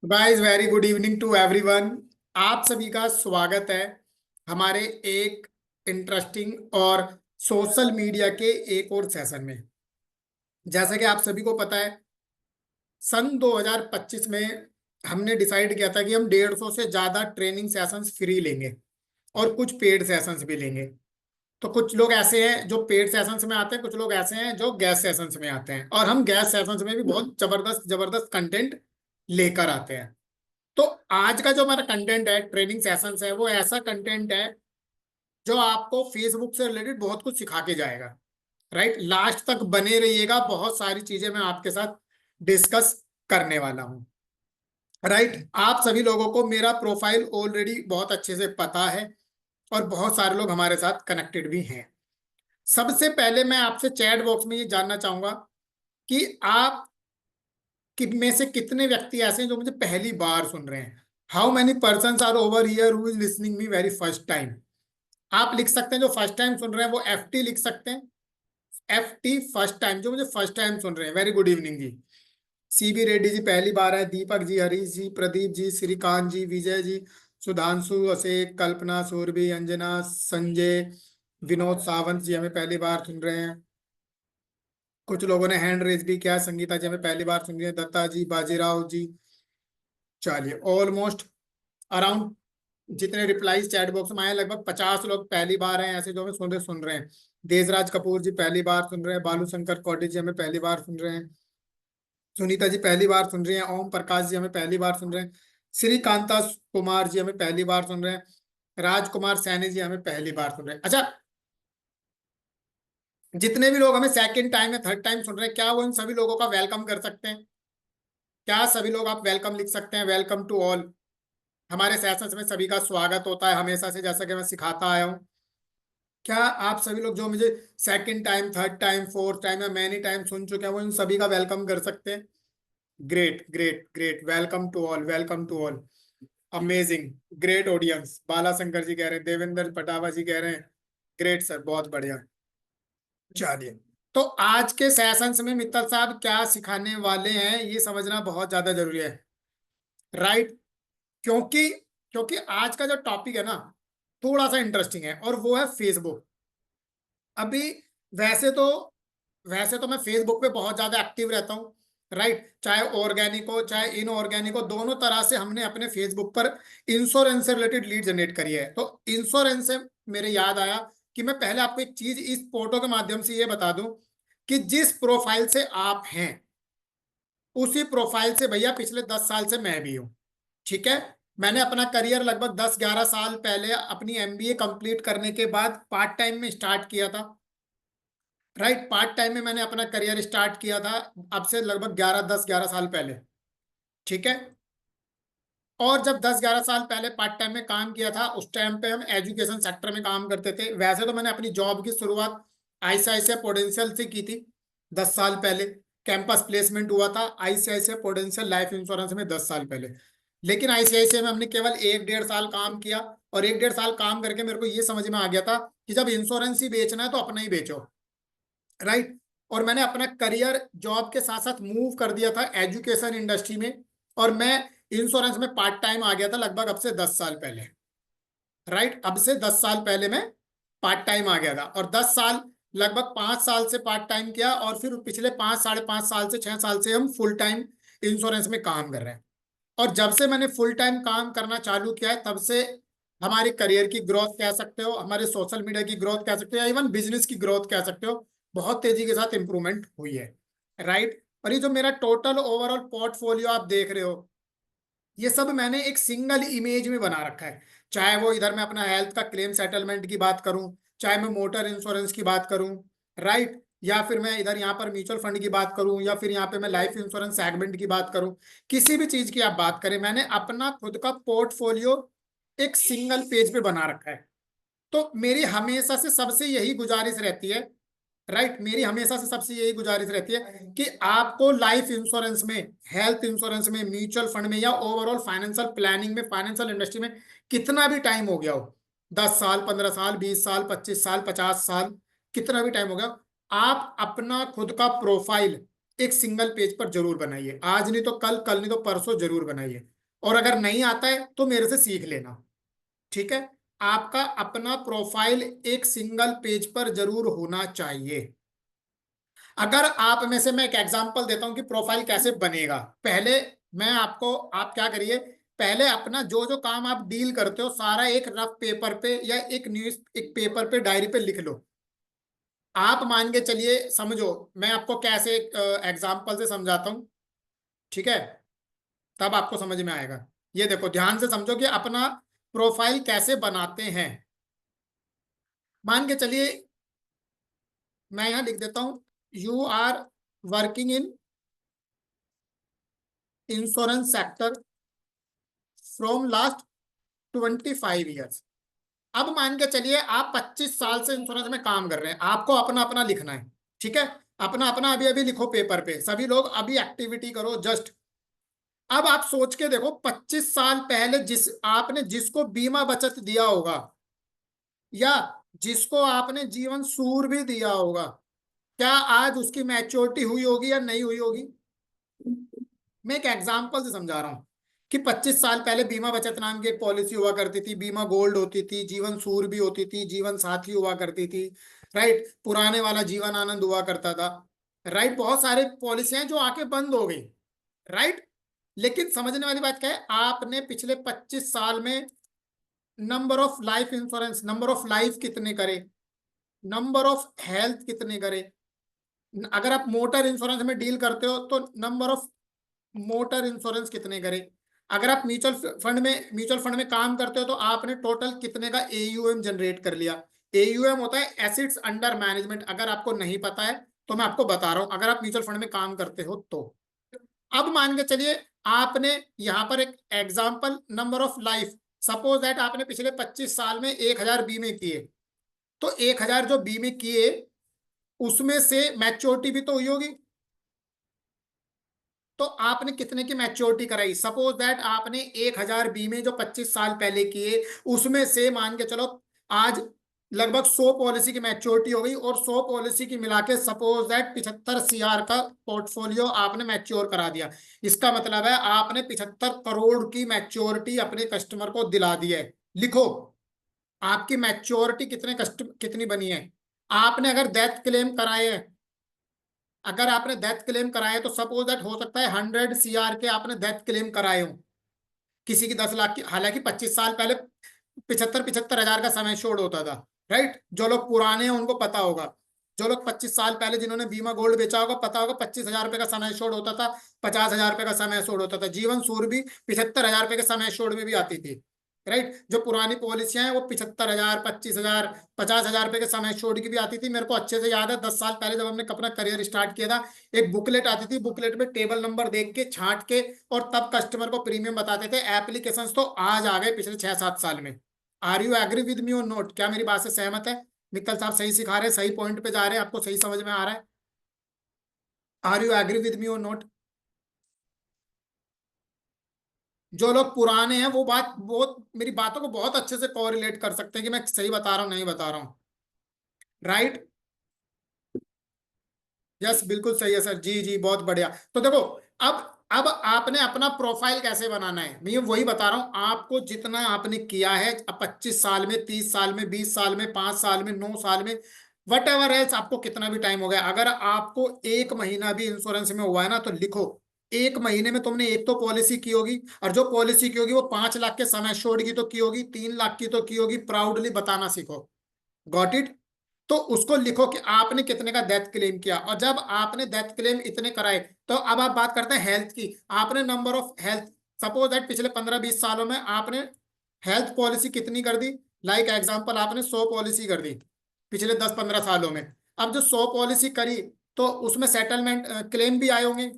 Guys, very good evening to everyone. आप सभी का स्वागत है हमारे एक इंटरेस्टिंग और सोशल मीडिया के एक और सेशन में। जैसा कि आप सभी को पता है, सन 2025 में हमने डिसाइड किया था कि हम 150 से ज्यादा ट्रेनिंग सेशंस फ्री लेंगे और कुछ पेड सेशंस भी लेंगे। तो कुछ लोग ऐसे हैं जो पेड सेशंस में आते हैं, कुछ लोग ऐसे हैं जो गैस सेशंस में आते हैं, और हम गैस सेशंस में भी बहुत जबरदस्त जबरदस्त कंटेंट लेकर आते हैं। तो आज का जो हमारा कंटेंट है, ट्रेनिंग सेशंस है, वो ऐसा कंटेंट है जो आपको फेसबुक से रिलेटेड बहुत कुछ सिखा के जाएगा। राइट, लास्ट तक बने रहिएगा, बहुत सारी चीजें मैं आपके साथ डिस्कस करने वाला हूँ। राइट, आप सभी लोगों को मेरा प्रोफाइल ऑलरेडी बहुत अच्छे से पता है और बहुत सारे लोग हमारे साथ कनेक्टेड भी हैं। सबसे पहले मैं आपसे चैट बॉक्स में ये जानना चाहूंगा कि आप कि में से कितने व्यक्ति ऐसे हैं जो मुझे पहली बार सुन रहे हैं। How many person are over here who is listening me very first time. आप लिख सकते हैं, जो फर्स्ट टाइम सुन रहे हैं वो FT लिख सकते हैं। FT फर्स्ट टाइम, जो मुझे फर्स्ट टाइम सुन रहे हैं, वेरी गुड इवनिंग जी। CB रेड्डी जी पहली बार है, दीपक जी, हरीश जी, प्रदीप जी, श्रीकांत जी, विजय जी, सुधांशु, अशेक, कल्पना, सूरभि, अंजना, संजय, विनोद सावंत जी हमें पहली बार सुन रहे हैं। कुछ लोगों ने हैंड रेज भी किया है। संगीता जी हमें पहली बार सुन रही है, दत्ता जी, बाजीराव जी। चलिए, ऑलमोस्ट अराउंड जितने रिप्लाईज चैट बॉक्स में आए, लगभग 50 लोग पहली बार हैं ऐसे जो हमें सुन रहे हैं। देजराज कपूर जी पहली बार सुन रहे हैं। बालू शंकर कौटी जी हमें पहली बार सुन रहे हैं। सुनीता जी पहली बार सुन रही हैं। ओम प्रकाश जी हमें पहली बार सुन रहे हैं। श्रीकांता कुमार जी हमें पहली बार सुन रहे हैं। राजकुमार सैनी जी हमें पहली बार सुन रहे हैं। अच्छा, जितने भी लोग हमें सेकंड टाइम या थर्ड टाइम सुन रहे हैं, क्या वो इन सभी लोगों का वेलकम कर सकते हैं? क्या सभी लोग आप वेलकम लिख सकते हैं? Welcome to all. हमारे सेशंस में सभी का स्वागत होता है हमेशा से, जैसा कि मैं सिखाता आया हूँ। क्या आप सभी लोग जो मुझे second time, third time, fourth time या मैनी टाइम सुन चुके हैं, वो इन सभी का वेलकम कर सकते हैं? Great great great, welcome to all, welcome to all. Amazing, great audience. Bala Shankar ji कह रहे हैं, देवेंद्र पटावा जी कह रहे हैं, ग्रेट सर, बहुत बढ़िया। चलिए, तो आज के सेशंस में मित्तल साहब क्या सिखाने वाले हैं, ये समझना बहुत ज्यादा जरूरी है। राइट, क्योंकि क्योंकि आज का जो टॉपिक है ना, थोड़ा सा इंटरेस्टिंग है, और वो है फेसबुक। अभी वैसे तो वैसे तो मैं फेसबुक पे बहुत ज्यादा एक्टिव रहता हूँ। राइट, चाहे ऑर्गेनिक हो चाहे इनऑर्गेनिक हो, दोनों तरह से हमने अपने फेसबुक पर इंश्योरेंस से रिलेटेड लीड जनरेट करी है। तो इंश्योरेंस से मेरे याद आया कि मैं पहले आपको एक चीज इस फोटो के माध्यम से ये बता दूं कि जिस प्रोफाइल से आप हैं, उसी प्रोफाइल से भैया पिछले 10 साल से मैं भी हूँ। ठीक है, मैंने अपना करियर लगभग 10-11 साल पहले अपनी MBA कंप्लीट करने के बाद पार्ट टाइम में स्टार्ट किया था। राइट, पार्ट टाइम में मैंने अपना करियर स्टार्ट किया था, अब से लगभग 10-11 साल पहले। ठीक है, और जब 10-11 साल पहले पार्ट टाइम में काम किया था, उस टाइम पे हम एजुकेशन सेक्टर में काम करते थे। वैसे तो मैंने अपनी जॉब की शुरुआत ICICI पोडेंशियल से की थी 10 साल पहले। कैंपस प्लेसमेंट हुआ था ICICI पोडेंशियल लाइफ इंश्योरेंस में 10 साल पहले। लेकिन ICICI में हमने केवल 1-1.5 साल काम किया, और 1-1.5 साल काम करके मेरे को ये समझ में आ गया था कि जब इंश्योरेंस ही बेचना है तो अपना ही बेचो। राइट, और मैंने अपना करियर जॉब के साथ साथ मूव कर दिया था एजुकेशन इंडस्ट्री में, और मैं इंश्योरेंस में पार्ट टाइम आ गया था लगभग अब से 10 साल पहले। राइट, अब से 10 साल पहले मैं पार्ट टाइम आ गया था, और 10 साल, लगभग 5 साल से पार्ट टाइम किया, और फिर पिछले 5-5.5 साल से 6 साल से हम फुल टाइम इंश्योरेंस में काम कर रहे हैं। और जब से मैंने फुल टाइम काम करना चालू किया है, तब से हमारे करियर की ग्रोथ कह सकते हो, हमारे सोशल मीडिया की ग्रोथ कह सकते हो, या इवन बिजनेस की ग्रोथ कह सकते हो, बहुत तेजी के साथ इंप्रूवमेंट हुई है। राइट, और ये जो मेरा टोटल ओवरऑल पोर्टफोलियो आप देख रहे हो, ये सब मैंने एक सिंगल इमेज में बना रखा है। चाहे वो इधर मैं अपना हेल्थ का क्लेम सेटलमेंट की बात करूं, चाहे मैं मोटर इंश्योरेंस की बात करूं, राइट, या फिर मैं इधर यहाँ पर म्यूचुअल फंड की बात करूं, या फिर यहाँ पे मैं लाइफ इंश्योरेंस सेगमेंट की बात करूं, किसी भी चीज की आप बात करें, मैंने अपना खुद का पोर्टफोलियो एक सिंगल पेज पे बना रखा है। तो मेरी हमेशा से सबसे यही गुजारिश रहती है, राइट, मेरी हमेशा से सबसे यही गुजारिश रहती है कि आपको लाइफ इंश्योरेंस में, हेल्थ इंश्योरेंस में, म्यूचुअल फंड में, या ओवरऑल फाइनेंशियल प्लानिंग में, फाइनेंशियल इंडस्ट्री में कितना भी टाइम हो गया हो, 10 साल, 15 साल, 20 साल, 25 साल, 50 साल, कितना भी टाइम हो गया, आप अपना खुद का प्रोफाइल एक सिंगल पेज पर जरूर बनाइए। आज नहीं तो कल, कल नहीं तो परसों जरूर बनाइए। और अगर नहीं आता है तो मेरे से सीख लेना, ठीक है। आपका अपना प्रोफाइल एक सिंगल पेज पर जरूर होना चाहिए। अगर आप में से, मैं एक एग्जांपल देता हूं कि प्रोफाइल कैसे बनेगा। पहले मैं आपको, आप क्या करिए, पहले अपना जो जो काम आप डील करते हो सारा एक रफ पेपर पे या एक न्यूज, एक पेपर पे, डायरी पे लिख लो। आप मान के चलिए, समझो मैं आपको कैसे एग्जांपल से समझाता हूँ, ठीक है, तब आपको समझ में आएगा। ये देखो, ध्यान से समझो कि अपना प्रोफाइल कैसे बनाते हैं। मान के चलिए, मैं यहां लिख देता हूं, you are working in insurance sector from last 25 years. अब मान के चलिए आप 25 साल से इंश्योरेंस में काम कर रहे हैं, आपको अपना अपना लिखना है, ठीक है। अपना अपना अभी अभी लिखो पेपर पे, सभी लोग अभी एक्टिविटी करो जस्ट। अब आप सोच के देखो, 25 साल पहले आपने जिसको बीमा बचत दिया होगा, या जिसको आपने जीवन सूर भी दिया होगा, क्या आज उसकी मैच्योरिटी हुई होगी या नहीं हुई होगी? मैं एक एग्जांपल से समझा रहा हूँ कि 25 साल पहले बीमा बचत नाम की एक पॉलिसी हुआ करती थी, बीमा गोल्ड होती थी, जीवन सूर भी होती थी, जीवन साथी हुआ करती थी, राइट, पुराने वाला जीवन आनंद हुआ करता था, राइट। बहुत सारे पॉलिसियां जो आके बंद हो गई, राइट। लेकिन समझने वाली बात क्या है, आपने पिछले 25 साल में number of life insurance, number of life कितने करे, नंबर ऑफ हेल्थ कितने करे। अगर आप मोटर इंश्योरेंस में डील करते हो तो नंबर ऑफ मोटर इंश्योरेंस कितने करे। अगर आप म्यूचुअल फंड में काम करते हो तो आपने टोटल कितने का एयूएम जनरेट कर लिया। एयूएम होता है एसेट्स अंडर मैनेजमेंट। अगर आपको नहीं पता है तो मैं आपको बता रहा हूं, अगर आप म्यूचुअल फंड में काम करते हो तो। अब मान के चलिए, आपने यहां पर एक example, number of life, suppose that आपने पिछले 25 साल में 1000 बीमे किए, तो 1000 जो बीमे किए उसमें से मैच्योरिटी भी तो हुई होगी। तो आपने कितने की मैच्योरिटी कराई, सपोज दैट आपने 1000 बीमे जो 25 साल पहले किए, उसमें से मान के चलो आज लगभग 100 पॉलिसी की मैच्योरिटी हो गई, और 100 पॉलिसी की मिला के सपोज दैट 75 CR का पोर्टफोलियो आपने मैच्योर करा दिया। इसका मतलब है आपने 75 करोड़ की मैच्योरिटी अपने कस्टमर को दिला दी है। लिखो, आपकी मैच्योरिटी कितनी बनी है। आपने अगर डेथ क्लेम कराए हैं, अगर आपने डेथ क्लेम कराए तो सपोज दैट हो सकता है 100 CR के आपने डेथ क्लेम कराए हो, किसी की 10 लाख की। हालांकि 25 साल पहले 75-75 हजार का समय छोड़ होता था, राइट। जो लोग पुराने हैं उनको पता होगा, जो लोग 25 साल पहले जिन्होंने बीमा गोल्ड बेचा होगा पता होगा 25 हजार रुपए का समय छोड़ होता था, 50 हजार रुपए का समय छोड़ होता था। जीवन सूर भी 75 हजार रुपए के समय छोड़ में भी आती थी, राइट। जो पुरानी पॉलिसियां हैं वो 75 हजार, 25 हजार, 50 हजार रुपए के समय छोड़ की भी आती थी। मेरे को अच्छे से याद है, 10 साल पहले जब हमने अपना करियर स्टार्ट किया था, एक बुकलेट आती थी, बुकलेट में टेबल नंबर देख के छांट के, और तब कस्टमर को प्रीमियम बताते थे। एप्लीकेशंस तो आज आ गए पिछले 6-7 साल में। Are you agree with me or not? क्या मेरी बात से सहमत है? मित्तल साहब सही सिखा रहे हैं, सही पॉइंट पे जा रहे हैं, आपको सही समझ में आ रहा है? Are you agree with me or not? जो लोग पुराने हैं वो बात, बहुत मेरी बातों को बहुत अच्छे से कोरिलेट कर सकते हैं कि मैं सही बता रहा हूँ नहीं बता रहा हूँ, राइट। यस, बिल्कुल सही है सर, जी जी, बहुत बढ़िया। तो देखो, अब आपने अपना प्रोफाइल कैसे बनाना है, मैं ये वही बता रहा हूं आपको। जितना आपने किया है अब 25 साल में, 30 साल में, 20 साल में, 5 साल में, 9 साल में, वट एवर एल्स, आपको कितना भी टाइम हो गया, अगर आपको 1 महीना भी इंश्योरेंस में हुआ है ना, तो लिखो, 1 महीने में तुमने एक तो पॉलिसी की होगी, और जो पॉलिसी की होगी वो 5 लाख के समय छोड़ की तो की होगी, 3 लाख की तो की होगी। प्राउडली बताना सीखो। Got it? तो उसको लिखो कि आपने कितने का डेथ क्लेम किया, और जब आपने डेथ क्लेम इतने कराए, तो अब आप बात करते हैं हेल्थ की। आपने number of health, suppose that पिछले 15-20 सालों में आपने हेल्थ पॉलिसी कितनी कर दी। लाइक एग्जांपल, आपने 100 पॉलिसी कर दी पिछले 10-15 सालों में। अब जो 100 पॉलिसी करी, तो उसमें सेटलमेंट क्लेम भी आए होंगे,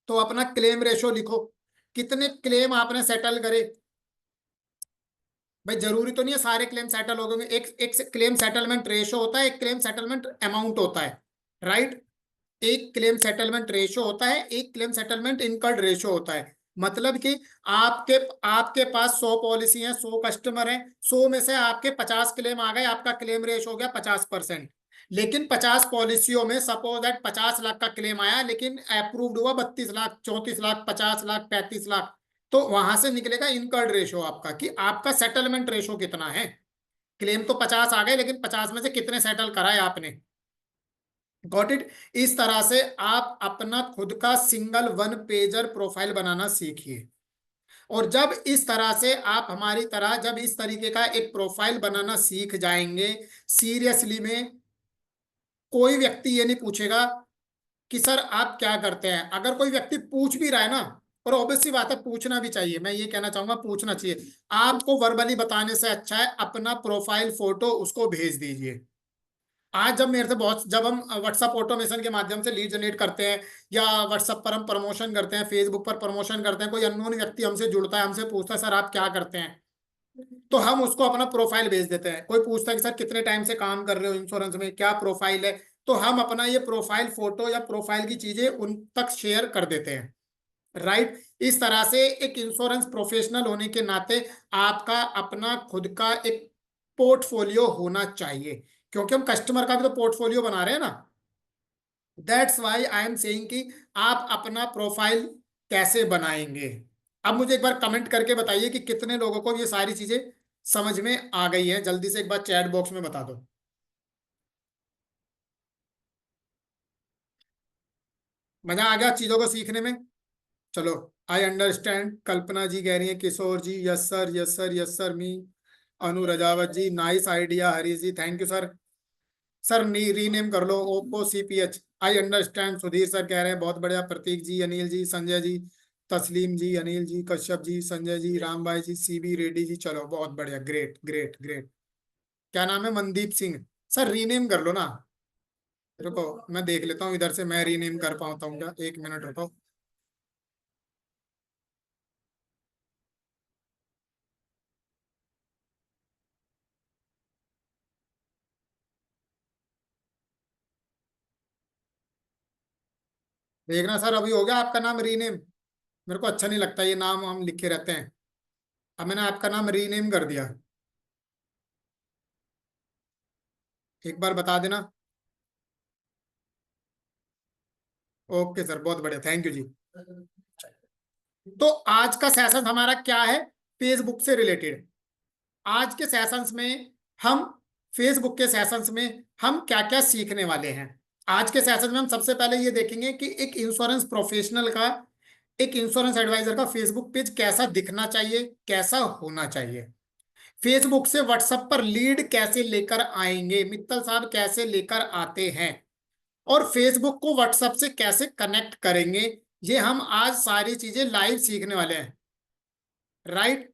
तो अपना क्लेम रेशो लिखो, कितने क्लेम आपने सेटल करे। भाई जरूरी तो नहीं है सारे क्लेम सेटल हो गए। एक एक क्लेम सेटलमेंट रेशो होता है, एक क्लेम सेटलमेंट अमाउंट होता है, राइट। एक क्लेम सेटलमेंट रेशो होता है, एक क्लेम सेटलमेंट इनकर्ड रेशो होता है। मतलब कि आपके आपके पास 100 पॉलिसी हैं, 100 कस्टमर हैं, 100 में से आपके 50 क्लेम आ गए, आपका क्लेम रेशो हो गया 50%। लेकिन 50 पॉलिसियों में सपोज दैट 50 लाख का क्लेम आया, लेकिन अप्रूव्ड हुआ 32 लाख, 34 लाख, 50 लाख, 35 लाख। तो वहां से निकलेगा इनकर्ड रेशो आपका, कि आपका सेटलमेंट रेशो कितना है। क्लेम तो 50 आ गए, लेकिन 50 में से कितने सेटल कराए आपने। Got it. इस तरह से आप अपना खुद का सिंगल वन पेजर प्रोफाइल बनाना सीखिए। और जब इस तरह से आप हमारी तरह जब इस तरीके का एक प्रोफाइल बनाना सीख जाएंगे, सीरियसली में कोई व्यक्ति ये नहीं पूछेगा कि सर आप क्या करते हैं। अगर कोई व्यक्ति पूछ भी रहा है ना, और ऑब्वियस सी बात है, पूछना भी चाहिए, मैं ये कहना चाहूंगा पूछना चाहिए। आपको वर्बली बताने से अच्छा है अपना प्रोफाइल फोटो उसको भेज दीजिए। आज जब मेरे से बहुत, जब हम व्हाट्सएप ऑटोमेशन के माध्यम से लीड जनरेट करते हैं, या व्हाट्सएप पर हम प्रमोशन करते हैं, फेसबुक पर प्रमोशन करते हैं, कोई अननोन व्यक्ति हमसे जुड़ता है, हमसे पूछता है सर आप क्या करते हैं, तो हम उसको अपना प्रोफाइल भेज देते हैं। कोई पूछता है कि सर कितने टाइम से काम कर रहे हो इंश्योरेंस में, क्या प्रोफाइल है, तो हम अपना ये प्रोफाइल फोटो या प्रोफाइल की चीजें उन तक शेयर कर देते हैं। राइट। इस तरह से एक इंश्योरेंस प्रोफेशनल होने के नाते आपका अपना खुद का एक पोर्टफोलियो होना चाहिए, क्योंकि हम कस्टमर का भी तो पोर्टफोलियो बना रहे हैं ना। That's why I am saying कि आप अपना प्रोफाइल कैसे बनाएंगे। अब मुझे एक बार कमेंट करके बताइए कि कितने लोगों को ये सारी चीजें समझ में आ गई है। जल्दी से एक बार चैट बॉक्स में बता दो। मजा आ गया चीजों को सीखने में। चलो, आई अंडरस्टैंड। कल्पना जी कह रही है, Kishore ji yes sir, yes sir, yes sir me. Anu Rajawat ji nice idea. Harish ji thank you sir. Sir rename कर लो Oppo CPH। I understand. Sudhir sir कह रहे हैं बहुत बढ़िया। प्रतीक जी, अनिल जी, संजय जी, तस्लीम जी, अनिल जी, कश्यप जी, संजय जी, राम भाई जी, CB रेड्डी जी। चलो बहुत बढ़िया, ग्रेट ग्रेट ग्रेट। क्या नाम है? मनदीप सिंह। सर रीनेम कर लो ना। रुको, मैं देख लेता हूँ इधर से, मैं रीनेम कर पाता हूँ क्या, एक मिनट रुको। देखना सर, अभी हो गया आपका नाम रीनेम। मेरे को अच्छा नहीं लगता ये नाम हम लिखे रहते हैं। अब मैंने आपका नाम रीनेम कर दिया। एक बार बता देना। ओके सर, बहुत बढ़िया, थैंक यू जी। तो आज का सेशन हमारा क्या है? फेसबुक से रिलेटेड। आज के सेशंस में हम फेसबुक के सेशंस में हम क्या क्या सीखने वाले हैं। आज के सेशन में हम सबसे पहले ये देखेंगे कि एक इंश्योरेंस प्रोफेशनल का, एक इंश्योरेंस एडवाइजर का फेसबुक पेज कैसा दिखना चाहिए, कैसा होना चाहिए। फेसबुक से व्हाट्सएप पर लीड कैसे लेकर आएंगे, मित्तल साहब कैसे लेकर आते हैं, और फेसबुक को व्हाट्सएप से कैसे कनेक्ट करेंगे, ये हम आज सारी चीजें लाइव सीखने वाले हैं। राइट।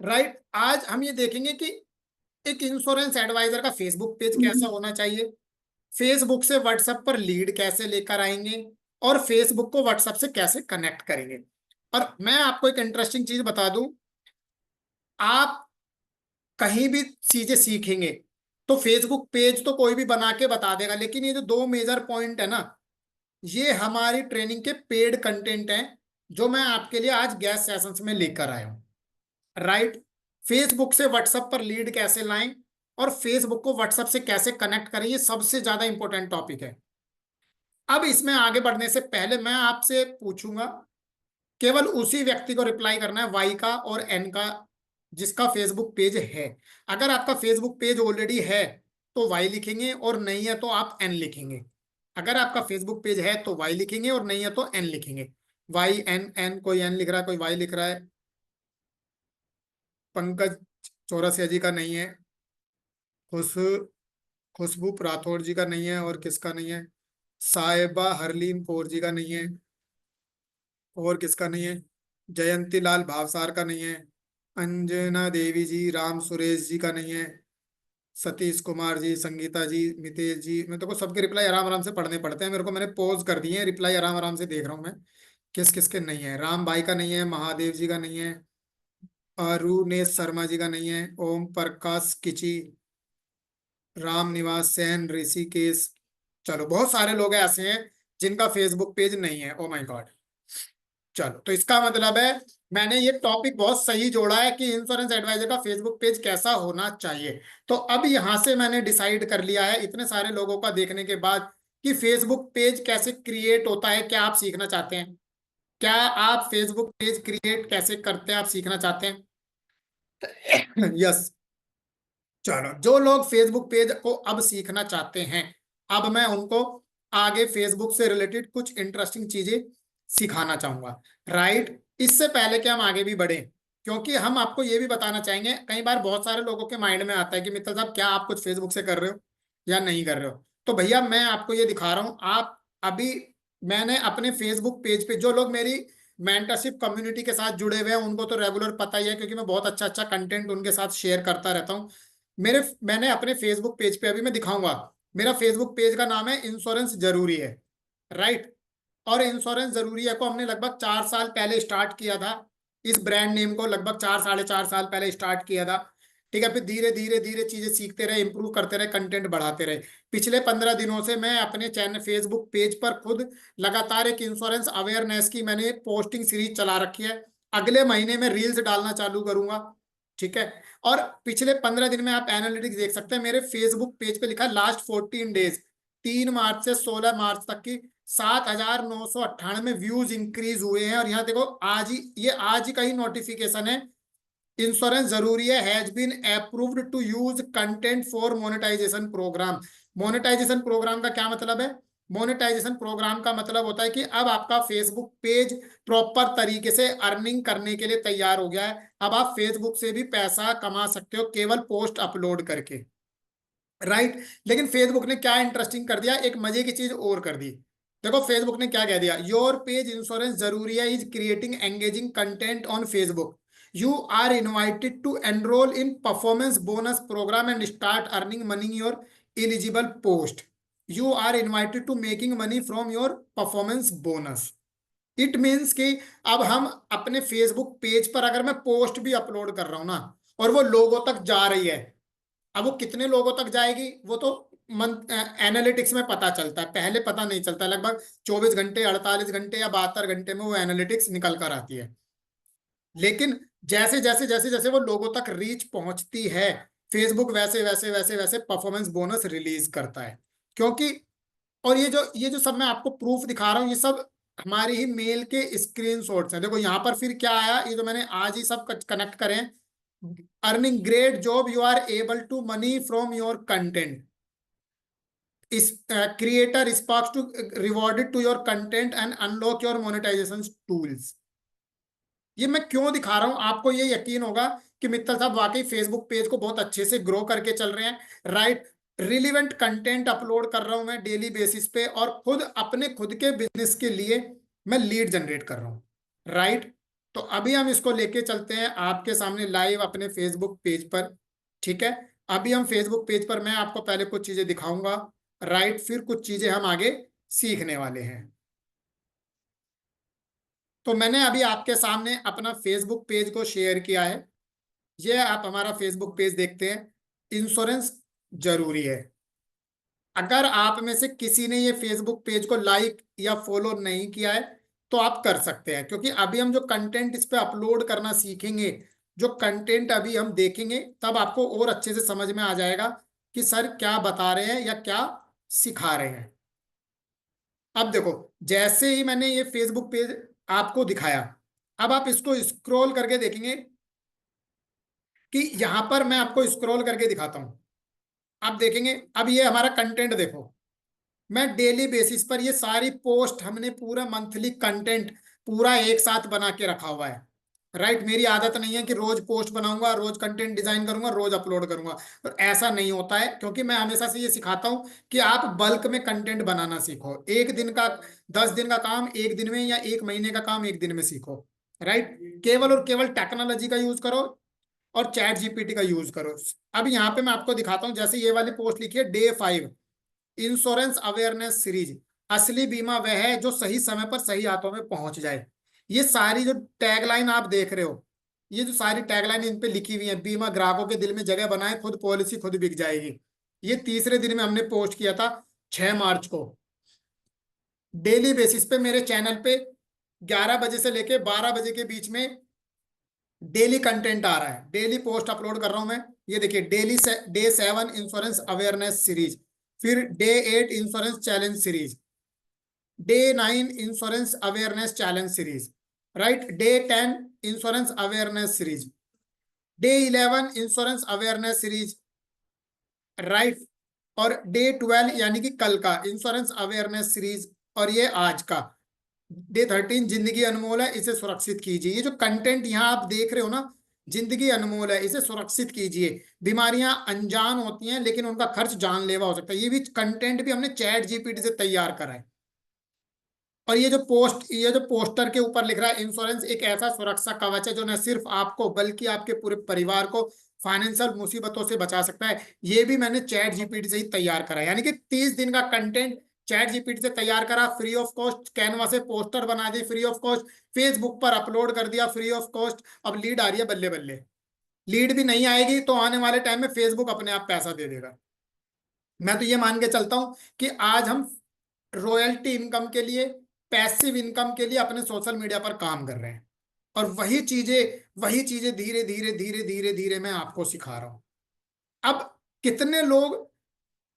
राइट। आज हम ये देखेंगे कि एक इंश्योरेंस एडवाइजर का फेसबुक पेज कैसा होना चाहिए, फेसबुक से व्हाट्सएप पर लीड कैसे लेकर आएंगे, और फेसबुक को व्हाट्सएप से कैसे कनेक्ट करेंगे। और मैं आपको एक इंटरेस्टिंग चीज बता दूं, आप कहीं भी चीजें सीखेंगे तो फेसबुक पेज तो कोई भी बना के बता देगा, लेकिन ये जो दो मेजर पॉइंट है ना, ये हमारी ट्रेनिंग के पेड कंटेंट हैं, जो मैं आपके लिए आज गेस्ट सेशंस में लेकर आया हूं। राइट। फेसबुक से व्हाट्सएप पर लीड कैसे लाएं, और फेसबुक को व्हाट्सएप से कैसे कनेक्ट करें, ये सबसे ज्यादा इंपॉर्टेंट टॉपिक है। अब इसमें आगे बढ़ने से पहले मैं आपसे पूछूंगा, केवल उसी व्यक्ति को रिप्लाई करना है, वाई का और एन का, जिसका फेसबुक पेज है। अगर आपका फेसबुक पेज ऑलरेडी है तो वाई लिखेंगे, और नहीं है तो आप एन लिखेंगे। अगर आपका फेसबुक पेज है तो वाई लिखेंगे, और नहीं है तो एन लिखेंगे। वाई एन एन, कोई एन लिख रहा है, कोई वाई लिख रहा है। पंकज चौरसिया जी का नहीं है। खुश खुशबू राठौर जी का नहीं है, और किसका नहीं है? साहिबा हरलीन कौर जी का नहीं है, और किसका नहीं है? जयंती लाल भावसार का नहीं है। अंजना देवी जी, राम सुरेश जी का नहीं है। सतीश कुमार जी, संगीता जी, मितेश जी। मैं तो को सबके रिप्लाई आराम आराम से पढ़ने पड़ते हैं मेरे को, मैंने पॉज कर दिए हैं, रिप्लाई आराम आराम से देख रहा हूँ मैं किस किस के नहीं है। राम भाई का नहीं है, महादेव जी का नहीं है, अरुणेश शर्मा जी का नहीं है, ओम प्रकाश किची, राम निवास सेन, ऋषिकेश। चलो, बहुत सारे लोग ऐसे हैं जिनका फेसबुक पेज नहीं है। Oh my God. चलो, तो इसका मतलब है मैंने ये टॉपिक बहुत सही जोड़ा है कि इंश्योरेंस एडवाइजर का फेसबुक पेज कैसा होना चाहिए। तो अब यहां से मैंने डिसाइड कर लिया है इतने सारे लोगों का देखने के बाद कि फेसबुक पेज कैसे क्रिएट होता है। क्या आप सीखना चाहते हैं? क्या आप फेसबुक पेज क्रिएट कैसे करते हैं आप सीखना चाहते हैं? यस। चलो, जो लोग फेसबुक पेज को अब सीखना चाहते हैं, अब मैं उनको आगे फेसबुक से रिलेटेड कुछ इंटरेस्टिंग चीजें सिखाना चाहूंगा। राइट, इससे पहले कि हम आगे भी बढ़े, क्योंकि हम आपको ये भी बताना चाहेंगे, कई बार बहुत सारे लोगों के माइंड में आता है कि मित्तल साहब क्या आप कुछ फेसबुक से कर रहे हो या नहीं कर रहे हो। तो भैया मैं आपको ये दिखा रहा हूं, आप अभी, मैंने अपने फेसबुक पेज पे जो लोग मेरी मेंटरशिप कम्युनिटी के साथ जुड़े हुए हैं उनको तो रेगुलर पता ही है, क्योंकि मैं बहुत अच्छा अच्छा कंटेंट उनके साथ शेयर करता रहता हूँ। मैंने अपने फेसबुक पेज पे, अभी मैं दिखाऊंगा, मेरा फेसबुक पेज का नाम है इंश्योरेंस जरूरी है। राइट, और इंश्योरेंस जरूरी है को हमने लगभग 4 साल पहले स्टार्ट किया था। इस ब्रांड नेम को लगभग 4 साढ़े 4 साल पहले स्टार्ट किया था। ठीक है, फिर धीरे धीरे धीरे चीजें सीखते रहे, इंप्रूव करते रहे, कंटेंट बढ़ाते रहे। पिछले 15 दिनों से मैं अपने चैनल फेसबुक पेज पर खुद लगातार एक इंश्योरेंस अवेयरनेस की मैंने पोस्टिंग सीरीज चला रखी है। अगले महीने में रील्स डालना चालू करूंगा। ठीक है, और पिछले 15 दिन में आप एनालिटिक्स देख सकते हैं, मेरे फेसबुक पेज पे लिखा लास्ट 14 डेज, 3 मार्च से 16 मार्च तक की 7,998 व्यूज इंक्रीज हुए हैं। और यहाँ देखो, आज ही, ये आज ही का ही नोटिफिकेशन है, इंश्योरेंस जरूरी है has been approved to use content for monetization program. Monetization program का क्या मतलब है? मोनेटाइजेशन प्रोग्राम का मतलब होता है कि अब आपका फेसबुक पेज प्रॉपर तरीके से अर्निंग करने के लिए तैयार हो गया है। अब आप फेसबुक से भी पैसा कमा सकते हो केवल पोस्ट अपलोड करके। राइट, लेकिन फेसबुक ने क्या इंटरेस्टिंग कर दिया, एक मजे की चीज और कर दी। देखो फेसबुक ने क्या कह दिया, योर पेज इंश्योरेंस जरूरी है is creating engaging content on Facebook, you are invited to enroll in performance bonus program and start earning money your eligible post, you are invited to making money from your performance bonus. It means कि अब हम अपने Facebook page पर अगर मैं post भी upload कर रहा हूं ना, और वो लोगों तक जा रही है, अब वो कितने लोगों तक जाएगी वो तो मंथ एनालिटिक्स में पता चलता है, पहले पता नहीं चलता। लगभग 24 घंटे, 48 घंटे या 72 घंटे में वो एनालिटिक्स निकल कर आती है। लेकिन जैसे जैसे जैसे जैसे वो लोगों तक रीच पहुंचती है, फेसबुक वैसे वैसे वैसे वैसे परफॉर्मेंस बोनस रिलीज करता है। क्योंकि, और ये जो सब मैं आपको प्रूफ दिखा रहा हूँ, ये सब हमारी ही मेल के स्क्रीनशॉट्स हैं। देखो यहाँ पर फिर क्या आया, ये जो मैंने आज ही सब कनेक्ट करें, earning great job, you are able to money from your content, is creator sparks to rewarded to your content and unlock your monetisation tools. ये मैं क्यों दिखा रहा हूं, आपको ये यकीन होगा कि मित्तल साहब वाकई फेसबुक पेज को बहुत अच्छे से ग्रो करके चल रहे हैं। राइट, रिलीवेंट कंटेंट अपलोड कर रहा हूं मैं डेली बेसिस पे, और खुद अपने खुद के बिजनेस के लिए मैं लीड जनरेट कर रहा हूं। राइट, तो अभी हम इसको लेके चलते हैं आपके सामने लाइव अपने फेसबुक पेज पर। ठीक है, अभी हम फेसबुक पेज पर, मैं आपको पहले कुछ चीजें दिखाऊंगा। राइट, फिर कुछ चीजें हम आगे सीखने वाले हैं। तो मैंने अभी आपके सामने अपना फेसबुक पेज को शेयर किया है। ये आप हमारा फेसबुक पेज देखते हैं, इंश्योरेंस जरूरी है। अगर आप में से किसी ने ये फेसबुक पेज को लाइक या फॉलो नहीं किया है तो आप कर सकते हैं, क्योंकि अभी हम जो कंटेंट इस पे अपलोड करना सीखेंगे, जो कंटेंट अभी हम देखेंगे, तब आपको और अच्छे से समझ में आ जाएगा कि सर क्या बता रहे हैं या क्या सिखा रहे हैं। अब देखो, जैसे ही मैंने ये फेसबुक पेज आपको दिखाया, अब आप इसको स्क्रॉल करके देखेंगे कि यहां पर मैं आपको स्क्रॉल करके दिखाता हूं। आप देखेंगे, अब ये हमारा कंटेंट देखो, मैं डेली बेसिस पर ये सारी पोस्ट, हमने पूरा मंथली कंटेंट पूरा एक साथ बना के रखा हुआ है। राइट, मेरी आदत नहीं है कि रोज पोस्ट बनाऊंगा, रोज कंटेंट डिजाइन करूंगा, रोज अपलोड करूंगा, और ऐसा नहीं होता है, क्योंकि मैं हमेशा से ये सिखाता हूं कि आप बल्क में कंटेंट बनाना सीखो। एक दिन का, 10 दिन का काम एक दिन में, या एक महीने का काम एक दिन में सीखो। राइट, केवल और केवल टेक्नोलॉजी का यूज करो और चैट जीपीटी का यूज करो। अब यहाँ पे मैं आपको दिखाता हूँ, जैसे ये वाली पोस्ट लिखी है डे 5 इंश्योरेंस अवेयरनेस सीरीज, असली बीमा वह है जो सही समय पर सही हाथों में पहुंच जाए। ये सारी जो टैगलाइन आप देख रहे हो, ये जो सारी टैगलाइन इन पे लिखी हुई है, बीमा ग्राहकों के दिल में जगह बनाए, खुद पॉलिसी खुद बिक जाएगी। ये तीसरे दिन में हमने पोस्ट किया था, 6 मार्च को। डेली बेसिस पे मेरे चैनल पे 11 बजे से लेके 12 बजे के बीच में डेली कंटेंट आ रहा है, डेली पोस्ट अपलोड कर रहा हूं मैं। ये देखिए, डेली से डे 7 इंश्योरेंस अवेयरनेस सीरीज, फिर day 8 insurance challenge series, day 9 insurance awareness challenge series, right. Day 10 insurance awareness series, day 11 insurance awareness series, right. और डे 12 यानी कि कल का इंश्योरेंस अवेयरनेस सीरीज, और ये आज का डे 13 जिंदगी अनमोल है इसे सुरक्षित कीजिए। ये जो कंटेंट यहाँ आप देख रहे हो ना, जिंदगी अनमोल है इसे सुरक्षित कीजिए। बीमारियां अनजान होती हैं लेकिन उनका खर्च जानलेवा हो सकता है। ये भी कंटेंट भी हमने चैट जीपीटी से तैयार करा है। और ये जो पोस्टर के ऊपर लिख रहा है, इंश्योरेंस एक ऐसा सुरक्षा कवच है जो न सिर्फ आपको बल्कि आपके पूरे परिवार को फाइनेंशियल मुसीबतों से बचा सकता है। ये भी मैंने चैट जीपीटी से ही तैयार करा है। यानी कि 30 दिन का कंटेंट चैट जीपीटी से तैयार करा, फ्री ऑफ कॉस्ट। कैनवा से पोस्टर बना दी फ्री ऑफ कॉस्ट, फेसबुक पर अपलोड कर दिया फ्री ऑफ कॉस्ट। अब लीड आ रही है, बल्ले बल्ले। लीड भी नहीं आएगी तो आने वाले टाइम में फेसबुक अपने आप पैसा दे देगा। मैं तो ये मान के चलता हूं कि आज हम रॉयल्टी इनकम के लिए, पैसिव इनकम के लिए अपने सोशल मीडिया पर काम कर रहे हैं। और वही चीजें धीरे धीरे धीरे धीरे धीरे मैं आपको सिखा रहा हूं। अब कितने लोग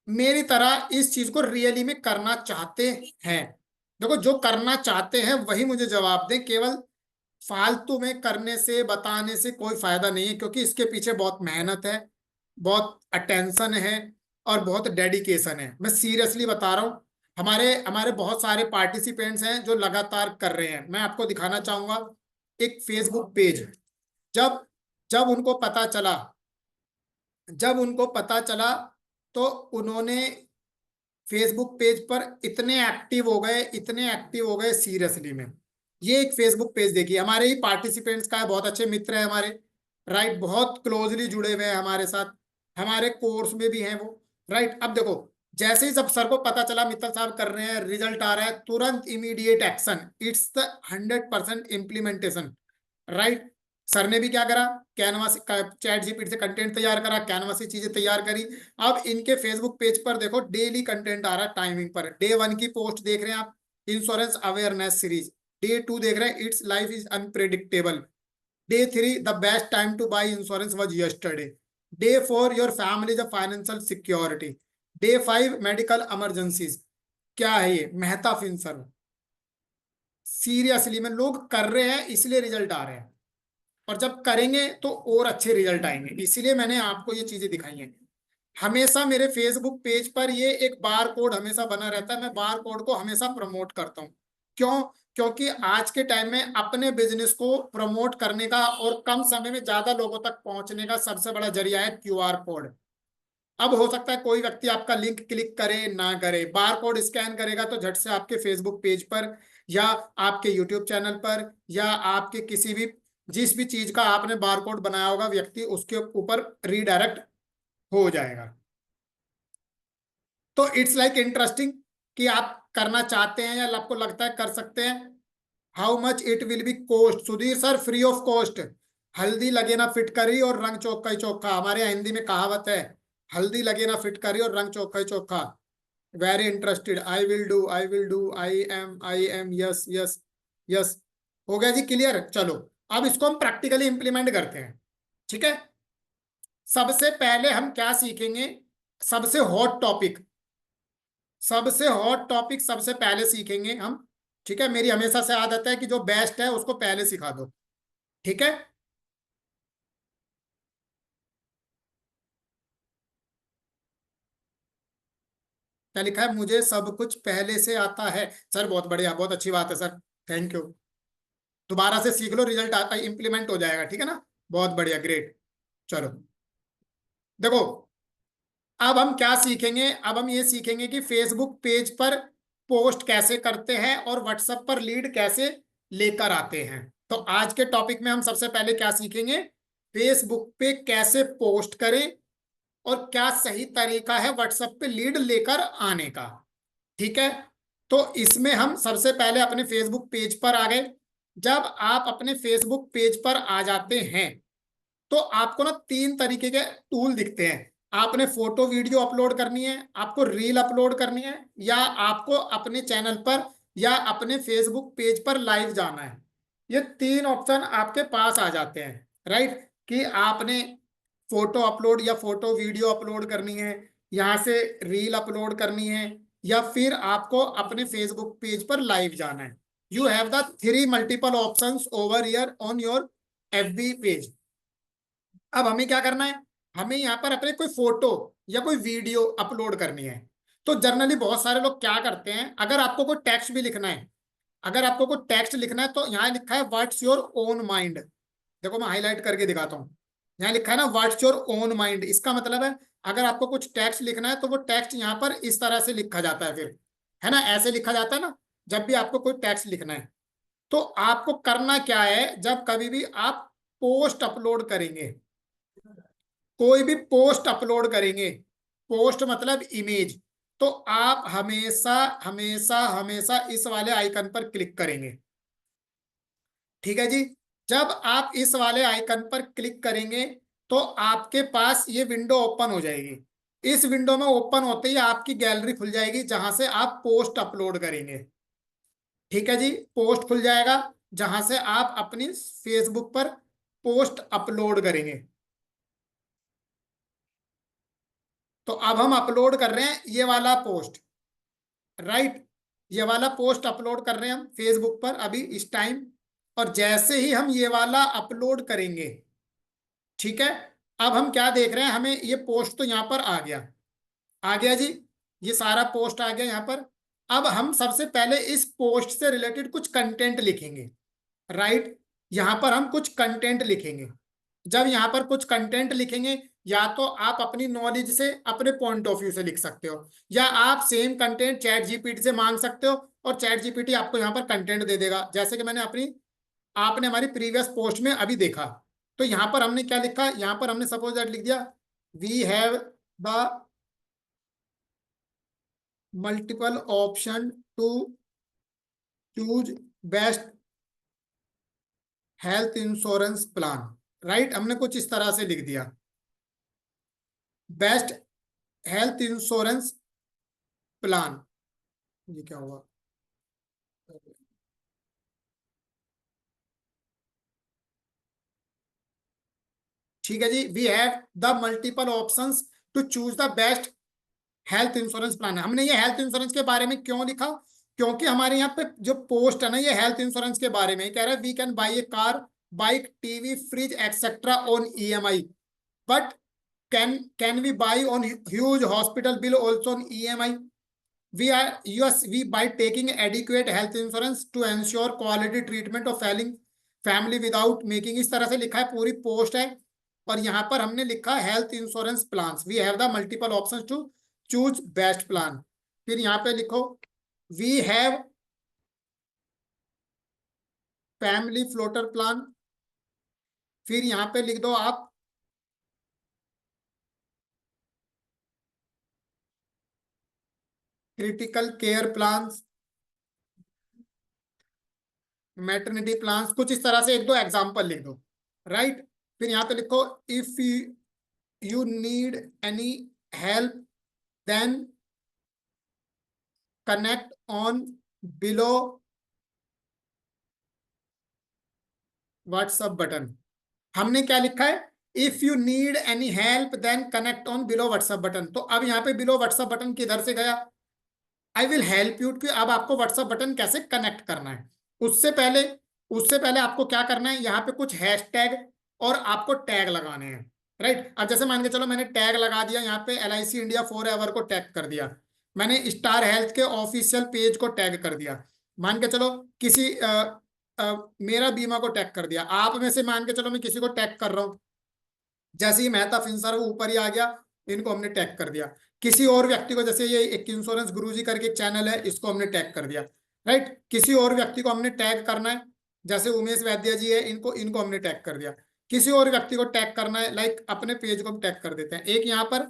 मेरी तरह इस चीज को रियली में करना चाहते हैं? देखो, जो करना चाहते हैं वही मुझे जवाब दें। केवल फालतू में करने से, बताने से कोई फायदा नहीं है, क्योंकि इसके पीछे बहुत मेहनत है, बहुत अटेंशन है और बहुत डेडिकेशन है। मैं सीरियसली बता रहा हूँ। हमारे हमारे बहुत सारे पार्टिसिपेंट्स हैं जो लगातार कर रहे हैं। मैं आपको दिखाना चाहूंगा एक फेसबुक पेज। जब जब उनको पता चला जब उनको पता चला तो उन्होंने फेसबुक पेज पर इतने एक्टिव हो गए सीरियसली में। ये एक फेसबुक पेज देखिए, हमारे ही पार्टिसिपेंट्स का है, बहुत अच्छे मित्र हैं हमारे, राइट। बहुत क्लोजली जुड़े हुए हैं हमारे साथ, हमारे कोर्स में भी हैं वो, राइट। अब देखो, जैसे ही जब सर को पता चला मित्तल साहब कर रहे हैं, रिजल्ट आ रहा है, तुरंत immediate action, it's the 100% implementation, right. Sir ने भी क्या करा, कैनवा से, चैट जीपीटी से कंटेंट तैयार करा, कैनवा से चीजें तैयार करी। अब इनके फेसबुक पेज पर देखो डेली कंटेंट आ रहा है टाइमिंग पर। डे 1 की पोस्ट देख रहे हैं आप, इंश्योरेंस अवेयरनेस सीरीज। डे 2 देख रहे हैं, it's life is unpredictable. Day 3 the best time two by insurance was yesterday. Day 4 your family is a financial security. Day 5 medical emergencies. क्या है ये? मेहता फिनसर्व। सीरियसली में लोग कर रहे हैं इसलिए रिजल्ट आ रहे हैं, और जब करेंगे तो और अच्छे रिजल्ट आएंगे। इसीलिए मैंने आपको ये चीजें दिखाई हैं। हमेशा मेरे फेसबुक पेज पर ये एक बार कोड हमेशा बना रहता है। मैं बार कोड को हमेशा प्रमोट करता हूँ। क्यों? क्योंकि आज के टाइम में अपने बिजनेस को प्रमोट करने का और कम समय में ज्यादा लोगों तक पहुंचने का सबसे बड़ा जरिया है क्यूआर कोड। अब हो सकता है कोई व्यक्ति आपका लिंक क्लिक करे ना करे, बार कोड स्कैन करेगा तो झट से आपके फेसबुक पेज पर या आपके यूट्यूब चैनल पर या आपके किसी भी, जिस भी चीज का आपने बार कोड बनाया होगा, व्यक्ति उसके ऊपर रीडायरेक्ट हो जाएगा। तो इट्स लाइक इंटरेस्टिंग कि आप करना चाहते हैं या आपको लगता है कर सकते हैं। How much it will be cost? Sudhir sir free of cost. हल्दी लगे ना फिटकरी और रंग चोखा ही चोखा, हमारे यहाँ हिंदी में कहावत है, हल्दी लगे ना फिटकरी और रंग चोखा ही चोखा। Very interested, I will do I am yes yes yes. हो गया जी, क्लियर। चलो, अब इसको हम प्रैक्टिकली इंप्लीमेंट करते हैं, ठीक है। सबसे पहले हम क्या सीखेंगे? सबसे हॉट टॉपिक सबसे पहले सीखेंगे हम, ठीक है। मेरी हमेशा से आदत है कि जो बेस्ट है उसको पहले सिखा दो, ठीक है। क्या लिखा है? मुझे सब कुछ पहले से आता है। सर बहुत बढ़िया, बहुत अच्छी बात है सर, थैंक यू। दोबारा से सीख लो, रिजल्ट आता इंप्लीमेंट हो जाएगा, ठीक है ना। बहुत बढ़िया, ग्रेट। चलो देखो, अब हम क्या सीखेंगे? अब हम ये सीखेंगे कि फेसबुक पेज पर पोस्ट कैसे करते हैं और व्हाट्सएप पर लीड कैसे लेकर आते हैं। तो आज के टॉपिक में हम सबसे पहले क्या सीखेंगे? फेसबुक पे कैसे पोस्ट करें और क्या सही तरीका है व्हाट्सएप पे लीड लेकर आने का, ठीक है। तो इसमें हम सबसे पहले अपने फेसबुक पेज पर आ गए। जब आप अपने फेसबुक पेज पर आ जाते हैं तो आपको ना 3 तरीके के टूल दिखते हैं। आपने फोटो वीडियो अपलोड करनी है, आपको रील अपलोड करनी है, या आपको अपने चैनल पर या अपने फेसबुक पेज पर लाइव जाना है। ये 3 ऑप्शन आपके पास आ जाते हैं, राइट। कि आपने फोटो अपलोड या फोटो वीडियो अपलोड करनी है, यहाँ से रील अपलोड करनी है, या फिर आपको अपने फेसबुक पेज पर लाइव जाना है। You have the 3 multiple options over here on your FB page. अब हमें क्या करना है, हमें यहाँ पर अपने कोई फोटो या कोई वीडियो अपलोड करनी है। तो जनरली बहुत सारे लोग क्या करते हैं, अगर आपको कोई टेक्स्ट भी लिखना है, अगर आपको कोई टेक्स्ट लिखना है तो यहाँ लिखा है व्हाट्स योर ओन माइंड। देखो मैं हाईलाइट करके दिखाता हूँ, यहाँ लिखा है ना व्हाट्स योर ओन माइंड। इसका मतलब है अगर आपको कुछ टेक्स्ट लिखना है तो वो टेक्स्ट यहाँ पर इस तरह से लिखा जाता है, फिर है ना, ऐसे लिखा जाता है ना जब भी आपको कोई टेक्स्ट लिखना है। तो आपको करना क्या है, जब कभी भी आप पोस्ट अपलोड करेंगे, कोई भी पोस्ट अपलोड करेंगे, पोस्ट मतलब इमेज, तो आप हमेशा हमेशा हमेशा इस वाले आइकन पर क्लिक करेंगे। ठीक है जी। जब आप इस वाले आइकन पर क्लिक करेंगे तो आपके पास ये विंडो ओपन हो जाएगी। इस विंडो में ओपन होते ही आपकी गैलरी खुल जाएगी जहां से आप पोस्ट अपलोड करेंगे। ठीक है जी, पोस्ट खुल जाएगा जहां से आप अपनी फेसबुक पर पोस्ट अपलोड करेंगे। तो अब हम अपलोड कर रहे हैं ये वाला पोस्ट, राइट, ये वाला पोस्ट अपलोड कर रहे हैं हम फेसबुक पर अभी इस टाइम। और जैसे ही हम ये वाला अपलोड करेंगे, ठीक है, अब हम क्या देख रहे हैं, हमें ये पोस्ट तो यहाँ पर आ गया जी, ये सारा पोस्ट आ गया यहाँ पर। अब हम सबसे पहले इस पोस्ट से रिलेटेड कुछ कंटेंट लिखेंगे, राइट, यहाँ पर हम कुछ कंटेंट लिखेंगे। जब यहाँ पर कुछ कंटेंट लिखेंगे, या तो आप अपनी नॉलेज से अपने पॉइंट ऑफ व्यू से लिख सकते हो, या आप सेम कंटेंट चैट जीपीटी से मांग सकते हो और चैट जीपीटी आपको यहाँ पर कंटेंट दे देगा, जैसे कि मैंने अपनी आपने हमारी प्रीवियस पोस्ट में अभी देखा। तो यहाँ पर हमने क्या लिखा, यहाँ पर हमने सपोज दैट लिख दिया we have the multiple option to choose best health insurance plan, right, हमने कुछ इस तरह से लिख दिया बेस्ट हेल्थ इंश्योरेंस प्लान। ये क्या हुआ, ठीक है जी, we have the multiple options to choose the best health insurance plan है। हमने ये हेल्थ इंश्योरेंस के बारे में क्यों लिखा, क्योंकि हमारे यहाँ पे जो पोस्ट है ना ये हेल्थ इंश्योरेंस के बारे में कह रहा है, we can buy a car, bike, TV, fridge etcetera on EMI, but can we buy on huge hospital bill also on EMI. we are yes we by taking adequate health insurance to ensure quality treatment of failing family without making, इस तरह से लिखा है, पूरी post है। और यहाँ पर हमने लिखा health insurance plan, we have the multiple options to choose best plan. फिर यहाँ पे लिखो we have family floater plan. फिर यहाँ पे लिख दो आप critical care plan, maternity plan, कुछ इस तरह से एक दो एग्जांपल लिख दो, राइट। फिर यहाँ पे लिखो if you need any help then connect on below WhatsApp button. हमने क्या लिखा है, if you need any help then connect on below WhatsApp button. तो अब यहाँ पे बिलो व्हाट्सएप बटन किधर से गया, आई विल हेल्प यू, कि अब आपको व्हाट्सएप बटन कैसे कनेक्ट करना है। उससे पहले उससे पहले आपको क्या करना है, यहाँ पे कुछ हैशटैग और आपको टैग लगाने हैं, राइट। अब जैसे मान के चलो मैंने टैग लगा दिया, यहाँ पे LIC इंडिया फॉर एवर को टैग कर दिया, मैंने स्टार हेल्थ के ऑफिशियल पेज को टैग कर दिया, मान के चलो किसी मेरा बीमा को टैग कर दिया, आप में से मान के चलो मैं किसी को टैग कर रहा हूँ, जैसे ही मेहता फिंसर वो ऊपर ही आ गया, इनको हमने टैग कर दिया। किसी और व्यक्ति को, जैसे ये एक इंश्योरेंस गुरुजी करके एक चैनल है, इसको हमने टैग कर दिया, राइट। किसी और व्यक्ति को हमने टैग करना है, जैसे उमेश वैद्य जी है, इनको इनको हमने टैग कर दिया। किसी और व्यक्ति को टैग करना है, लाइक अपने पेज को टैग कर देते हैं। एक यहाँ पर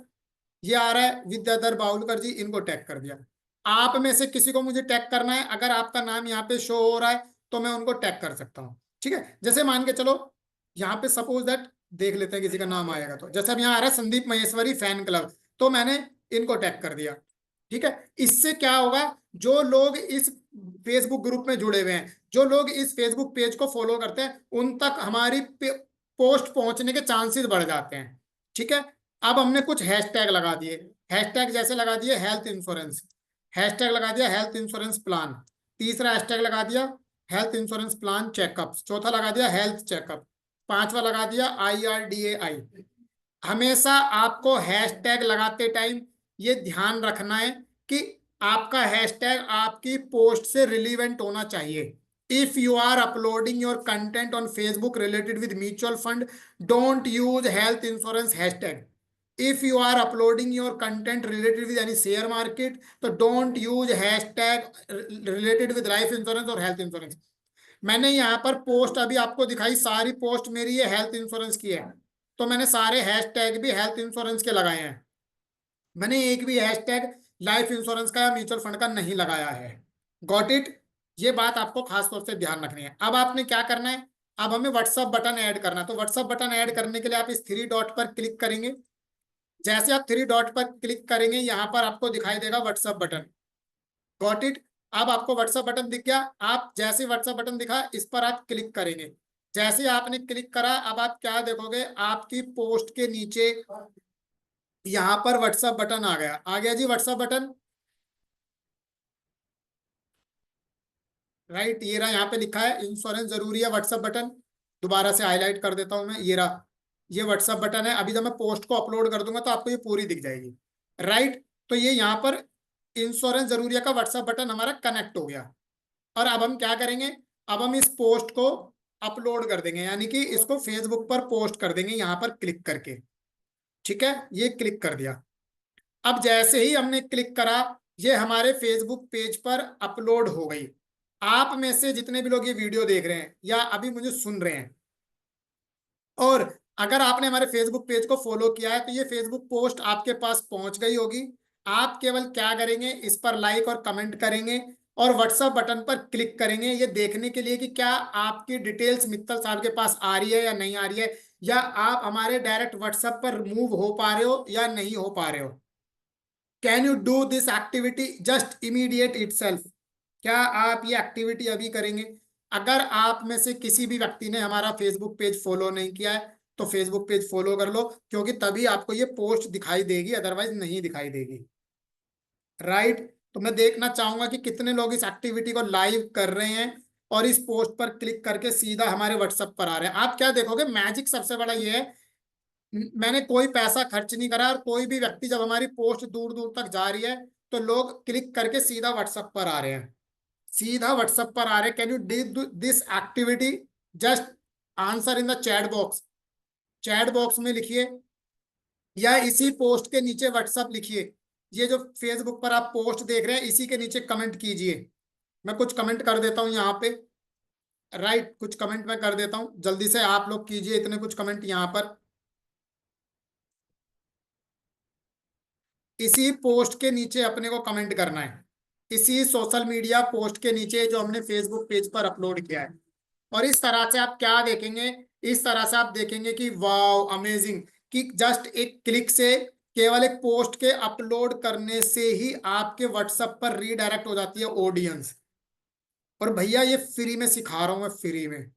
ये आ रहा है विद्याधर बावलकर जी, इनको टैग कर दिया। आप में से किसी को मुझे टैग करना है, अगर आपका नाम यहाँ पे शो हो रहा है तो मैं उनको टैग कर सकता हूँ, ठीक है। जैसे मान के चलो यहाँ पे सपोज दैट देख लेते हैं किसी का नाम आएगा, तो जैसे अब यहाँ आ रहा है संदीप महेश्वरी फैन क्लब, तो मैंने इनको टैग कर दिया, ठीक है। इससे क्या होगा, जो लोग इस फेसबुक ग्रुप में जुड़े हुए हैं, जो लोग इस फेसबुक पेज को फॉलो करते हैं, उन तक हमारी पोस्ट पहुंचने के चांसेस बढ़ जाते हैं, ठीक है। अब हमने कुछ हैशटैग लगा दिए, हैशटैग जैसे लगा दिए हेल्थ इंश्योरेंस, हैशटैग लगा दिया हेल्थ इंश्योरेंस प्लान, तीसरा हैशटैग लगा दिया हेल्थ इंश्योरेंस प्लान चेकअप, चौथा लगा दिया हेल्थ चेकअप, पांचवा लगा दिया IRDAI। हमेशा आपको हैशटैग लगाते टाइम ये ध्यान रखना है कि आपका हैशटैग आपकी पोस्ट से रिलीवेंट होना चाहिए। If you are uploading your content on Facebook related with mutual fund, don't use health insurance hashtag. If you are uploading your content related with any share market, तो don't use hashtag related with life insurance और health insurance. मैंने यहाँ पर post अभी आपको दिखाई, सारी post मेरी ये हेल्थ इंश्योरेंस की है, तो मैंने सारे हैशटैग भी हेल्थ इंश्योरेंस के लगाए हैं। मैंने एक भी हैशटैग लाइफ इंश्योरेंस का या म्यूचुअल फंड का नहीं लगाया है। Got it. ये बात आपको खास तौर से ध्यान रखनी है। अब आपने क्या करना है, अब हमें व्हाट्सअप बटन ऐड करना है। तो व्हाट्सअप बटन ऐड करने के लिए आप इस थ्री डॉट पर क्लिक करेंगे। जैसे आप थ्री डॉट पर क्लिक करेंगे, यहाँ पर आपको दिखाई देगा व्हाट्सअप बटन। Got it. अब आपको व्हाट्सअप बटन दिख गया। आप जैसे व्हाट्सअप बटन दिखा, इस पर आप क्लिक करेंगे। जैसे आपने क्लिक करा, अब आप क्या देखोगे, आपकी पोस्ट के नीचे यहाँ पर व्हाट्सअप बटन आ गया। आ गया जी व्हाट्सअप बटन, राइट। ये रहा, यहाँ पे लिखा है इंश्योरेंस जरूरी है व्हाट्सअप बटन। दोबारा से हाईलाइट कर देता हूं मैं, ये रहा, ये व्हाट्सअप बटन है। अभी जब मैं पोस्ट को अपलोड कर दूंगा तो आपको ये पूरी दिख जाएगी, राइट। तो ये यहाँ पर इंश्योरेंस जरूरी है का व्हाट्सअप बटन हमारा कनेक्ट हो गया। और अब हम क्या करेंगे, अब हम इस पोस्ट को अपलोड कर देंगे, यानी कि इसको फेसबुक पर पोस्ट कर देंगे यहाँ पर क्लिक करके। ठीक है, ये क्लिक कर दिया। अब जैसे ही हमने क्लिक करा, ये हमारे फेसबुक पेज पर अपलोड हो गई। आप में से जितने भी लोग ये वीडियो देख रहे हैं या अभी मुझे सुन रहे हैं, और अगर आपने हमारे फेसबुक पेज को फॉलो किया है, तो ये फेसबुक पोस्ट आपके पास पहुंच गई होगी। आप केवल क्या करेंगे, इस पर लाइक और कमेंट करेंगे और व्हाट्सएप बटन पर क्लिक करेंगे, ये देखने के लिए कि क्या आपकी डिटेल्स मित्तल साहब के पास आ रही है या नहीं आ रही है, या आप हमारे डायरेक्ट व्हाट्सएप पर मूव हो पा रहे हो या नहीं हो पा रहे हो। Can you do this activity just immediate itself. क्या आप ये एक्टिविटी अभी करेंगे। अगर आप में से किसी भी व्यक्ति ने हमारा फेसबुक पेज फॉलो नहीं किया है, तो फेसबुक पेज फॉलो कर लो, क्योंकि तभी आपको ये पोस्ट दिखाई देगी, अदरवाइज नहीं दिखाई देगी, राइट। तो मैं देखना चाहूंगा कि कितने लोग इस एक्टिविटी को लाइव कर रहे हैं और इस पोस्ट पर क्लिक करके सीधा हमारे व्हाट्सएप पर आ रहे हैं। आप क्या देखोगे, मैजिक सबसे बड़ा ये है, मैंने कोई पैसा खर्च नहीं करा, और कोई भी व्यक्ति जब हमारी पोस्ट दूर दूर तक जा रही है, तो लोग क्लिक करके सीधा व्हाट्सएप पर आ रहे हैं, सीधा व्हाट्सएप पर आ रहे हैं। Can you do this activity, just answer in the chat box. Chat box में लिखिए या इसी पोस्ट के नीचे व्हाट्सएप लिखिए। ये जो फेसबुक पर आप पोस्ट देख रहे हैं, इसी के नीचे कमेंट कीजिए। मैं कुछ कमेंट कर देता हूं यहाँ पे, राइट। कुछ कमेंट मैं कर देता हूं, जल्दी से आप लोग कीजिए इतने कुछ कमेंट यहाँ पर। इसी पोस्ट के नीचे अपने को कमेंट करना है, इसी सोशल मीडिया पोस्ट के नीचे जो हमने फेसबुक पेज पर अपलोड किया है। और इस तरह से आप क्या देखेंगे, इस तरह से आप देखेंगे कि वाव अमेजिंग, कि जस्ट एक क्लिक से, केवल एक पोस्ट के अपलोड करने से ही आपके व्हाट्सएप पर रीडायरेक्ट हो जाती है ऑडियंस। और भैया ये फ्री में सिखा रहा हूं मैं, फ्री में।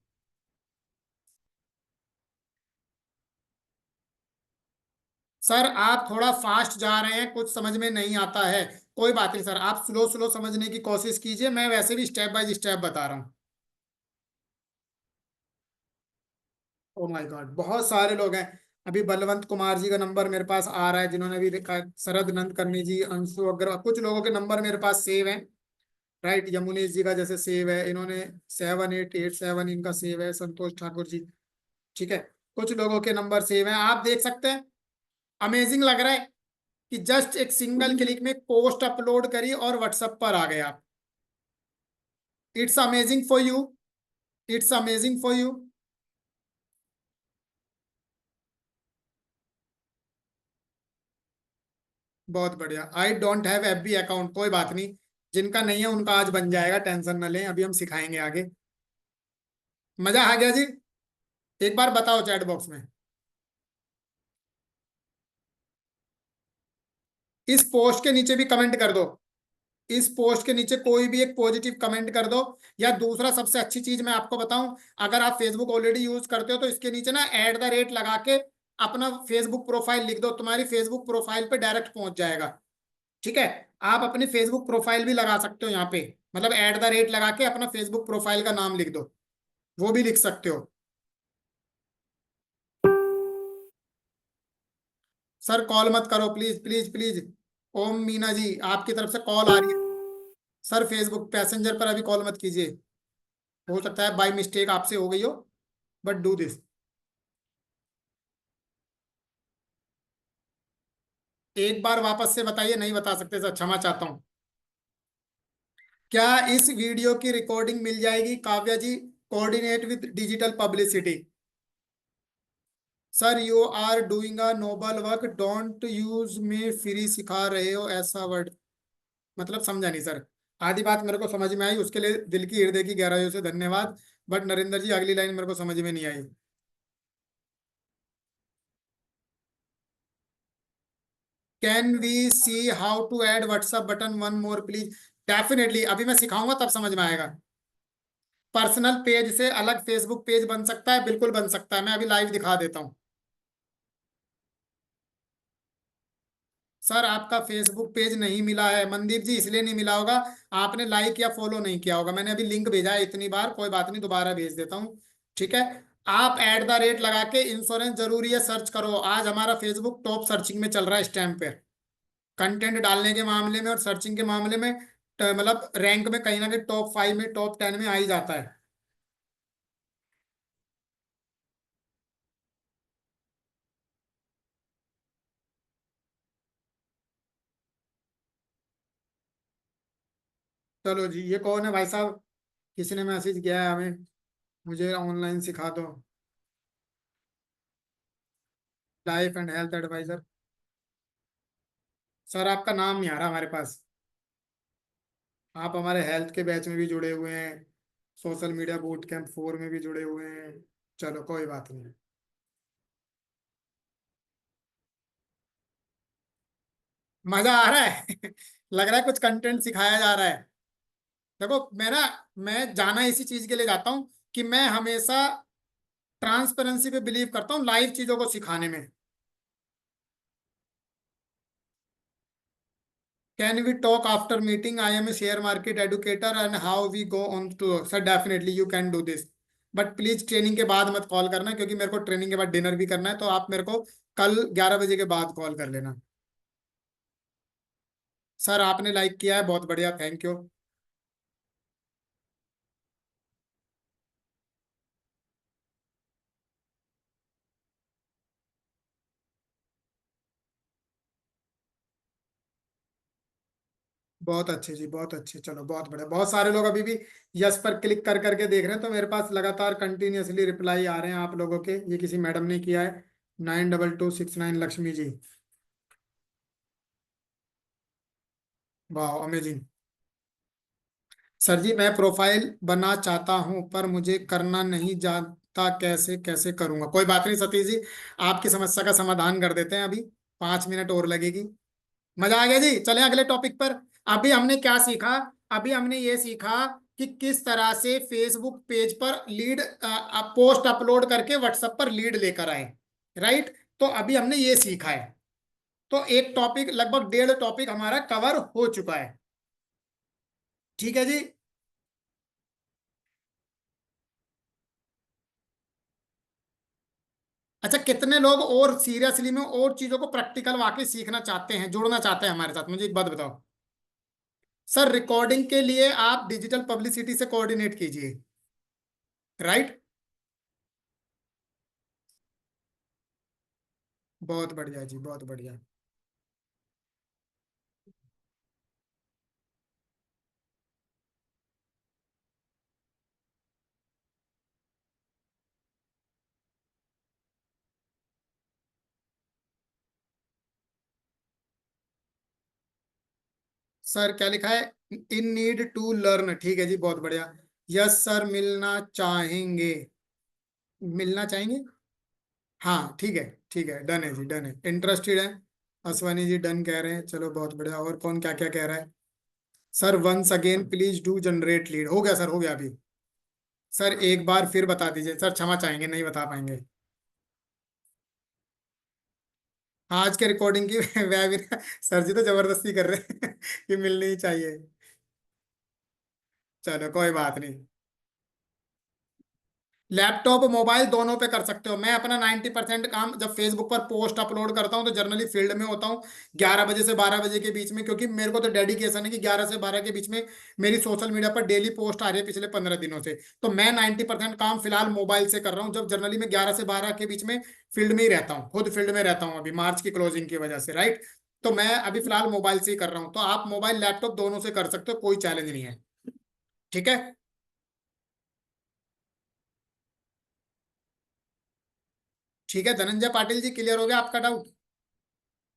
सर आप थोड़ा फास्ट जा रहे हैं, कुछ समझ में नहीं आता है। कोई बात नहीं सर, आप स्लो स्लो समझने की कोशिश कीजिए, मैं वैसे भी स्टेप बाय स्टेप बता रहा हूँ। ओ माय गॉड, बहुत सारे लोग हैं। अभी बलवंत कुमार जी का नंबर मेरे पास आ रहा है, जिन्होंने अभी लिखा है। शरद नंदकर्णी जी, अंशु अग्रवाल, कुछ लोगों के नंबर मेरे पास सेव है, राइट। यमुनेश जी का जैसे सेव है, इन्होंने 7887 इनका सेव है, संतोष ठाकुर जी, ठीक है। कुछ लोगों के नंबर सेव हैं, आप देख सकते हैं। अमेजिंग लग रहा है कि जस्ट एक सिंगल क्लिक में पोस्ट अपलोड करी और व्हाट्सएप पर आ गए आप। It's amazing for you, it's amazing for you. बहुत बढ़िया। I don't have FB account, कोई बात नहीं, जिनका नहीं है उनका आज बन जाएगा, टेंशन न लें, अभी हम सिखाएंगे आगे। मजा आ गया जी। एक बार बताओ चैट बॉक्स में, इस पोस्ट के नीचे भी कमेंट कर दो, इस पोस्ट के नीचे कोई भी एक पॉजिटिव कमेंट कर दो। या दूसरा सबसे अच्छी चीज मैं आपको बताऊं, अगर आप फेसबुक ऑलरेडी यूज करते हो, तो इसके नीचे ना @ लगा के अपना फेसबुक प्रोफाइल लिख दो, तुम्हारी फेसबुक प्रोफाइल पे डायरेक्ट पहुंच जाएगा। ठीक है। आप अपनी फेसबुक प्रोफाइल भी लगा सकते हो यहाँ पे, मतलब @ लगा के अपना फेसबुक प्रोफाइल का नाम लिख दो, वो भी लिख सकते हो। सर कॉल मत करो प्लीज प्लीज प्लीज। ओम मीना जी, आपकी तरफ से कॉल आ रही है। सर फेसबुक पैसेंजर पर अभी कॉल मत कीजिए, हो सकता है बाय मिस्टेक आपसे हो गई हो, बट डू दिस। एक बार वापस से बताइए, नहीं बता सकते सर, क्षमा चाहता हूँ। क्या इस वीडियो की रिकॉर्डिंग मिल जाएगी Kavya ji? Coordinate with digital publicity. Sir you are doing a noble work, don't use में फ्री सिखा रहे हो ऐसा वर्ड, मतलब समझा नहीं सर। आधी बात मेरे को समझ में आई, उसके लिए दिल की हृदय की गहराइयों से धन्यवाद। बट नरेंद्र जी अगली लाइन मेरे को समझ में नहीं आई। Can we see how to add WhatsApp button one more please? Definitely, अभी मैं सिखाऊंगा तब समझ में आएगा। पर्सनल पेज से अलग फेसबुक पेज बन सकता है, बिल्कुल बन सकता है, मैं अभी लाइव दिखा देता हूँ। सर आपका फेसबुक पेज नहीं मिला है मनदीप जी, इसलिए नहीं मिला होगा, आपने लाइक या फॉलो नहीं किया होगा। मैंने अभी लिंक भेजा है इतनी बार, कोई बात नहीं, दोबारा भेज देता हूँ। ठीक है। आप लगा के इंश्योरेंस जरूरी है सर्च करो, आज हमारा फेसबुक टॉप सर्चिंग में चल रहा है इस टाइम पे, कंटेंट डालने के मामले में और सर्चिंग के मामले में। मतलब रैंक में कहीं ना कहीं टॉप 5 में, टॉप 10 में आ ही जाता है। चलो जी, ये कौन है भाई साहब? किसी ने मैसेज किया है हमें, मुझे ऑनलाइन सिखा दो, life and health adviser. Sir आपका नाम नहीं आ रहा हमारे पास। आप हमारे हेल्थ के बैच में भी जुड़े हुए हैं, सोशल मीडिया बूट कैंप 4 में भी जुड़े हुए हैं। चलो कोई बात नहीं। मजा आ रहा है लग रहा है कुछ कंटेंट सिखाया जा रहा है। देखो मैं जाना इसी चीज के लिए जाता हूँ कि मैं हमेशा ट्रांसपेरेंसी पे बिलीव करता हूँ, लाइव चीजों को सिखाने में। Can we talk after meeting? I am a share market educator and how we go on to. Sir definitely you can do this, but please training के बाद मत कॉल करना, क्योंकि मेरे को ट्रेनिंग के बाद डिनर भी करना है, तो आप मेरे को कल 11 बजे के बाद कॉल कर लेना। सर आपने लाइक किया है, बहुत बढ़िया, थैंक यू। बहुत अच्छे जी, बहुत अच्छे, चलो बहुत बढ़िया। बहुत सारे लोग अभी भी यस पर क्लिक कर करके देख रहे हैं, तो मेरे पास लगातार कंटिन्यूअसली रिप्लाई आ रहे हैं आप लोगों के। ये किसी मैडम ने किया है, 92269 लक्ष्मी जी। वाह अमेजिंग। सर जी मैं प्रोफाइल बना चाहता हूं पर मुझे करना नहीं जानता, कैसे कैसे करूंगा? कोई बात नहीं सतीश जी, आपकी समस्या का समाधान कर देते हैं अभी, 5 मिनट और लगेगी। मजा आ गया जी, चलें अगले टॉपिक पर। अभी हमने क्या सीखा? अभी हमने ये सीखा कि किस तरह से फेसबुक पेज पर लीड पोस्ट अपलोड करके व्हाट्सएप पर लीड लेकर आए। राइट, तो अभी हमने ये सीखा है। तो एक टॉपिक, लगभग 1.5 टॉपिक हमारा कवर हो चुका है। ठीक है जी। अच्छा, कितने लोग और सीरियसली में और चीजों को प्रैक्टिकल वाकई सीखना चाहते हैं, जुड़ना चाहते हैं हमारे साथ? मुझे एक बात बताओ। सर रिकॉर्डिंग के लिए आप डिजिटल पब्लिसिटी से कोऑर्डिनेट कीजिए। राइट, बहुत बढ़िया जी, बहुत बढ़िया। सर क्या लिखा है? इन नीड टू लर्न, ठीक है जी, बहुत बढ़िया। यस सर, मिलना चाहेंगे। मिलना चाहेंगे, हाँ ठीक है। ठीक है, डन है जी, डन है, इंटरेस्टेड है। अश्वनी जी डन कह रहे हैं, चलो बहुत बढ़िया। और कौन क्या क्या कह रहा है? Sir once again please do generate lead. हो गया सर, हो गया अभी। सर एक बार फिर बता दीजिए सर, क्षमा चाहेंगे, नहीं बता पाएंगे। आज के रिकॉर्डिंग की वेबिनार सर जी तो जबरदस्ती कर रहे हैं कि मिलनी ही चाहिए। चलो कोई बात नहीं। लैपटॉप मोबाइल दोनों पे कर सकते हो। मैं अपना 90% काम जब फेसबुक पर पोस्ट अपलोड करता हूँ तो जनरली फील्ड में होता हूँ 11 बजे से 12 बजे के बीच में, क्योंकि मेरे को तो डेडिकेशन है कि 11 से 12 के बीच में मेरी सोशल मीडिया पर डेली पोस्ट आ रही है पिछले 15 दिनों से। तो मैं 90% काम फिलहाल मोबाइल से कर रहा हूँ, जब जनरली मैं 11 से 12 के बीच में फील्ड में ही रहता हूँ, खुद फील्ड में रहता हूँ अभी मार्च की क्लोजिंग की वजह से, राइट। तो मैं अभी फिलहाल मोबाइल से ही कर रहा हूँ, तो आप मोबाइल लैपटॉप दोनों से कर सकते हो, कोई चैलेंज नहीं है। ठीक है। ठीक है धनंजय पाटिल जी, क्लियर हो गया आपका डाउट।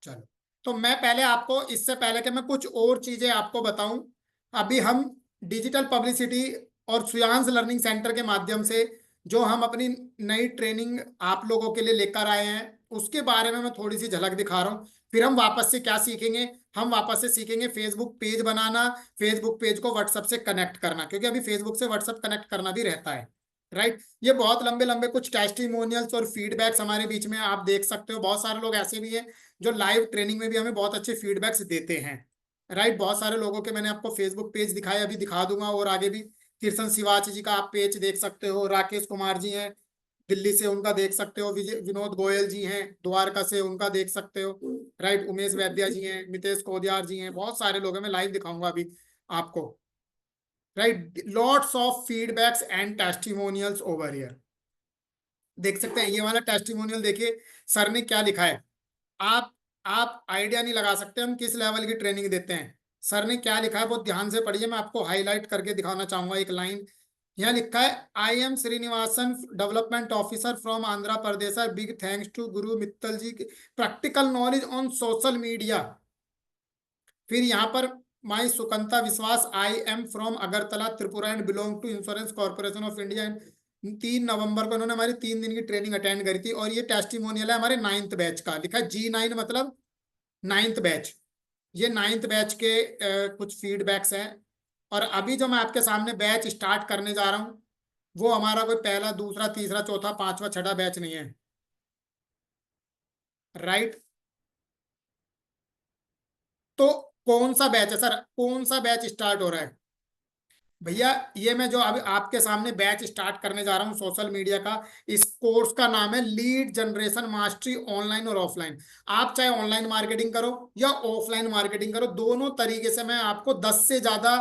चलो, तो मैं पहले आपको, इससे पहले कि मैं कुछ और चीजें आपको बताऊं, अभी हम डिजिटल पब्लिसिटी और सुयांश लर्निंग सेंटर के माध्यम से जो हम अपनी नई ट्रेनिंग आप लोगों के लिए लेकर आए हैं उसके बारे में मैं थोड़ी सी झलक दिखा रहा हूं। फिर हम वापस से क्या सीखेंगे, हम वापस से सीखेंगे फेसबुक पेज बनाना, फेसबुक पेज को व्हाट्सएप से कनेक्ट करना, क्योंकि अभी फेसबुक से व्हाट्सएप कनेक्ट करना भी रहता है, राइट। ये बहुत लंबे लंबे कुछ टेस्टिमोनियल्स और फीडबैक्स हमारे बीच में आप देख सकते हो। बहुत सारे लोग ऐसे भी हैं जो लाइव ट्रेनिंग में भी हमें बहुत अच्छे फीडबैक्स देते हैं, राइट। बहुत सारे लोगों के मैंने आपको फेसबुक पेज दिखाए, अभी दिखा दूंगा, और आगे भी किरसन शिवाच जी का आप पेज देख सकते हो, राकेश कुमार जी हैं दिल्ली से, उनका देख सकते हो, विजय विनोद गोयल जी हैं द्वारका से, उनका देख सकते हो, राइट। उमेश वैद्या जी हैं, मितेश कोदियार जी हैं, बहुत सारे लोग हैं, मैं लाइव दिखाऊंगा अभी आपको, right. Lots of feedbacks and testimonials over here. देख सकते हैं ये वाला टेस्टिमोनियल, देखिए सर ने क्या लिखा है। आप आप आइडिया नहीं लगा सकते हम किस लेवल की ट्रेनिंग देते हैं। सर ने क्या लिखा है बहुत ध्यान से पढ़िए, मैं आपको हाईलाइट करके दिखाना चाहूंगा एक लाइन। यहाँ लिखा है, I am Srinivasan development officer from Andhra Pradesh, big thanks to Guru Mittal ji, practical knowledge on social media. फिर यहाँ पर my Sukanta Biswas, I am from Agartala Tripura and belong to insurance corporation of India. 3 नवंबर को इन्होंने हमारी 3 दिन की ट्रेनिंग अटेंड करी थी, और ये टेस्टिमोनियल है हमारे 9th बैच का, लिखा है G9 मतलब 9th बैच। ये 9th बैच के कुछ फीडबैक्स हैं। और अभी जो मैं आपके सामने बैच स्टार्ट करने जा रहा हूँ वो हमारा कोई पहला दूसरा तीसरा चौथा पांचवा छठा बैच नहीं है, राइट। तो कौन सा बैच है सर, कौन सा बैच स्टार्ट हो रहा है भैया? ये मैं जो अभी आपके सामने बैच स्टार्ट करने जा रहा हूँ सोशल मीडिया का, इस कोर्स का नाम है लीड जनरेशन मास्टरी, ऑनलाइन और ऑफलाइन। आप चाहे ऑनलाइन मार्केटिंग करो या ऑफलाइन मार्केटिंग करो, दोनों तरीके से मैं आपको 10 से ज्यादा,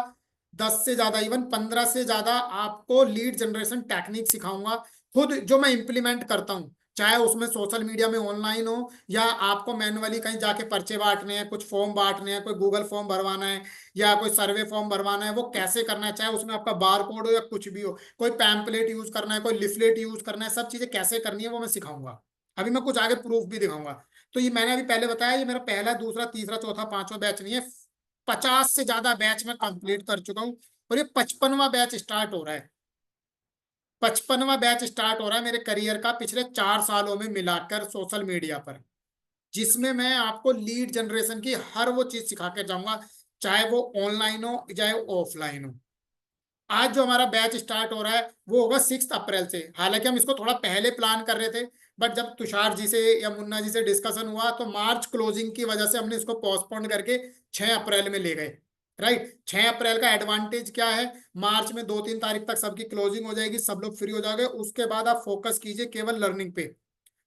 10 से ज्यादा इवन 15 से ज्यादा आपको लीड जनरेशन टेक्निक सिखाऊंगा, खुद जो मैं इंप्लीमेंट करता हूँ। चाहे उसमें सोशल मीडिया में ऑनलाइन हो, या आपको मैन्युअली कहीं जाके पर्चे बांटने हैं, कुछ फॉर्म बांटने हैं, कोई गूगल फॉर्म भरवाना है, या कोई सर्वे फॉर्म भरवाना है, वो कैसे करना है, चाहे उसमें आपका बार कोड हो या कुछ भी हो, कोई पैम्पलेट यूज करना है, कोई लिफलेट यूज करना है, सब चीजें कैसे करनी है वो मैं सिखाऊंगा। अभी मैं कुछ आगे प्रूफ भी दिखाऊंगा। तो ये मैंने अभी पहले बताया, ये मेरा पहला दूसरा तीसरा चौथा पांचवा बैच नहीं है, 50 से ज्यादा बैच में कंप्लीट कर चुका हूँ, और ये 55वां बैच स्टार्ट हो रहा है। 55वां बैच स्टार्ट हो रहा है मेरे करियर का, पिछले 4 सालों में मिलाकर सोशल मीडिया पर, जिसमें मैं आपको लीड जनरेशन की हर वो चीज सिखा के जाऊंगा, चाहे वो ऑनलाइन हो चाहे ऑफलाइन हो। आज जो हमारा बैच स्टार्ट हो रहा है वो होगा 6 अप्रैल से। हालांकि हम इसको थोड़ा पहले प्लान कर रहे थे, बट जब तुषार जी से या मुन्ना जी से डिस्कशन हुआ तो मार्च क्लोजिंग की वजह से हमने इसको पोस्टपोन करके 6 अप्रैल में ले गए, राइट। 6 अप्रैल का एडवांटेज क्या है, मार्च में 2-3 तारीख तक सबकी क्लोजिंग हो जाएगी, सब लोग फ्री हो जाओगे, उसके बाद आप फोकस कीजिए केवल लर्निंग पे।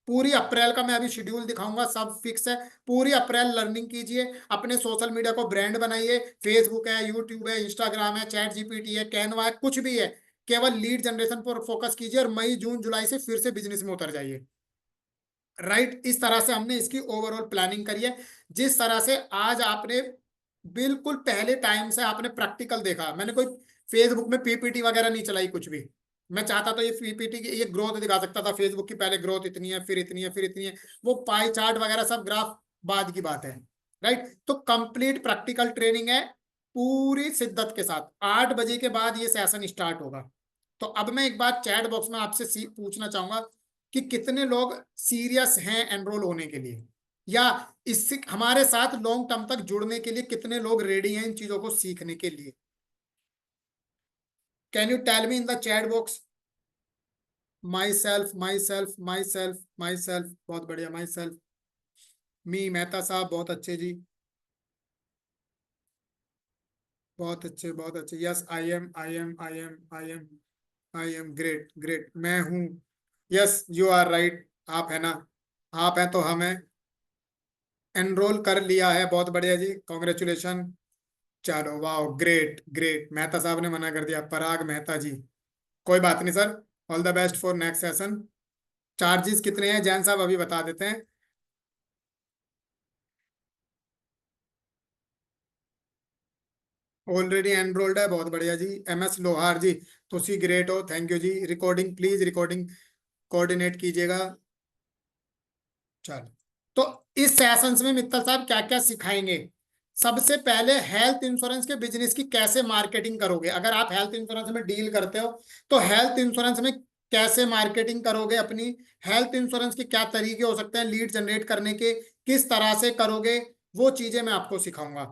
पूरी अप्रैल का मैं अभी शेड्यूल दिखाऊंगा, सब फिक्स है। पूरी अप्रैल लर्निंग कीजिए, अपने सोशल मीडिया को ब्रांड बनाइए, फेसबुक है, यूट्यूब है, इंस्टाग्राम है, चैट जीपीटी है, कैनवा है, कुछ भी है, केवल लीड जनरेशन पर फोकस कीजिए, और मई जून जुलाई से फिर से बिजनेस में उतर जाइए, राइट। इस तरह से हमने इसकी ओवरऑल प्लानिंग करी है। जिस तरह से आज आपने बिल्कुल पहले टाइम से आपने प्रैक्टिकल देखा, मैंने कोई फेसबुक में पीपीटी वगैरह नहीं चलाई कुछ भी। मैं चाहता तो ये पीपीटी की ये ग्रोथ दिखा सकता था, फेसबुक की पहले ग्रोथ इतनी है, फिर इतनी है, फिर इतनी है, वो पाई चार्ट वगैरह सब ग्राफ बाद की बात है, राइट। तो कंप्लीट प्रैक्टिकल ट्रेनिंग है पूरी शिद्दत के साथ। 8 बजे के बाद ये सेशन स्टार्ट होगा। तो अब मैं एक बात चैट बॉक्स में आपसे पूछना चाहूंगा कि कितने लोग सीरियस हैं एनरोल होने के लिए, या इससे हमारे साथ लॉन्ग टर्म तक जुड़ने के लिए कितने लोग रेडी हैं इन चीजों को सीखने के लिए। Can you tell me in the chat box? Myself, myself, myself, myself, बहुत बढ़िया, माई सेल्फ। मी मेहता साहब बहुत अच्छे जी, बहुत अच्छे बहुत अच्छे। Yes I am I am I am I am I am great great, मैं हूँ। यस यू आर राइट, आप है ना, आप हैं तो हमें एनरोल कर लिया है, बहुत बढ़िया जी, कॉन्ग्रेचुलेशन। चलो वाह, ग्रेट ग्रेट, मेहता साहब ने मना कर दिया, पराग मेहता जी। कोई बात नहीं sir, all the best for next session. Charges कितने हैं जैन साहब, अभी बता देते हैं। ऑलरेडी एनरोल्ड है, बहुत बढ़िया जी। एम एस लोहार जी, तुसी ग्रेट हो, थैंक यू जी। रिकॉर्डिंग प्लीज, रिकॉर्डिंग कोऑर्डिनेट कीजिएगा। चलो, तो इस सेशंस में मित्तल साहब क्या क्या सिखाएंगे। सबसे पहले हेल्थ इंश्योरेंस के बिजनेस की कैसे मार्केटिंग करोगे, अगर आप हेल्थ इंश्योरेंस में डील करते हो तो हेल्थ इंश्योरेंस में कैसे मार्केटिंग करोगे अपनी। हेल्थ इंश्योरेंस के क्या तरीके हो सकते हैं लीड जनरेट करने के, किस तरह से करोगे, वो चीजें मैं आपको सिखाऊंगा।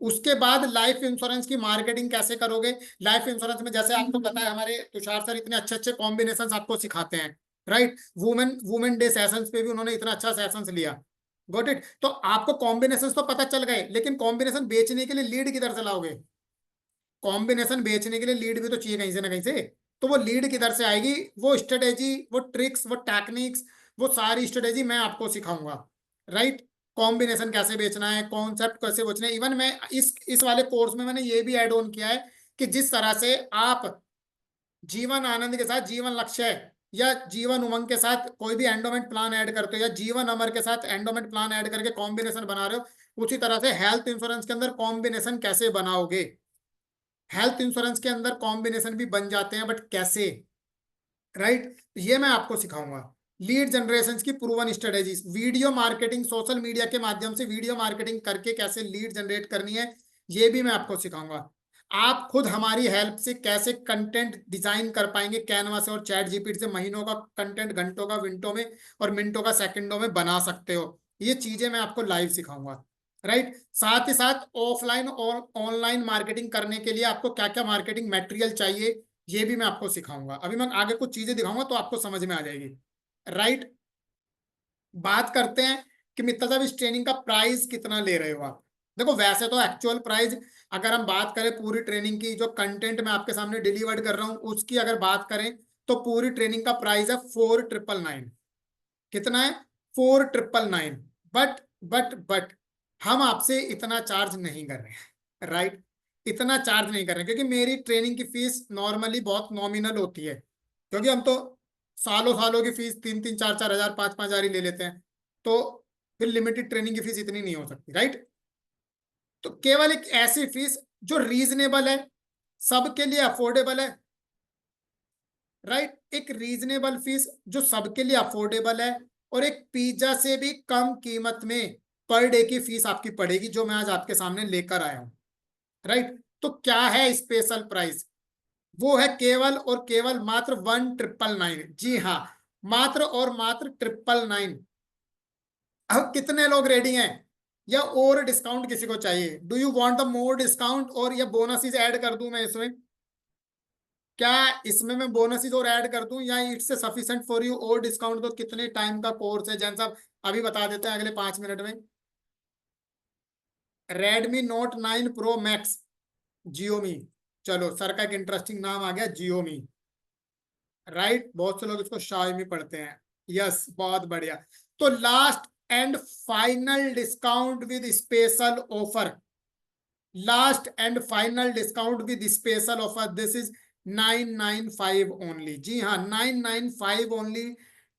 उसके बाद लाइफ इंश्योरेंस की मार्केटिंग कैसे करोगे। लाइफ इंश्योरेंस में जैसे आपको पता है हमारे तुषार सर इतने अच्छे अच्छे कॉम्बिनेशन आपको सिखाते हैं, right. Women women day sessions पे भी उन्होंने इतना अच्छा सेशंस लिया। Got it. तो आपको कॉम्बिनेशन तो पता चल गए, लेकिन कॉम्बिनेशन बेचने के लिए लीड किधर से लाओगे। कॉम्बिनेशन बेचने के लिए लीड भी तो चाहिए कहीं से ना कहीं से। तो वो लीड किधर से आएगी, वो स्ट्रेटेजी, वो ट्रिक्स, वो टेक्निक्स, वो सारी स्ट्रेटेजी मैं आपको सिखाऊंगा, राइट। कॉम्बिनेशन कैसे बेचना है, कॉन्सेप्ट कैसे बेचना है। इवन मैं इस वाले कोर्स में मैंने ये भी ऐड ऑन किया है कि जिस तरह से आप जीवन आनंद के साथ जीवन लक्ष्य या जीवन उमंग के साथ कोई भी एंडोमेंट प्लान ऐड करते हो, या जीवन अमर के साथ एंडोमेंट प्लान ऐड करके कॉम्बिनेशन बना रहे हो, उसी तरह से हेल्थ इंश्योरेंस के अंदर कॉम्बिनेशन कैसे बनाओगे। हेल्थ इंश्योरेंस के अंदर कॉम्बिनेशन भी बन जाते हैं, बट कैसे, राइट। ये मैं आपको सिखाऊंगा। लीड जनरेशन की proven strategies, video marketing, social media के माध्यम से वीडियो मार्केटिंग करके कैसे लीड जनरेट करनी है, ये भी मैं आपको सिखाऊंगा। आप खुद हमारी हेल्प से कैसे कंटेंट डिजाइन कर पाएंगे, कैनवा से और चैट जीपीटी से महीनों का कंटेंट घंटों का मिनटों में और मिनटों का सेकंडों में बना सकते हो। ये चीजें मैं आपको लाइव सिखाऊंगा, राइट। साथ ही साथ ऑफलाइन और ऑनलाइन मार्केटिंग करने के लिए आपको क्या क्या मार्केटिंग मटेरियल चाहिए, ये भी मैं आपको सिखाऊंगा। अभी मैं आगे कुछ चीजें दिखाऊंगा तो आपको समझ में आ जाएगी, राइट। बात करते हैं कि मित्तल साहब इस ट्रेनिंग का प्राइस कितना ले रहे हो आप। देखो वैसे तो एक्चुअल प्राइस, अगर हम बात करें पूरी ट्रेनिंग की, जो कंटेंट मैं आपके सामने डिलीवर कर रहा हूं उसकी अगर बात करें, तो पूरी ट्रेनिंग का प्राइस है 4999। कितना है, 4999। बट हम आपसे इतना चार्ज नहीं कर रहे हैं, राइट। इतना चार्ज नहीं कर रहे हैं क्योंकि मेरी ट्रेनिंग की फीस नॉर्मली बहुत नॉमिनल होती है, क्योंकि हम तो सालों सालों की फीस 3-3 4-4 हजार 5-5 हजार ही ले लेते हैं। तो फिर लिमिटेड ट्रेनिंग की फीस इतनी नहीं हो सकती, राइट। तो केवल एक ऐसी फीस जो रीजनेबल है, सबके लिए अफोर्डेबल है, राइट। एक रीजनेबल फीस जो सबके लिए अफोर्डेबल है, और एक पिज्जा से भी कम कीमत में पर डे की फीस आपकी पड़ेगी, जो मैं आज आपके सामने लेकर आया हूं, राइट। तो क्या है स्पेशल प्राइस, वो है केवल और केवल मात्र 1999। जी हाँ, मात्र और मात्र 999। अब कितने लोग रेडी हैं, या और डिस्काउंट किसी को चाहिए। Do you want the more discount, और या बोनसेस ऐड कर दूं मैं इसमें, क्या इसमें मैं बोनसेस और ऐड कर दूं, या इट्स सफिशिएंट फॉर यू। और डिस्काउंट तो कितने टाइम का कोर्स है जैन साहब, अभी बता देते हैं अगले 5 मिनट में। Redmi note 9 pro max, Xiaomi. चलो सर का एक इंटरेस्टिंग नाम आ गया, जियोमी, राइट। बहुत से लोग इसको शाओमी पढ़ते हैं। यस, बहुत बढ़िया। तो last and final discount with special offer, last and final discount with special offer, this is 995 only. जी हाँ, 995 ओनली।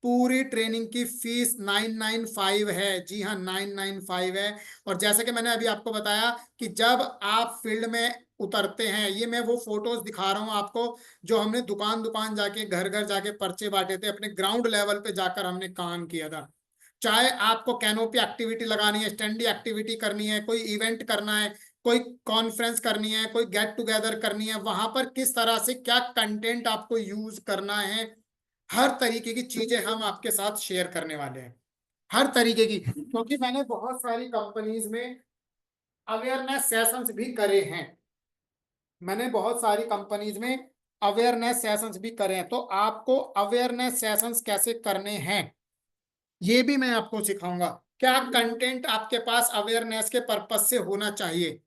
पूरी ट्रेनिंग की फीस 995 है, जी हाँ 995 है। और जैसे कि मैंने अभी आपको बताया कि जब आप फील्ड में उतरते हैं, ये मैं वो फोटोज दिखा रहा हूं आपको जो हमने दुकान दुकान जाके घर घर जाके पर्चे बांटे थे, अपने ग्राउंड लेवल पे जाकर हमने काम किया था। चाहे आपको कैनोपी एक्टिविटी लगानी है, स्टैंडी एक्टिविटी करनी है, कोई इवेंट करना है, कोई कॉन्फ्रेंस करनी है, कोई गेट टुगेदर करनी है, वहां पर किस तरह से क्या कंटेंट आपको यूज करना है, हर तरीके की चीजें हम आपके साथ शेयर करने वाले हैं। हर तरीके की, क्योंकि मैंने बहुत सारी कंपनीज में अवेयरनेस सेशंस भी करे हैं। मैंने बहुत सारी कंपनीज में अवेयरनेस सेशंस भी करे हैं, तो आपको अवेयरनेस सेशंस कैसे करने हैं ये भी मैं आपको सिखाऊंगा। क्या कंटेंट आपके पास अवेयरनेस के पर्पज से होना चाहिए।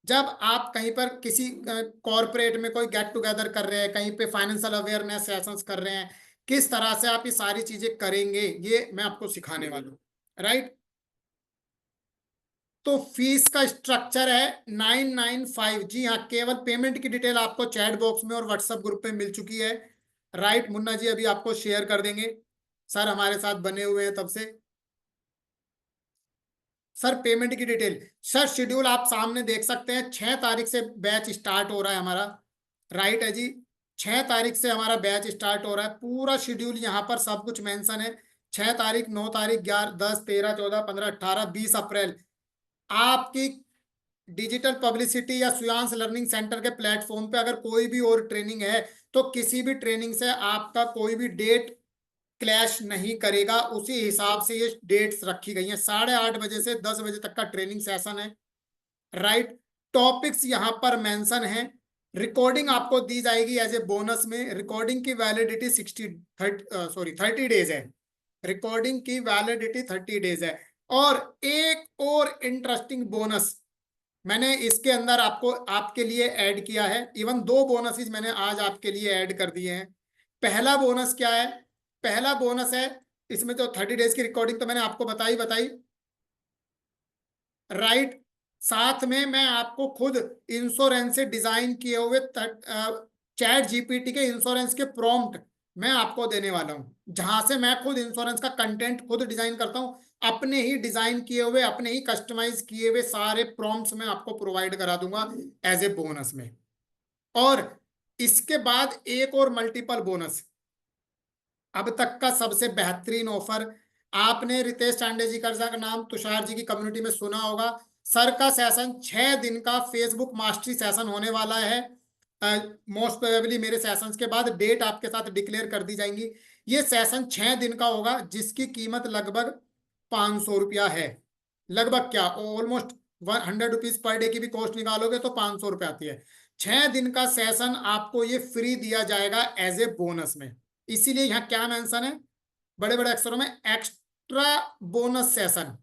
जब आप कहीं पर किसी कॉरपोरेट में कोई गेट टुगेदर कर रहे हैं, कहीं पे फाइनेंशियल अवेयरनेस सेशंस कर रहे हैं, किस तरह से आप ये सारी चीजें करेंगे, ये मैं आपको सिखाने वाला हूँ। राइट। तो फीस का स्ट्रक्चर है 995। जी हाँ, केवल पेमेंट की डिटेल आपको चैट बॉक्स में और व्हाट्सएप ग्रुप पे मिल चुकी है। राइट, मुन्ना जी अभी आपको शेयर कर देंगे। सर हमारे साथ बने हुए हैं तब से। सर पेमेंट की डिटेल, सर शेड्यूल आप सामने देख सकते हैं। 6 तारीख से बैच स्टार्ट हो रहा है हमारा। राइट है जी, 6 तारीख से हमारा बैच स्टार्ट हो रहा है। पूरा शेड्यूल यहाँ पर सब कुछ मेंशन है। 6 तारीख, 9 तारीख, 11, 10, 13, 14, 15, 18, 20 अप्रैल आपकी डिजिटल पब्लिसिटी या सुयांश लर्निंग सेंटर के प्लेटफॉर्म पे अगर कोई भी और ट्रेनिंग है, तो किसी भी ट्रेनिंग से आपका कोई भी डेट क्लैश नहीं करेगा। उसी हिसाब से ये डेट्स रखी गई हैं। 8:30 बजे से 10 बजे तक का ट्रेनिंग सेशन है। राइट। टॉपिक्स यहाँ पर मेंशन है। रिकॉर्डिंग आपको दी जाएगी एज ए बोनस में। रिकॉर्डिंग की वैलिडिटी 30 डेज है। रिकॉर्डिंग की वैलिडिटी 30 डेज है। और एक और इंटरेस्टिंग बोनस मैंने इसके अंदर आपको आपके लिए ऐड किया है। इवन 2 बोनसेस मैंने आज आपके लिए ऐड कर दिए हैं। पहला बोनस क्या है। पहला बोनस है, इसमें जो 30 डेज की रिकॉर्डिंग तो मैंने आपको बताई बताई। राइट। साथ में मैं आपको खुद इंश्योरेंस से डिजाइन किए हुए चैट जीपीटी के इंश्योरेंस के प्रॉम्प्ट मैं आपको देने वाला हूं, जहां से मैं खुद इंश्योरेंस का कंटेंट खुद डिजाइन करता हूं। अपने ही डिजाइन किए हुए, अपने ही कस्टमाइज किए हुए सारे प्रॉम्प्ट्स मैं आपको प्रोवाइड करा दूंगा एज ए बोनस में। और इसके बाद एक और मल्टीपल बोनस, अब तक का सबसे बेहतरीन ऑफर। आपने रितेश चांडे जी का नाम तुषार जी की कम्युनिटी में सुना होगा। सर का सेशन 6 दिन का फेसबुक मास्टरी सेशन होने वाला है। मोस्ट प्रोबेबली मेरे सेशंस के बाद डेट आपके साथ डिक्लेयर कर दी जाएंगी। ये सेशन 6 दिन का होगा, जिसकी कीमत लगभग 500 रुपया है। लगभग क्या, ऑलमोस्ट 100 रुपीज पर डे की भी कॉस्ट निकालोगे तो 500 रुपये आती है। 6 दिन का सेशन आपको ये फ्री दिया जाएगा एज ए बोनस में। इसीलिए यहाँ क्या मेंशन है बड़े बड़े अक्षरों में, एक्स्ट्रा बोनस सेशन।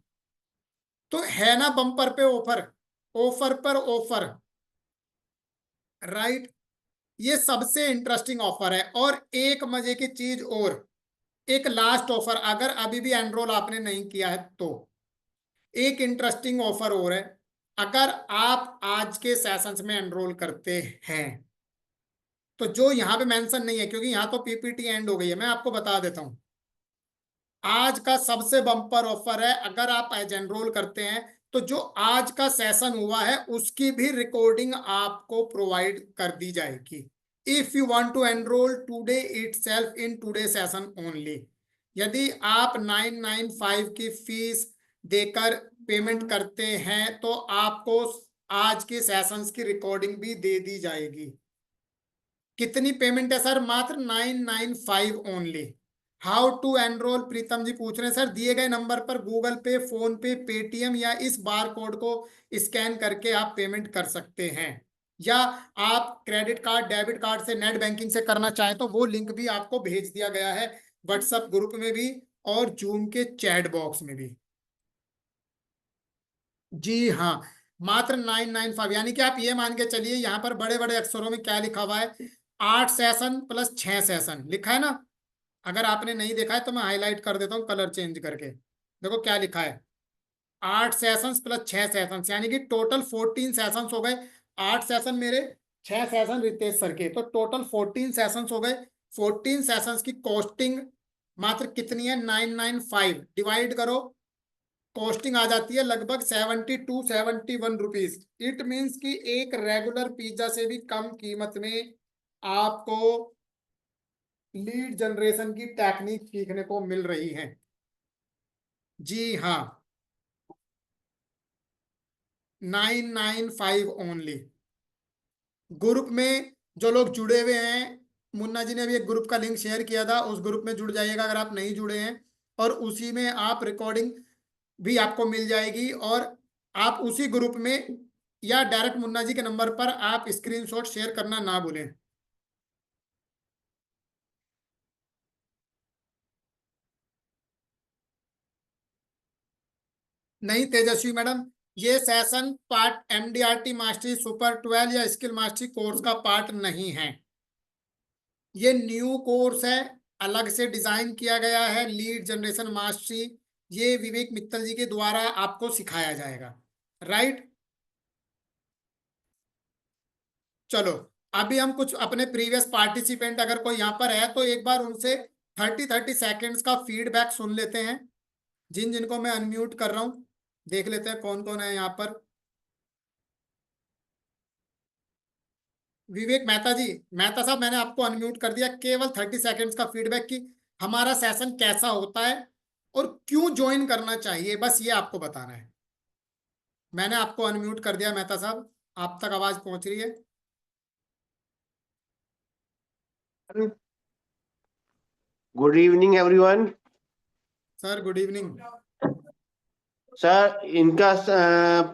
तो है ना बम्पर पे ऑफर, ऑफर पर ऑफर। राइट। ये सबसे इंटरेस्टिंग ऑफर है। और एक मजे की चीज और, एक लास्ट ऑफर, अगर अभी भी एनरोल आपने नहीं किया है तो एक इंटरेस्टिंग ऑफर और है। अगर आप आज के सेशंस में एनरोल करते हैं, तो जो यहाँ पे मेंशन नहीं है क्योंकि यहाँ तो पीपीटी एंड हो गई है, मैं आपको बता देता हूँ। आज का सबसे बम्पर ऑफर है, अगर आप एज एनरोल करते हैं तो जो आज का सेशन हुआ है उसकी भी रिकॉर्डिंग आपको प्रोवाइड कर दी जाएगी। If you want to enroll today itself in today session only. यदि आप 995 की फीस देकर पेमेंट करते हैं तो आपको आज के सेशंस की रिकॉर्डिंग भी दे दी जाएगी। कितनी पेमेंट है सर, मात्र 995 ओनली। हाउ टू एनरोल, प्रीतम जी पूछ रहे हैं सर, दिए गए नंबर पर गूगल पे, फोन पे, पेटीएम या इस बार कोड को स्कैन करके आप पेमेंट कर सकते हैं। या आप क्रेडिट कार्ड, डेबिट कार्ड से, नेट बैंकिंग से करना चाहें तो वो लिंक भी आपको भेज दिया गया है व्हाट्सएप ग्रुप में भी और जूम के चैट बॉक्स में भी। जी हाँ, मात्र 995। यानी कि आप ये मान के चलिए, यहाँ पर बड़े बड़े अक्षरों में क्या लिखा हुआ है, 8 सेशन प्लस 6 सेशन लिखा है ना। अगर आपने नहीं देखा है तो मैं हाईलाइट कर देता हूँ कलर चेंज करके। देखो क्या लिखा है, 8 सेशंस प्लस 6 सेशन, यानी कि टोटल 14 सेशंस हो गए। 8 सेशन मेरे, 6 सेशन रितेश सर के, तो टोटल 14 सेशंस हो गए। 14 सेशंस की कॉस्टिंग मात्र कितनी है, 995 डिवाइड करो, कॉस्टिंग आ जाती है लगभग 72-71 रुपीज। इट मीन्स कि एक रेगुलर पिज्जा से भी कम कीमत में आपको लीड जनरेशन की टेक्निक सीखने को मिल रही है। जी हाँ, 995 ओनली। ग्रुप में जो लोग जुड़े हुए हैं, मुन्ना जी ने अभी एक ग्रुप का लिंक शेयर किया था, उस ग्रुप में जुड़ जाइएगा अगर आप नहीं जुड़े हैं। और उसी में आप रिकॉर्डिंग भी आपको मिल जाएगी। और आप उसी ग्रुप में या डायरेक्ट मुन्ना जी के नंबर पर आप स्क्रीनशॉट शेयर करना ना भूलें। नहीं तेजस्वी मैडम, ये session part MDRT mastery super 12 या स्किल मास्टरी कोर्स का पार्ट नहीं है। ये न्यू कोर्स है, अलग से डिजाइन किया गया है, लीड जनरेशन मास्टरी। ये विवेक मित्तल जी के द्वारा आपको सिखाया जाएगा, राइट। चलो, अभी हम कुछ अपने प्रीवियस पार्टिसिपेंट अगर कोई यहाँ पर है तो एक बार उनसे 30-30 सेकेंड्स का फीडबैक सुन लेते हैं। जिन जिनको मैं अनम्यूट कर रहा हूँ, देख लेते हैं कौन कौन है यहाँ पर। विवेक मेहता जी, मेहता साहब, मैंने आपको अनम्यूट कर दिया। केवल 30 सेकेंड्स का फीडबैक की हमारा सेशन कैसा होता है और क्यों ज्वाइन करना चाहिए, बस ये आपको बताना है। मैंने आपको अनम्यूट कर दिया मेहता साहब, आप तक आवाज पहुंच रही है? Good evening everyone. Sir good evening. Sir, इनका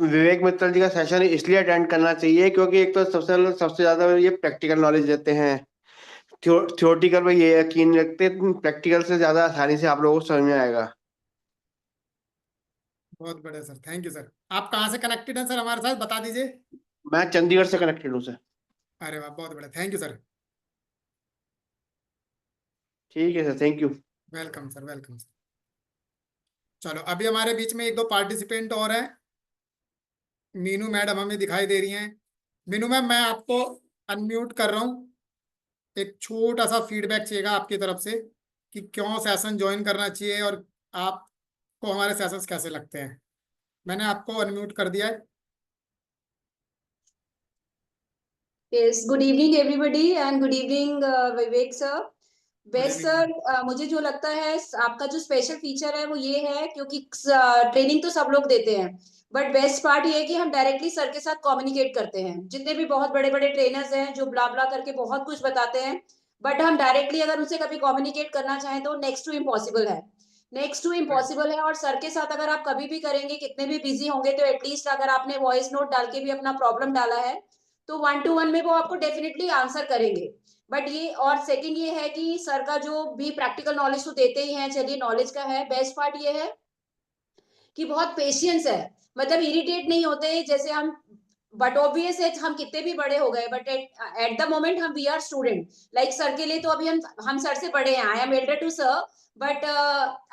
विवेक मित्तल जी का सेशन इसलिए अटेंड करना चाहिए क्योंकि एक तो सबसे ज्यादा ये प्रैक्टिकल नॉलेज देते हैं। थ्योरेटिकल में ये यकीन रखते हैं, प्रैक्टिकल से ज्यादा आसानी से आप लोगों को समझ में आएगा। बहुत बढ़िया सर, थैंक यू सर। आप कहाँ से कनेक्टेड हैं सर हमारे साथ, बता दीजिए। मैं चंडीगढ़ से कनेक्टेड हूँ सर। अरे वाह, बहुत बढ़िया, थैंक यू सर। ठीक है sir, thank you. Welcome sir, welcome sir. चलो, अभी हमारे बीच में एक दो पार्टिसिपेंट और हैं। मीनू मैडम हमें दिखाई दे रही हैं। मीनू मैम, मैं आपको अनम्यूट कर रहा हूँ। एक छोटा सा फीडबैक चाहिएगा आपकी तरफ से कि क्यों सेशन ज्वाइन करना चाहिए और आपको हमारे सेशंस कैसे लगते हैं। मैंने आपको अनम्यूट कर दिया है। Yes, good evening everybody and good evening Vivek sir. Good best evening. Sir, मुझे जो लगता है आपका जो स्पेशल फीचर है वो ये है क्योंकि ट्रेनिंग तो सब लोग देते हैं, बट बेस्ट पार्ट ये है कि हम डायरेक्टली सर के साथ कम्युनिकेट करते हैं। जितने भी बहुत बड़े बड़े ट्रेनर्स हैं जो ब्ला ब्ला करके बहुत कुछ बताते हैं, बट हम डायरेक्टली अगर उनसे कभी कम्युनिकेट करना चाहें तो नेक्स्ट टू इम्पॉसिबल है। नेक्स्ट टू इम्पॉसिबल है। और सर के साथ अगर आप कभी भी करेंगे, कितने भी बिजी होंगे, तो एटलीस्ट अगर आपने वॉइस नोट डाल के भी अपना प्रॉब्लम डाला है तो 1-to-1 में वो आपको डेफिनेटली आंसर करेंगे। बट ये और सेकंड ये है कि सर का जो भी प्रैक्टिकल नॉलेज तो देते ही हैं, चलिए नॉलेज का है, बेस्ट पार्ट ये है कि बहुत पेशेंस है। मतलब इरिटेट नहीं होते जैसे हम, बट ऑब्वियस है हम कितने भी बड़े हो गए, बट एट द मोमेंट हम we are student. Like sir के लिए तो अभी हम सर से बड़े हैं, I am elder to sir, but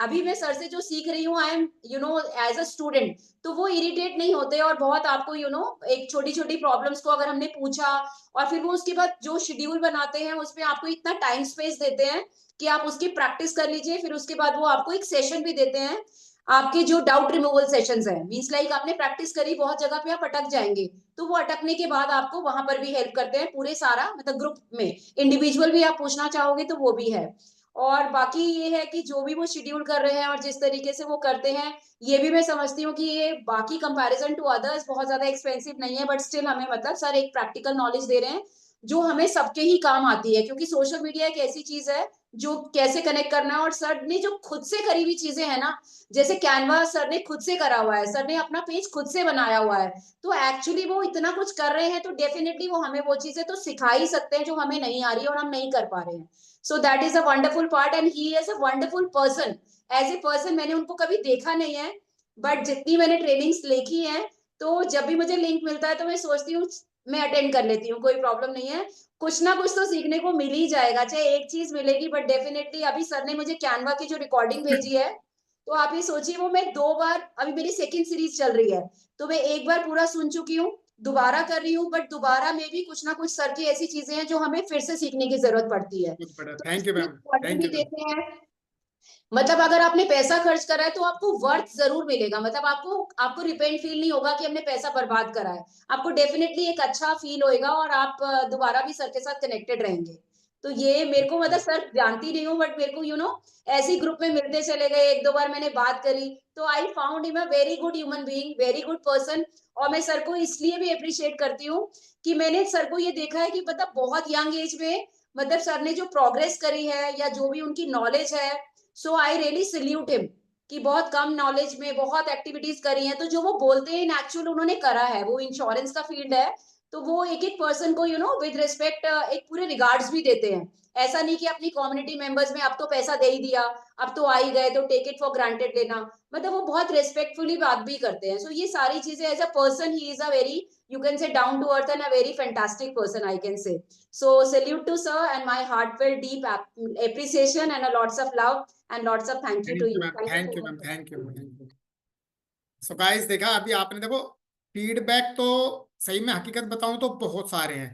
अभी मैं सर से जो सीख रही हूँ I am as a student. तो वो इरिटेट नहीं होते और बहुत आपको एक छोटी छोटी प्रॉब्लम्स को अगर हमने पूछा और फिर वो उसके बाद जो शेड्यूल बनाते हैं उसमें आपको इतना टाइम स्पेस देते हैं कि आप उसकी प्रैक्टिस कर लीजिए। फिर उसके बाद वो आपको एक सेशन भी देते हैं, आपके जो डाउट रिमूवल सेशंस हैं। मींस लाइक आपने प्रैक्टिस करी, बहुत जगह पे आप अटक जाएंगे, तो वो अटकने के बाद आपको वहां पर भी हेल्प करते हैं पूरे सारा, मतलब ग्रुप में। इंडिविजुअल भी आप पूछना चाहोगे तो वो भी है। और बाकी ये है कि जो भी वो शेड्यूल कर रहे हैं और जिस तरीके से वो करते हैं, ये भी मैं समझती हूँ कि ये बाकी कंपैरिजन टू अदर्स बहुत ज्यादा एक्सपेंसिव नहीं है, बट स्टिल हमें मतलब सर एक प्रैक्टिकल नॉलेज दे रहे हैं जो हमें सबके ही काम आती है। क्योंकि सोशल मीडिया एक ऐसी चीज है जो कैसे कनेक्ट करना है, और सर ने जो खुद से करी हुई चीजें है ना, जैसे कैनवा सर ने खुद से करा हुआ है, सर ने अपना पेज खुद से बनाया हुआ है, तो एक्चुअली वो इतना कुछ कर रहे हैं तो डेफिनेटली वो हमें वो चीजें तो सिखा ही सकते हैं जो हमें नहीं आ रही है और हम नहीं कर पा रहे हैं। So that is a wonderful part and he is a wonderful person. As a person मैंने उनको कभी देखा नहीं है, बट जितनी मैंने ट्रेनिंग्स देखी है, तो जब भी मुझे लिंक मिलता है तो मैं सोचती हूँ मैं अटेंड कर लेती हूँ, कोई प्रॉब्लम नहीं है। कुछ ना कुछ तो सीखने को मिल ही जाएगा, चाहे एक चीज मिलेगी, बट डेफिनेटली अभी सर ने मुझे कैनवा की जो रिकॉर्डिंग भेजी है, तो आप ये सोचिए वो मैं 2 बार, अभी मेरी सेकंड सीरीज चल रही है, तो मैं एक बार पूरा सुन चुकी हूँ, दोबारा कर रही हूँ, बट दोबारा में भी कुछ ना कुछ सर की ऐसी चीजें हैं जो हमें फिर से सीखने की जरूरत पड़ती है। बहुत बढ़िया, तो थैंक यू इसलिए मैम। रिकॉर्डिंग थैंक भी यू मैम। देते हैं। मतलब अगर आपने पैसा खर्च करा है तो आपको वर्थ जरूर मिलेगा, मतलब आपको आपको रिपेंट फील नहीं होगा कि हमने पैसा बर्बाद करा है। आपको डेफिनेटली एक अच्छा फील होएगा और आप दोबारा भी सर के साथ कनेक्टेड रहेंगे। तो ये मेरे को, मतलब सर जानती नहीं हूँ, बट मेरे को ऐसी ग्रुप में मिलते चले गए, 1-2 बार मैंने बात करी, तो I found him a very good human being, very good person. और मैं सर को इसलिए भी अप्रिशिएट करती हूँ कि मैंने सर को ये देखा है कि मतलब बहुत यंग एज में, मतलब सर ने जो प्रोग्रेस करी है या जो भी उनकी नॉलेज है, सो आई रियली सल्यूट हिम कि बहुत कम नॉलेज में बहुत एक्टिविटीज करी हैं, तो जो वो बोलते हैं इन एक्चुअल उन्होंने करा है। वो इंश्योरेंस का फील्ड है, तो वो एक एक पर्सन को विद रिस्पेक्ट एक पूरे रिगार्ड्स भी देते हैं। ऐसा नहीं कि अपनी कम्युनिटी मेंबर्स में अब तो पैसा दे ही दिया, अब तो आ ही गए तो टेक इट फॉर ग्रांटेड लेना, मतलब वो बहुत रेस्पेक्टफुली बात भी करते हैं। सो ये सारी चीजें, as a person he is a very, you can say, down to earth and a very fantastic person, I can say. So salute to sir and my heartfelt deep appreciation and a lots of love and lots of thank you thank to you you. Ma'am, Thank you thank so you much ma'am, sir. Thank you, thank you. So guys देखा अभी आपने, देखो feedback तो सही में हकीकत बताऊं तो बहुत सारे हैं।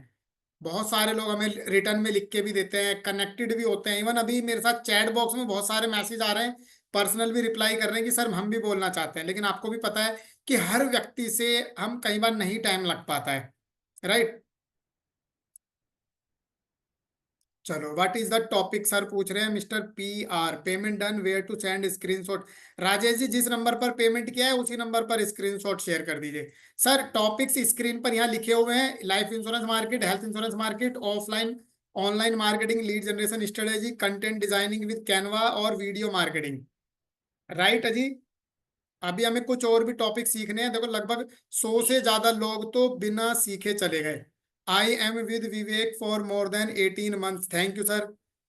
बहुत सारे लोग हमें रिटर्न में लिख के भी देते हैं, कनेक्टेड भी होते हैं। इवन अभी मेरे साथ चैट बॉक्स में बहुत सारे मैसेज आ रहे हैं, पर्सनल भी रिप्लाई कर रहे हैं कि सर हम भी बोलना चाहते हैं। लेकिन आपको भी पता है कि हर व्यक्ति से हम कई बार नहीं टाइम लग पाता है, राइट। चलो, what is the topic sir पूछ रहे हैं mister PR, payment done, where to send screenshot. Rajesh ji, जिस नंबर पर पेमेंट किया है उसी नंबर पर स्क्रीनशॉट शेयर कर दीजिए। सर टॉपिक्स स्क्रीन पर यहाँ लिखे हुए हैं, life insurance market, health insurance market, offline online marketing, lead generation strategy, content designing with Canva और वीडियो मार्केटिंग, राइट अजी। अभी हमें कुछ और भी टॉपिक सीखने हैं। देखो लगभग 100 से ज्यादा लोग तो बिना सीखे चले गए। I am with Vivek for more than 18 months, thank you sir.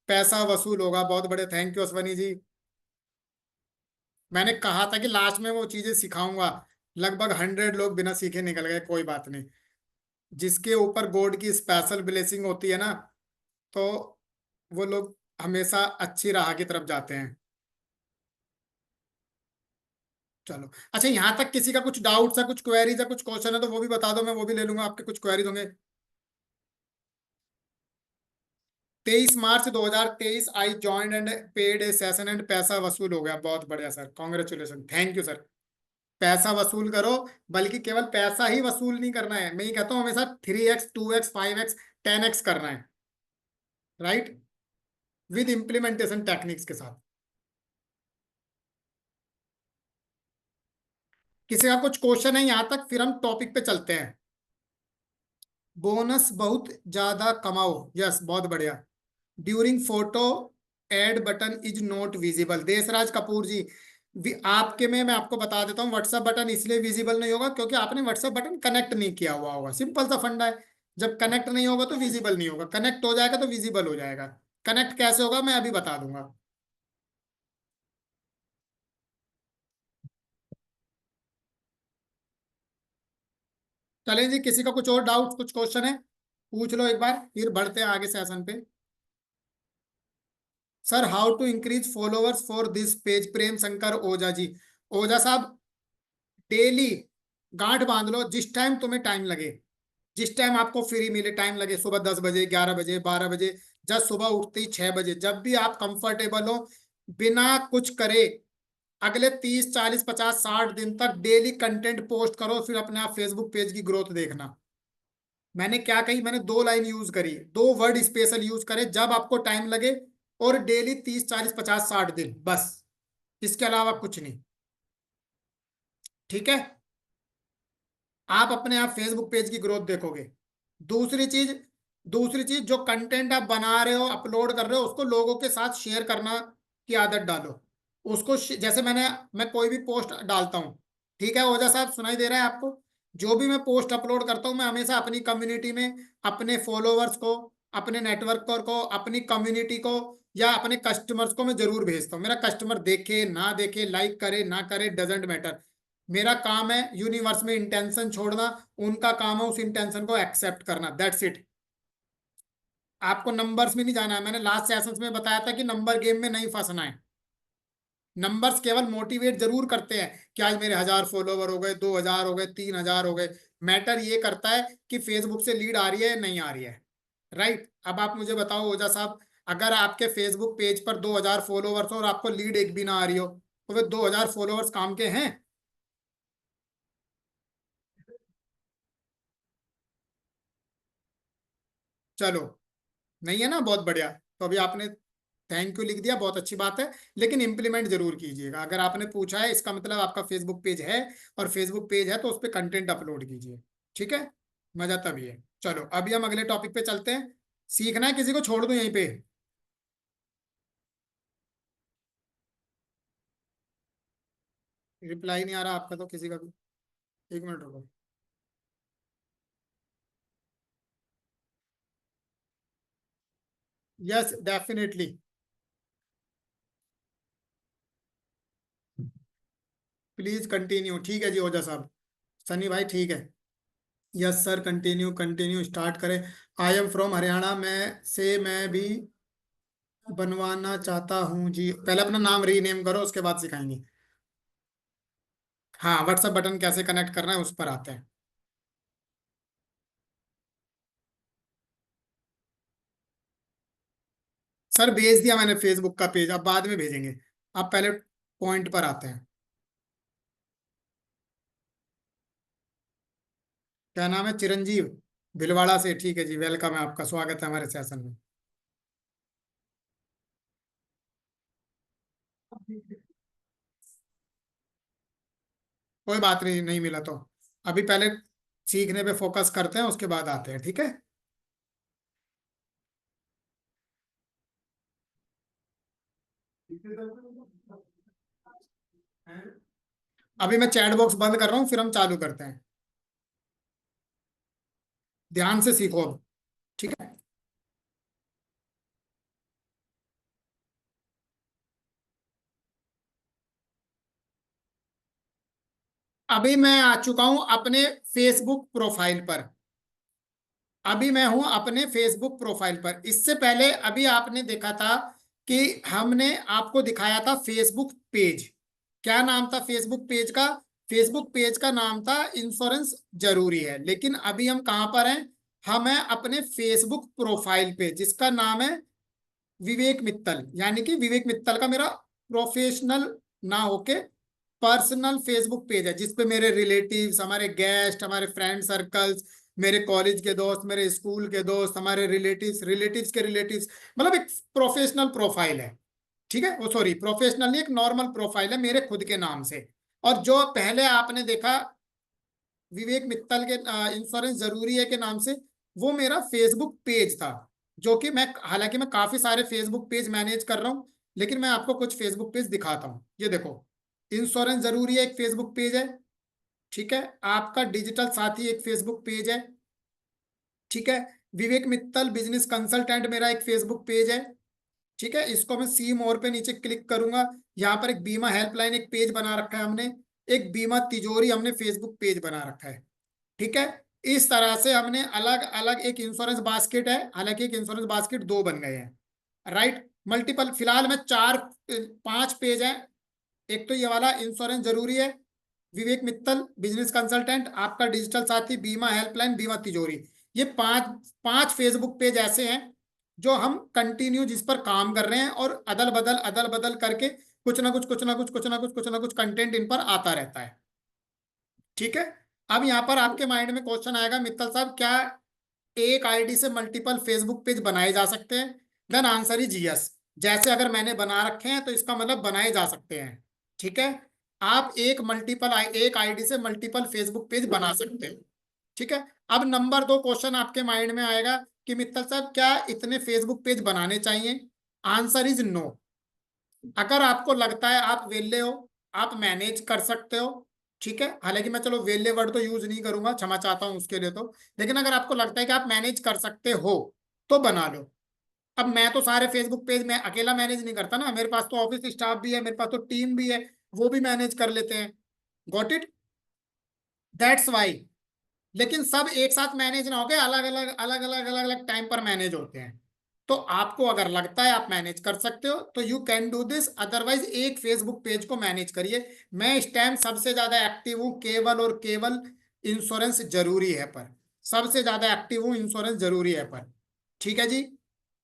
पैसा वसूल होगा, बहुत बड़े थैंक यू अश्वनी जी। मैंने कहा था कि लास्ट में वो चीजें सिखाऊंगा। लगभग 100 लोग बिना सीखे निकल गए, कोई बात नहीं। जिसके ऊपर गॉड की स्पेशल ब्लेसिंग होती है ना, तो वो लोग हमेशा अच्छी राह की तरफ जाते हैं। चलो अच्छा, यहाँ तक किसी का कुछ डाउट्स है, कुछ क्वेरीज है, कुछ क्वेश्चन है तो वो भी बता दो, मैं वो भी ले लूंगा। आपके कुछ क्वेरीज होंगे। 23 मार्च 2023 I join and paid A session and पैसा वसूल हो गया। बहुत बढ़िया sir, congratulation, thank you sir. पैसा वसूल करो, बल्कि केवल पैसा ही वसूल नहीं करना है, मैं ये कहता हूँ हमेशा 3x 2x 5x 10x करना है, राइट, विद इम्प्लीमेंटेशन टेक्निक्स के साथ। किसी का कुछ क्वेश्चन है यहाँ तक, फिर हम टॉपिक पे चलते हैं। बोनस बहुत ज्यादा कमाओ, यस बहुत बढ़िया। During photo add button is not visible, Deshraj Kapoor ji. आपके में मैं आपको बता देता हूँ, व्हाट्सएप बटन इसलिए विजिबल नहीं होगा क्योंकि आपने व्हाट्सएप बटन कनेक्ट नहीं किया हुआ होगा, सिंपल सा फंडा है। जब कनेक्ट नहीं होगा तो विजिबल नहीं होगा, कनेक्ट हो जाएगा तो विजिबल हो जाएगा। कनेक्ट कैसे होगा मैं अभी बता दूंगा। चलें जी, किसी का कुछ और डाउट, कुछ क्वेश्चन है, पूछ लो एक बार, फिर बढ़ते हैं आगे सेशन पे। Sir how to increase followers for this page, Prem Shankar Ojha ji. Ojha साहब, डेली गांठ बांध लो, जिस टाइम तुम्हें टाइम लगे, जिस टाइम आपको फ्री मिले, टाइम लगे, सुबह 10 बजे, 11 बजे, 12 बजे, जब सुबह उठते ही 6 बजे, जब भी आप कंफर्टेबल हो, बिना कुछ करे अगले 30 40 50 60 दिन तक डेली कंटेंट पोस्ट करो, फिर अपने आप फेसबुक पेज की ग्रोथ देखना। मैंने क्या कही, मैंने 2 लाइन यूज करी, 2 वर्ड स्पेशल यूज करे, जब आपको टाइम लगे, और डेली 30 40 50 60 दिन बस, इसके अलावा कुछ नहीं, ठीक है। आप अपने आप फेसबुक पेज की ग्रोथ देखोगे। दूसरी चीज, दूसरी चीज, जो कंटेंट आप बना रहे हो, अपलोड कर रहे हो, उसको लोगों के साथ शेयर करना की आदत डालो। उसको जैसे मैं कोई भी पोस्ट डालता हूँ, ठीक है ओझा साहब, सुनाई दे रहा है आपको? जो भी मैं पोस्ट अपलोड करता हूँ, मैं हमेशा अपनी कम्युनिटी में अपने फॉलोअर्स को, अपने नेटवर्क को, अपनी कम्युनिटी को या अपने कस्टमर्स को मैं जरूर भेजता हूँ। मेरा कस्टमर देखे ना देखे, लाइक करे ना करे, डजेंट मैटर। मेरा काम है यूनिवर्स में इंटेंशन छोड़ना, उनका काम है उस इंटेंशन को एक्सेप्ट करना, दैट्स इट। आपको नंबर्स में नहीं जाना है, मैंने लास्ट सेशंस में बताया था कि नंबर गेम में नहीं फंसना है। नंबर्स केवल मोटिवेट जरूर करते हैं कि आज मेरे 1000 फॉलोवर हो गए, 2000 हो गए, 3000 हो गए। मैटर ये करता है कि फेसबुक से लीड आ रही है नहीं आ रही है, राइट। अब आप मुझे बताओ ओझा साहब, अगर आपके फेसबुक पेज पर 2000 फॉलोवर्स हो और आपको लीड एक भी ना आ रही हो, तो वे 2000 फॉलोवर्स काम के हैं? चलो, नहीं है ना, बहुत बढ़िया। तो अभी आपने थैंक यू लिख दिया, बहुत अच्छी बात है, लेकिन इंप्लीमेंट जरूर कीजिएगा। अगर आपने पूछा है, इसका मतलब आपका फेसबुक पेज है, और फेसबुक पेज है तो उस पर कंटेंट अपलोड कीजिए, ठीक है। मजा तभी है। चलो अभी हम अगले टॉपिक पे चलते हैं। सीखना है किसी को, छोड़ दूं यहीं पे? रिप्लाई नहीं आ रहा आपका तो किसी का भी, 1 मिनट रुको। Yes definitely. Please continue. ठीक है जी ओझा साहब, सनी भाई ठीक है। Yes sir, continue continue start करें। आई एम फ्रॉम हरियाणा में से, मैं भी बनवाना चाहता हूँ जी। पहले अपना नाम रीनेम करो, उसके बाद सिखाएंगे। हाँ, व्हाट्सएप बटन कैसे कनेक्ट करना है उस पर आते हैं। सर भेज दिया मैंने फेसबुक का पेज, अब बाद में भेजेंगे। आप पहले पॉइंट पर आते हैं। क्या नाम है? चिरंजीव भिलवाड़ा से। ठीक है जी, वेलकम है, आपका स्वागत है हमारे सेशन में। कोई बात नहीं, नहीं मिला तो अभी पहले सीखने पे फोकस करते हैं, उसके बाद आते हैं, ठीक है। अभी मैं चैट बॉक्स बंद कर रहा हूँ, फिर हम चालू करते हैं। ध्यान से सीखो अब, ठीक है। अभी मैं आ चुका हूं अपने फेसबुक प्रोफाइल पर। अभी मैं हूं अपने फेसबुक प्रोफाइल पर। इससे पहले अभी आपने देखा था कि हमने आपको दिखाया था फेसबुक पेज। क्या नाम था फेसबुक पेज का? फेसबुक पेज का नाम था इंश्योरेंस जरूरी है। लेकिन अभी हम कहां पर हैं? हम हैं अपने फेसबुक प्रोफाइल पे, जिसका नाम है विवेक मित्तल। यानी कि विवेक मित्तल का मेरा प्रोफेशनल ना होके पर्सनल फेसबुक पेज है, जिसपे मेरे रिलेटिव्स, हमारे गेस्ट, हमारे फ्रेंड सर्कल्स, मेरे कॉलेज के दोस्त, मेरे स्कूल के दोस्त, हमारे रिलेटिव्स, रिलेटिव्स के रिलेटिव्स, मतलब एक प्रोफेशनल प्रोफाइल है। ठीक है, वो सॉरी प्रोफेशनल नहीं, एक नॉर्मल प्रोफाइल है मेरे खुद के नाम से। और जो पहले आपने देखा विवेक मित्तल के इंश्योरेंस जरूरी है के नाम से, वो मेरा फेसबुक पेज था। जो कि मैं, हालांकि मैं काफी सारे फेसबुक पेज मैनेज कर रहा हूँ, लेकिन मैं आपको कुछ फेसबुक पेज दिखाता हूँ। ये देखो, इंश्योरेंस जरूरी है एक फेसबुक पेज है। ठीक है, आपका डिजिटल साथी एक फेसबुक पेज है। ठीक है, विवेक मित्तल बिजनेस कंसल्टेंट मेरा एक फेसबुक पेज है। ठीक है, इसको मैं सी मोर पे नीचे क्लिक करूंगा। यहाँ पर एक बीमा हेल्पलाइन एक पेज बना रखा है हमने। एक बीमा तिजोरी हमने फेसबुक पेज बना रखा है। ठीक है, इस तरह से हमने अलग अलग, एक इंश्योरेंस बास्केट है, हालांकि एक इंश्योरेंस बास्केट दो बन गए हैं, राइट। मल्टीपल, फिलहाल में चार पांच पेज है। एक तो ये वाला इंश्योरेंस जरूरी है, विवेक मित्तल बिजनेस कंसल्टेंट, आपका डिजिटल साथी, बीमा हेल्पलाइन, बीमा तिजोरी। ये पांच पांच फेसबुक पेज ऐसे हैं जो हम कंटिन्यू जिस पर काम कर रहे हैं, और अदल बदल करके कुछ ना कुछ कुछ ना कुछ कुछ ना कुछ कुछ ना कुछ कंटेंट इन पर आता रहता है। ठीक है, अब यहाँ पर आपके माइंड में क्वेश्चन आएगा, मित्तल साहब क्या एक आईडी से मल्टीपल फेसबुक पेज बनाए जा सकते हैं? Then answer is yes. जैसे अगर मैंने बना रखे हैं तो इसका मतलब बनाए जा सकते हैं। ठीक है, आप एक आईडी से मल्टीपल फेसबुक पेज बना सकते हैं। ठीक है, अब नंबर दो क्वेश्चन आपके माइंड में आएगा कि मित्तल साहब क्या इतने फेसबुक पेज बनाने चाहिए? Answer is no. अगर आपको लगता है आप वेले हो, आप मैनेज कर सकते हो, ठीक है, हालांकि मैं चलो वेले वर्ड तो यूज नहीं करूंगा, क्षमा चाहता हूं उसके लिए तो। लेकिन अगर आपको लगता है कि आप मैनेज कर सकते हो तो बना लो। अब मैं तो सारे फेसबुक पेज मैं अकेला मैनेज नहीं करता ना, मेरे पास तो ऑफिस स्टाफ भी है, मेरे पास तो टीम भी है, वो भी मैनेज कर लेते हैं। Got it? That's why. लेकिन सब एक साथ मैनेज ना होके अलग अलग टाइम पर मैनेज होते हैं। तो आपको अगर लगता है आप मैनेज कर सकते हो तो you can do this, otherwise एक फेसबुक पेज को मैनेज करिए। मैं इस टाइम सबसे ज्यादा एक्टिव हूं केवल और केवल इंश्योरेंस जरूरी है पर। सबसे ज्यादा एक्टिव हूं इंश्योरेंस जरूरी है पर। ठीक है जी,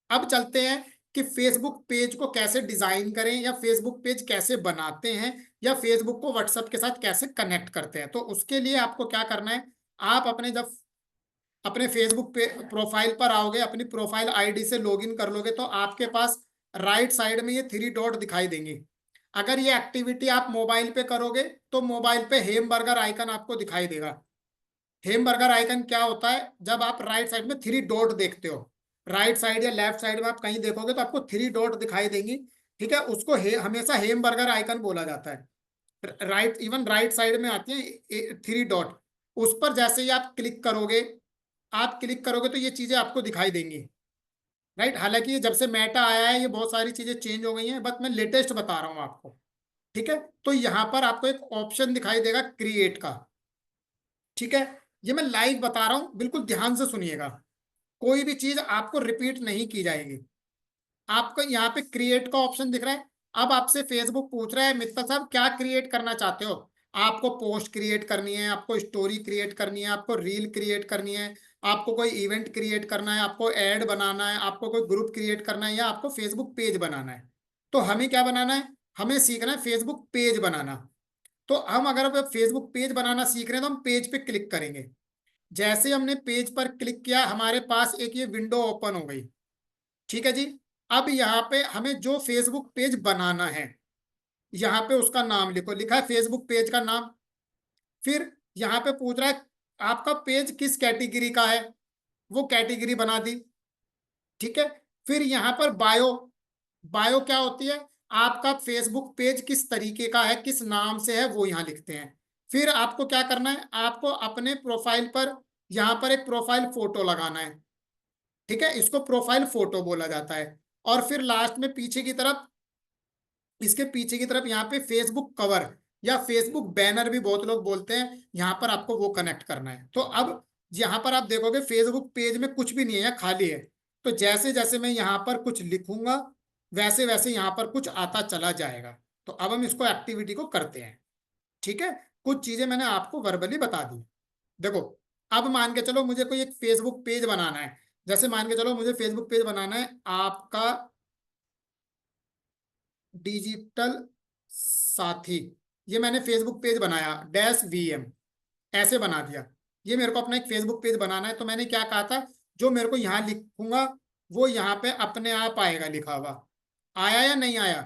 अब चलते हैं कि फेसबुक पेज को कैसे डिजाइन करें, या फेसबुक पेज कैसे बनाते हैं, या फेसबुक को व्हाट्सएप के साथ कैसे कनेक्ट करते हैं। तो उसके लिए आपको क्या करना है, आप अपने जब अपने फेसबुक पे प्रोफाइल पर आओगे, अपनी प्रोफाइल आईडी से लॉगिन कर लोगे, तो आपके पास राइट साइड में ये थ्री डॉट दिखाई देंगे। अगर ये एक्टिविटी आप मोबाइल पे करोगे तो मोबाइल पे हेमबर्गर आइकन आपको दिखाई देगा। हेमबर्गर आइकन क्या होता है? जब आप राइट साइड में थ्री डॉट देखते हो, राइट साइड या लेफ्ट साइड में आप कहीं देखोगे तो आपको थ्री डॉट दिखाई देंगी। ठीक है, उसको हमेशा हेमबर्गर आइकन बोला जाता है। राइट, इवन राइट साइड में आती है थ्री डॉट। उस पर जैसे ही आप क्लिक करोगे तो ये चीजें आपको दिखाई देंगी। राइट। हालांकि ये जब से मेटा आया है ये बहुत सारी चीजें चेंज हो गई हैं, बट मैं लेटेस्ट बता रहा हूँ आपको। ठीक है, तो यहाँ पर आपको एक ऑप्शन दिखाई देगा क्रिएट का। ठीक है, ये मैं लाइव बता रहा हूँ, बिल्कुल ध्यान से सुनिएगा, कोई भी चीज आपको रिपीट नहीं की जाएगी। आपको यहाँ पे क्रिएट का ऑप्शन दिख रहा है। अब आपसे फेसबुक पूछ रहा है मित्तल साहब क्या क्रिएट करना चाहते हो। आपको पोस्ट क्रिएट करनी है, आपको स्टोरी क्रिएट करनी है, आपको रील क्रिएट करनी है, आपको कोई इवेंट क्रिएट करना है, आपको ऐड बनाना है, आपको कोई ग्रुप क्रिएट करना है, या आपको फेसबुक पेज बनाना है। तो हमें क्या बनाना है, हमें सीखना है फेसबुक पेज बनाना। तो हम अगर फेसबुक पेज बनाना सीख रहे हैं तो हम पेज पे क्लिक करेंगे। जैसे हमने पेज पर क्लिक किया हमारे पास एक ये विंडो ओपन हो गई। ठीक है जी। अब यहाँ पे हमें जो फेसबुक पेज बनाना है, यहाँ पे उसका नाम लिखो, लिखा है फेसबुक पेज का नाम। फिर यहाँ पे पूछ रहा है आपका पेज किस कैटेगरी का है, वो कैटेगरी बना दी। ठीक है, फिर यहाँ पर बायो, बायो क्या होती है, आपका फेसबुक पेज किस तरीके का है, किस नाम से है, वो यहाँ लिखते हैं। फिर आपको क्या करना है, आपको अपने प्रोफाइल पर यहाँ पर एक प्रोफाइल फोटो लगाना है। ठीक है, इसको प्रोफाइल फोटो बोला जाता है। और फिर लास्ट में पीछे की तरफ, इसके पीछे की तरफ यहाँ पे फेसबुक कवर या फेसबुक बैनर भी बहुत लोग बोलते हैं, यहाँ पर आपको वो कनेक्ट करना है। तो अब यहाँ पर आप देखोगे फेसबुक पेज में कुछ भी नहीं है, यहाँ खाली है। तो जैसे जैसे मैं यहाँ पर कुछ लिखूंगा वैसे वैसे यहाँ पर कुछ आता चला जाएगा। तो अब हम इसको एक्टिविटी को करते हैं। ठीक है, कुछ चीजें मैंने आपको वर्बली बता दी। देखो, अब मान के चलो मुझे कोई एक फेसबुक पेज बनाना है। जैसे मान के चलो मुझे फेसबुक पेज बनाना है आपका डिजिटल साथी। ये मैंने फेसबुक पेज बनाया -VM, ऐसे बना दिया। ये मेरे को अपना एक फेसबुक पेज बनाना है। तो मैंने क्या कहा था, जो मेरे को यहाँ लिखूंगा वो यहाँ पे अपने आप आएगा लिखा हुआ। आया या नहीं आया,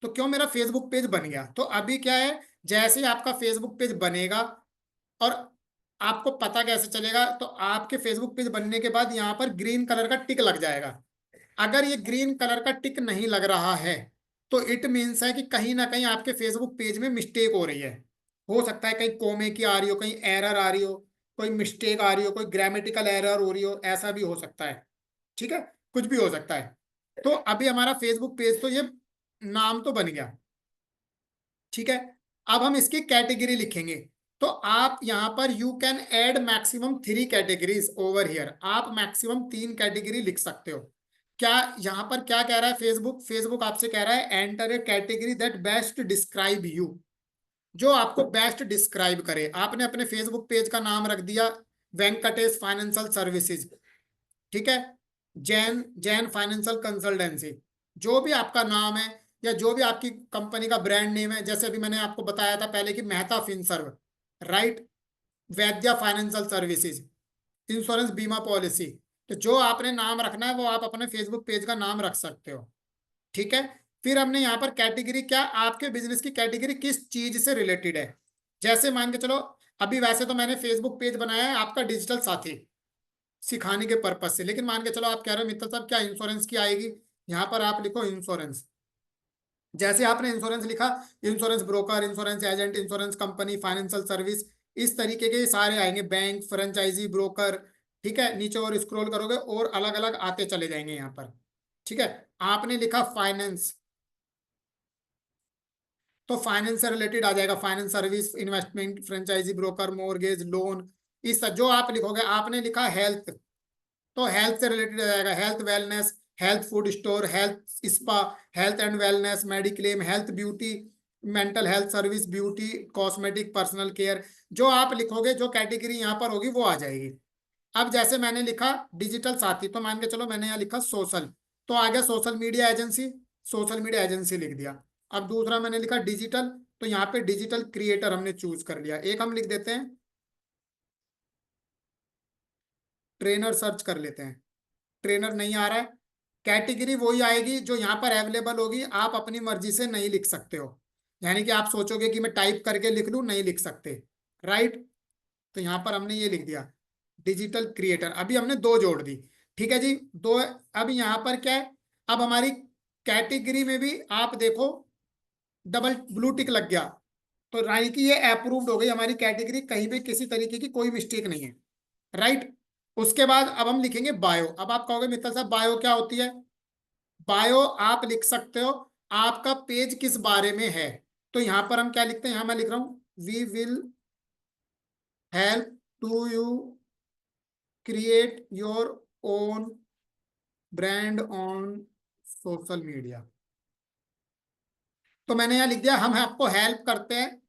तो क्यों, मेरा फेसबुक पेज बन गया। तो अभी क्या है, जैसे ही आपका फेसबुक पेज बनेगा, और आपको पता कैसे चलेगा, तो आपके फेसबुक पेज बनने के बाद यहाँ पर ग्रीन कलर का टिक लग जाएगा। अगर ये ग्रीन कलर का टिक नहीं लग रहा है तो इट मीन्स है कि कहीं ना कहीं आपके फेसबुक पेज में मिस्टेक हो रही है। हो सकता है कहीं कोमे की आ रही हो, कहीं एरर आ रही हो, कोई मिस्टेक आ रही हो, कोई ग्रामेटिकल एरर हो रही हो, ऐसा भी हो सकता है। ठीक है, कुछ भी हो सकता है। तो अभी हमारा फेसबुक पेज तो ये नाम तो बन गया। ठीक है, अब हम इसकी कैटेगरी लिखेंगे। तो आप यहाँ पर you can add maximum 3 categories over here, आप मैक्सिमम 3 कैटेगरी लिख सकते हो। क्या यहाँ पर क्या कह रहा है फेसबुक, फेसबुक आपसे कह रहा है enter A category that best describe you, जो आपको बेस्ट डिस्क्राइब करे। आपने अपने फेसबुक पेज का नाम रख दिया वेंकटेश फाइनेंशियल सर्विसेज। ठीक है, जैन जैन फाइनेंशियल कंसल्टेंसी, जो भी आपका नाम है या जो भी आपकी कंपनी का ब्रांड नेम है। जैसे अभी मैंने आपको बताया था पहले कि मेहता फिनसर्व, राइट, वैद्या फाइनेंशियल सर्विसेज, इंश्योरेंस बीमा पॉलिसी। तो जो आपने नाम रखना है वो आप अपने फेसबुक पेज का नाम रख सकते हो। ठीक है, फिर हमने यहाँ पर कैटेगरी, क्या आपके बिजनेस की कैटेगरी किस चीज से रिलेटेड है। जैसे मान के चलो, अभी वैसे तो मैंने फेसबुक पेज बनाया है आपका डिजिटल साथी सिखाने के पर्पज से, लेकिन मान के चलो आप कह रहे हो मित्तल साहब क्या इंश्योरेंस की आएगी, यहाँ पर आप लिखो इंश्योरेंस। जैसे आपने इंश्योरेंस लिखा, insurance broker, insurance agent, insurance company, financial service, इस तरीके के सारे आएंगे, बैंक, फ्रेंचाइजी, ब्रोकर। ठीक है, नीचे और स्क्रॉल करोगे और अलग अलग आते चले जाएंगे यहाँ पर। ठीक है, आपने लिखा फाइनेंस, तो फाइनेंस से रिलेटेड आ जाएगा, finance service, investment, franchise, broker, mortgage, loan, इस जो आप लिखोगे। आपने लिखा हेल्थ, तो हेल्थ से रिलेटेड आ जाएगा, health wellness, health food store, health spa, health and wellness, mediclaim, health beauty, mental health service, beauty, cosmetic, personal care. जो आप लिखोगे, जो कैटेगरी यहाँ पर होगी वो आ जाएगी। अब जैसे मैंने लिखा डिजिटल साथी, तो मान के चलो मैंने यहाँ लिखा सोशल, तो आ गया social media agency, social media agency लिख दिया। अब दूसरा मैंने लिखा डिजिटल, तो यहाँ पे डिजिटल क्रिएटर हमने चूज कर लिया। एक हम लिख देते हैं ट्रेनर, सर्च कर लेते हैं, ट्रेनर नहीं आ रहा है। कैटेगरी वही आएगी जो यहाँ पर अवेलेबल होगी, आप अपनी मर्जी से नहीं लिख सकते हो। यानी कि आप सोचोगे कि मैं टाइप करके लिख लूँ, नहीं लिख सकते, राइट। तो यहाँ पर हमने ये लिख दिया डिजिटल क्रिएटर। अभी हमने 2 जोड़ दी। ठीक है जी, 2। अब यहाँ पर क्या है, अब हमारी कैटेगरी में भी आप देखो डबल ब्लू टिक लग गया, तो यानी कि ये अप्रूव्ड हो गई हमारी कैटेगरी, कहीं भी किसी तरीके की कोई मिस्टेक नहीं है, राइट। उसके बाद अब हम लिखेंगे बायो। अब आप कहोगे मित्तल साहब बायो क्या होती है? बायो आप लिख सकते हो आपका पेज किस बारे में है। तो यहां पर हम क्या लिखते हैं, यहां मैं लिख रहा हूं we will help to you create your own brand on social media. तो मैंने यहां लिख दिया हम आपको हेल्प करते हैं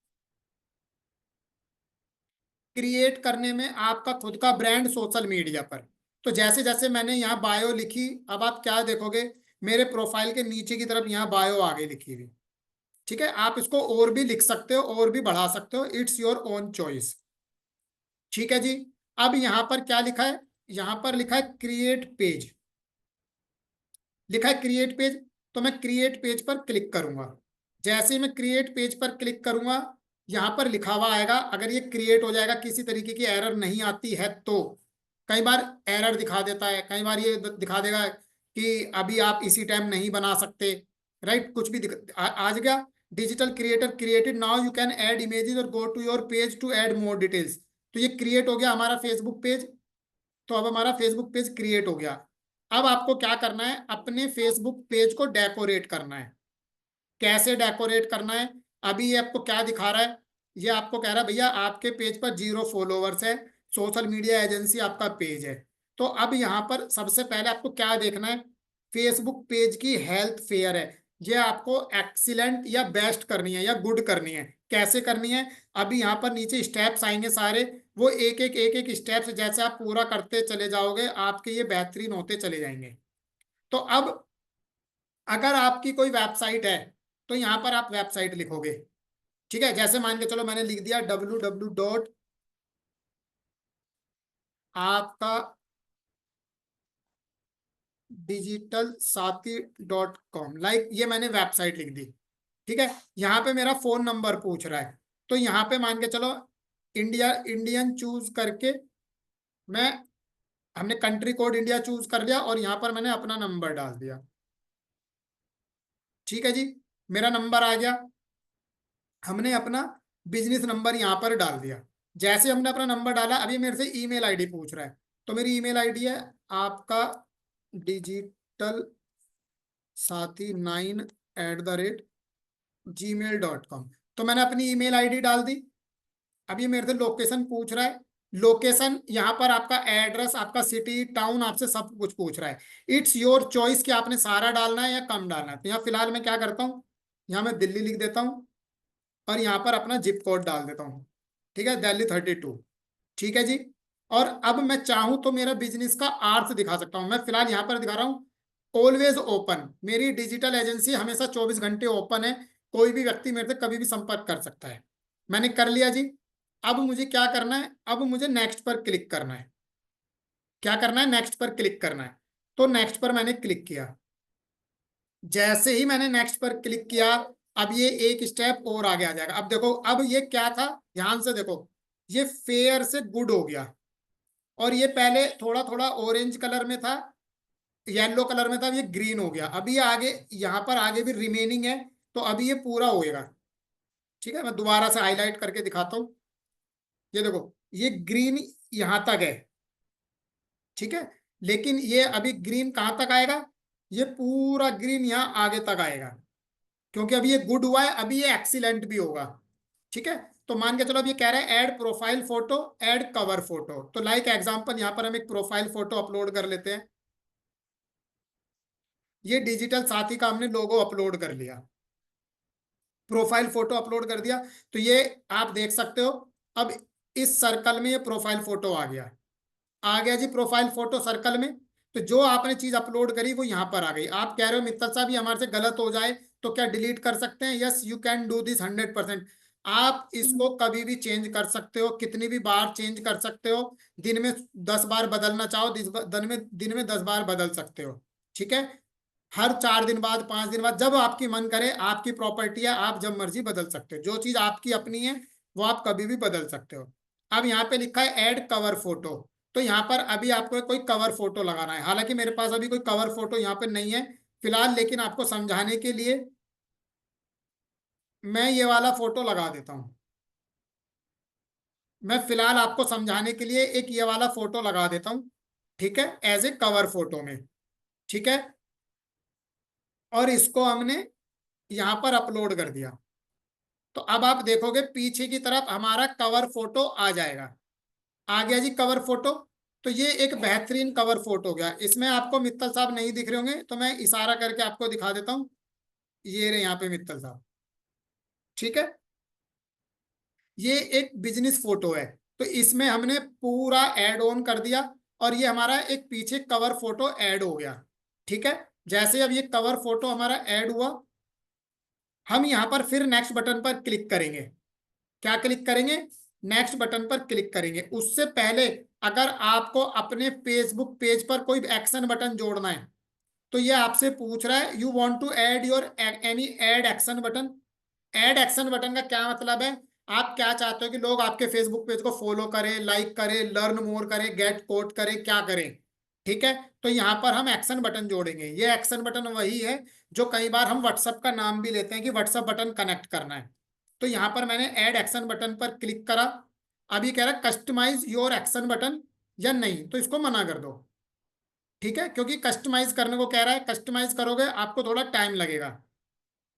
क्रिएट करने में आपका खुद का ब्रांड सोशल मीडिया पर। तो जैसे जैसे मैंने यहाँ बायो लिखी, अब आप क्या देखोगे मेरे प्रोफाइल के नीचे की तरफ यहाँ बायो आगे लिखी हुई। ठीक है, आप इसको और भी लिख सकते हो और भी बढ़ा सकते हो, इट्स योर ओन चॉइस। ठीक है जी। अब यहाँ पर क्या लिखा है, यहाँ पर लिखा है क्रिएट पेज, लिखा है क्रिएट पेज। तो मैं क्रिएट पेज पर क्लिक करूंगा। जैसे ही मैं क्रिएट पेज पर क्लिक करूंगा यहाँ पर लिखा हुआ आएगा, अगर ये क्रिएट हो जाएगा किसी तरीके की एरर नहीं आती है तो। कई बार एरर दिखा देता है, कई बार ये दिखा देगा कि अभी आप इसी टाइम नहीं बना सकते, राइट, कुछ भी आज गया digital creator created, now you can add images और go to your page to add more details. तो ये क्रिएट हो गया हमारा फेसबुक पेज। तो अब हमारा फेसबुक पेज क्रिएट हो गया। अब आपको क्या करना है, अपने फेसबुक पेज को डेकोरेट करना है। कैसे डेकोरेट करना है, अभी ये आपको क्या दिखा रहा है, ये आपको कह रहा है भैया आपके पेज पर 0 फॉलोवर्स है, सोशल मीडिया एजेंसी आपका पेज है। तो अब यहाँ पर सबसे पहले आपको क्या देखना है, फेसबुक पेज की हेल्थ फेयर है, ये आपको एक्सीलेंट या बेस्ट करनी है या गुड करनी है। कैसे करनी है, अभी यहाँ पर नीचे स्टेप्स आएंगे सारे, वो एक एक स्टेप्स जैसे आप पूरा करते चले जाओगे आपके ये बेहतरीन होते चले जाएंगे। तो अब अगर आपकी कोई वेबसाइट है तो यहाँ पर आप वेबसाइट लिखोगे। ठीक है, जैसे मान के चलो मैंने लिख दिया www डॉट आपका डिजिटल साथी .com, लाइक ये मैंने वेबसाइट लिख दी। ठीक है, यहाँ पे मेरा फोन नंबर पूछ रहा है, तो यहाँ पे मान के चलो इंडियन चूज करके मैं, हमने कंट्री कोड इंडिया चूज कर लिया और यहाँ पर मैंने अपना नंबर डाल दिया। ठीक है जी, मेरा नंबर आ गया, हमने अपना बिजनेस नंबर यहाँ पर डाल दिया। जैसे हमने अपना नंबर डाला अभी मेरे से ईमेल आईडी पूछ रहा है, तो मेरी ईमेल आईडी है आपका डिजिटल साथी 9@gmail.com। तो मैंने अपनी ईमेल आईडी डाल दी। अब ये मेरे से लोकेशन पूछ रहा है, लोकेशन यहाँ पर आपका एड्रेस, आपका सिटी टाउन आपसे सब कुछ पूछ रहा है। इट्स योर चॉइस कि आपने सारा डालना है या कम डालना है। तो यहाँ फिलहाल मैं क्या करता हूँ, यहाँ मैं दिल्ली लिख देता हूँ और यहाँ पर अपना जिप कोड डाल देता हूँ। ठीक है, दिल्ली 32। ठीक है जी। और अब मैं चाहूँ तो मेरा बिजनेस का आर्थ दिखा सकता हूँ। मैं फिलहाल यहाँ पर दिखा रहा हूँ ऑलवेज ओपन, मेरी डिजिटल एजेंसी हमेशा 24 घंटे ओपन है, कोई भी व्यक्ति मेरे से कभी भी संपर्क कर सकता है। मैंने कर लिया जी। अब मुझे क्या करना है, अब मुझे नेक्स्ट पर क्लिक करना है। क्या करना है, नेक्स्ट पर क्लिक करना है। तो नेक्स्ट पर मैंने क्लिक किया। जैसे ही मैंने नेक्स्ट पर क्लिक किया अब ये एक स्टेप और आगे आ जाएगा। अब देखो अब ये क्या था, ध्यान से देखो, ये फेयर से गुड हो गया। और ये पहले थोड़ा थोड़ा ऑरेंज कलर में था, येलो कलर में था, अब ये ग्रीन हो गया। अभी ये आगे यहाँ पर आगे भी रिमेनिंग है, तो अभी ये पूरा होएगा। ठीक है, मैं दोबारा से हाईलाइट करके दिखाता हूँ। ये देखो ये ग्रीन यहाँ तक है। ठीक है, लेकिन ये अभी ग्रीन कहाँ तक आएगा, ये पूरा ग्रीन यहाँ आगे तक आएगा, क्योंकि अभी ये गुड हुआ है, अभी ये एक्सीलेंट भी होगा। ठीक है, तो मान के चलो अब ये कह रहा है add profile photo, add cover photo. तो लाइक एग्जांपल यहाँ पर हम एक प्रोफाइल फोटो अपलोड कर लेते हैं। ये डिजिटल साथी का हमने लोगो अपलोड कर लिया, प्रोफाइल फोटो अपलोड कर दिया। तो ये आप देख सकते हो अब इस सर्कल में ये प्रोफाइल फोटो आ गया जी, प्रोफाइल फोटो सर्कल में। तो जो आपने चीज अपलोड करी वो यहाँ पर आ गई। आप कह रहे हो मित्तल साहब ये हमारे से गलत हो जाए तो क्या डिलीट कर सकते हैं? Yes you can do this 100%। आप इसको कभी भी चेंज कर सकते हो, कितनी भी बार चेंज कर सकते हो। दिन में 10 बार बदलना चाहो दिन में 10 बार बदल सकते हो। ठीक है, हर 4 दिन बाद 5 दिन बाद जब आपकी मन करे, आपकी प्रॉपर्टी है, आप जब मर्जी बदल सकते हो। जो चीज आपकी अपनी है वो आप कभी भी बदल सकते हो। अब यहाँ पे लिखा है ऐड कवर फोटो, तो यहाँ पर अभी आपको कोई कवर फोटो लगाना है। हालांकि मेरे पास अभी कोई कवर फोटो यहाँ पे नहीं है फिलहाल, लेकिन आपको समझाने के लिए मैं ये वाला फोटो लगा देता हूँ। मैं फिलहाल आपको समझाने के लिए एक ये वाला फोटो लगा देता हूँ। ठीक है, एज ए कवर फोटो में। ठीक है, और इसको हमने यहां पर अपलोड कर दिया। तो अब आप देखोगे पीछे की तरफ हमारा कवर फोटो आ जाएगा। आ गया जी कवर फोटो। तो ये एक बेहतरीन कवर फोटो हो गया। इसमें आपको मित्तल साहब नहीं दिख रहे होंगे तो मैं इशारा करके आपको दिखा देता हूँ। ये रहे यहाँ पे मित्तल साहब। ठीक है, ये एक बिजनेस फोटो है। तो इसमें हमने पूरा ऐड ऑन कर दिया और ये हमारा एक पीछे कवर फोटो ऐड हो गया। ठीक है, जैसे अब ये कवर फोटो हमारा ऐड हुआ, हम यहाँ पर फिर नेक्स्ट बटन पर क्लिक करेंगे। क्या क्लिक करेंगे? नेक्स्ट बटन पर क्लिक करेंगे। उससे पहले अगर आपको अपने फेसबुक पेज पर कोई एक्शन बटन जोड़ना है तो ये आपसे पूछ रहा है, you want to add your any add action button. Add action button का क्या मतलब है? आप क्या चाहते हो कि लोग आपके फेसबुक पेज को फॉलो करें, लाइक करें, लर्न मोर करें, गेट कोट करें, क्या करें? ठीक है, तो यहाँ पर हम एक्शन बटन जोड़ेंगे। ये एक्शन बटन वही है जो कई बार हम व्हाट्सएप का नाम भी लेते हैं कि व्हाट्सएप बटन कनेक्ट करना है। तो यहाँ पर मैंने ऐड एक्शन बटन पर क्लिक करा। अभी कह रहा है कस्टमाइज योर एक्शन बटन या नहीं, तो इसको मना कर दो। ठीक है, क्योंकि कस्टमाइज करने को कह रहा है, कस्टमाइज करोगे आपको थोड़ा टाइम लगेगा।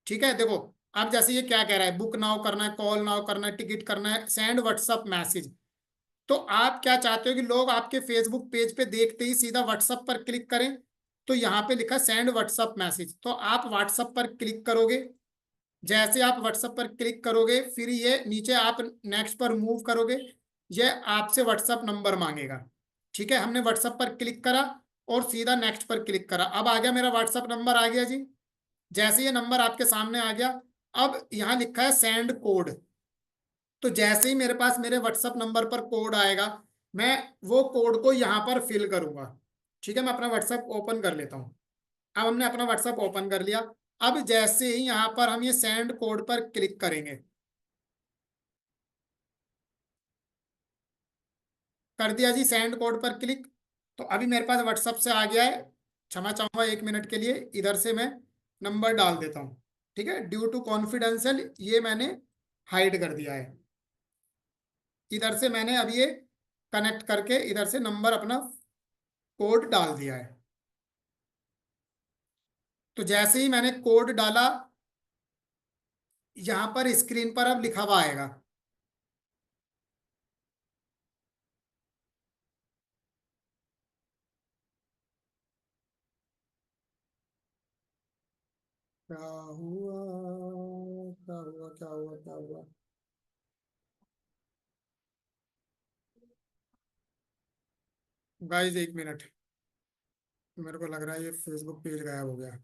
ठीक है, देखो अब जैसे ये क्या कह रहा है, बुक नाउ करना है, कॉल नाउ करना है, टिकट करना है, सेंड व्हाट्सअप मैसेज। तो आप क्या चाहते हो कि लोग आपके फेसबुक पेज पे देखते ही सीधा व्हाट्सअप पर क्लिक करें? तो यहाँ पे लिखा सेंड व्हाट्सअप मैसेज, तो आप व्हाट्सअप पर क्लिक करोगे। जैसे आप व्हाट्सएप पर क्लिक करोगे फिर ये नीचे आप नेक्स्ट पर मूव करोगे, ये आपसे व्हाट्सएप नंबर मांगेगा। ठीक है, हमने व्हाट्सएप पर क्लिक करा और सीधा नेक्स्ट पर क्लिक करा। अब आ गया मेरा व्हाट्सएप नंबर आ गया जी। जैसे ये नंबर आपके सामने आ गया, अब यहाँ लिखा है सेंड कोड। तो जैसे ही मेरे पास मेरे व्हाट्सएप नंबर पर कोड आएगा, मैं वो कोड को यहाँ पर फिल करूंगा। ठीक है, मैं अपना व्हाट्सएप ओपन कर लेता हूँ। अब हमने अपना व्हाट्सएप ओपन कर लिया। अब जैसे ही यहाँ पर हम ये सेंड कोड पर क्लिक करेंगे, कर दिया जी सेंड कोड पर क्लिक। तो अभी मेरे पास व्हाट्सएप से आ गया है। क्षमा चाहूंगा 1 मिनट के लिए, इधर से मैं नंबर डाल देता हूँ। ठीक है, ड्यू टू कॉन्फिडेंशियल ये मैंने हाइड कर दिया है। इधर से मैंने अब ये कनेक्ट करके इधर से नंबर अपना कोड डाल दिया है। तो जैसे ही मैंने कोड डाला, यहाँ पर स्क्रीन पर अब लिखा हुआ आएगा। क्या हुआ, क्या हुआ, क्या हुआ, क्या हुआ? गाइस 1 मिनट, मेरे को लग रहा है ये फेसबुक पेज गायब हो गया।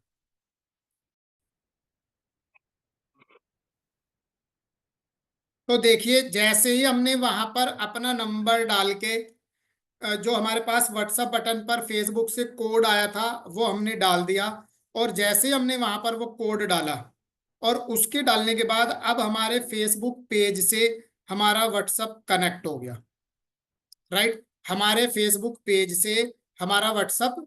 तो देखिए जैसे ही हमने वहां पर अपना नंबर डाल के जो हमारे पास व्हाट्सएप बटन पर फेसबुक से कोड आया था वो हमने डाल दिया। और जैसे ही हमने वहां पर वो कोड डाला और उसके डालने के बाद अब हमारे फेसबुक पेज से हमारा व्हाट्सएप कनेक्ट हो गया। राइट, हमारे फेसबुक पेज से हमारा व्हाट्सएप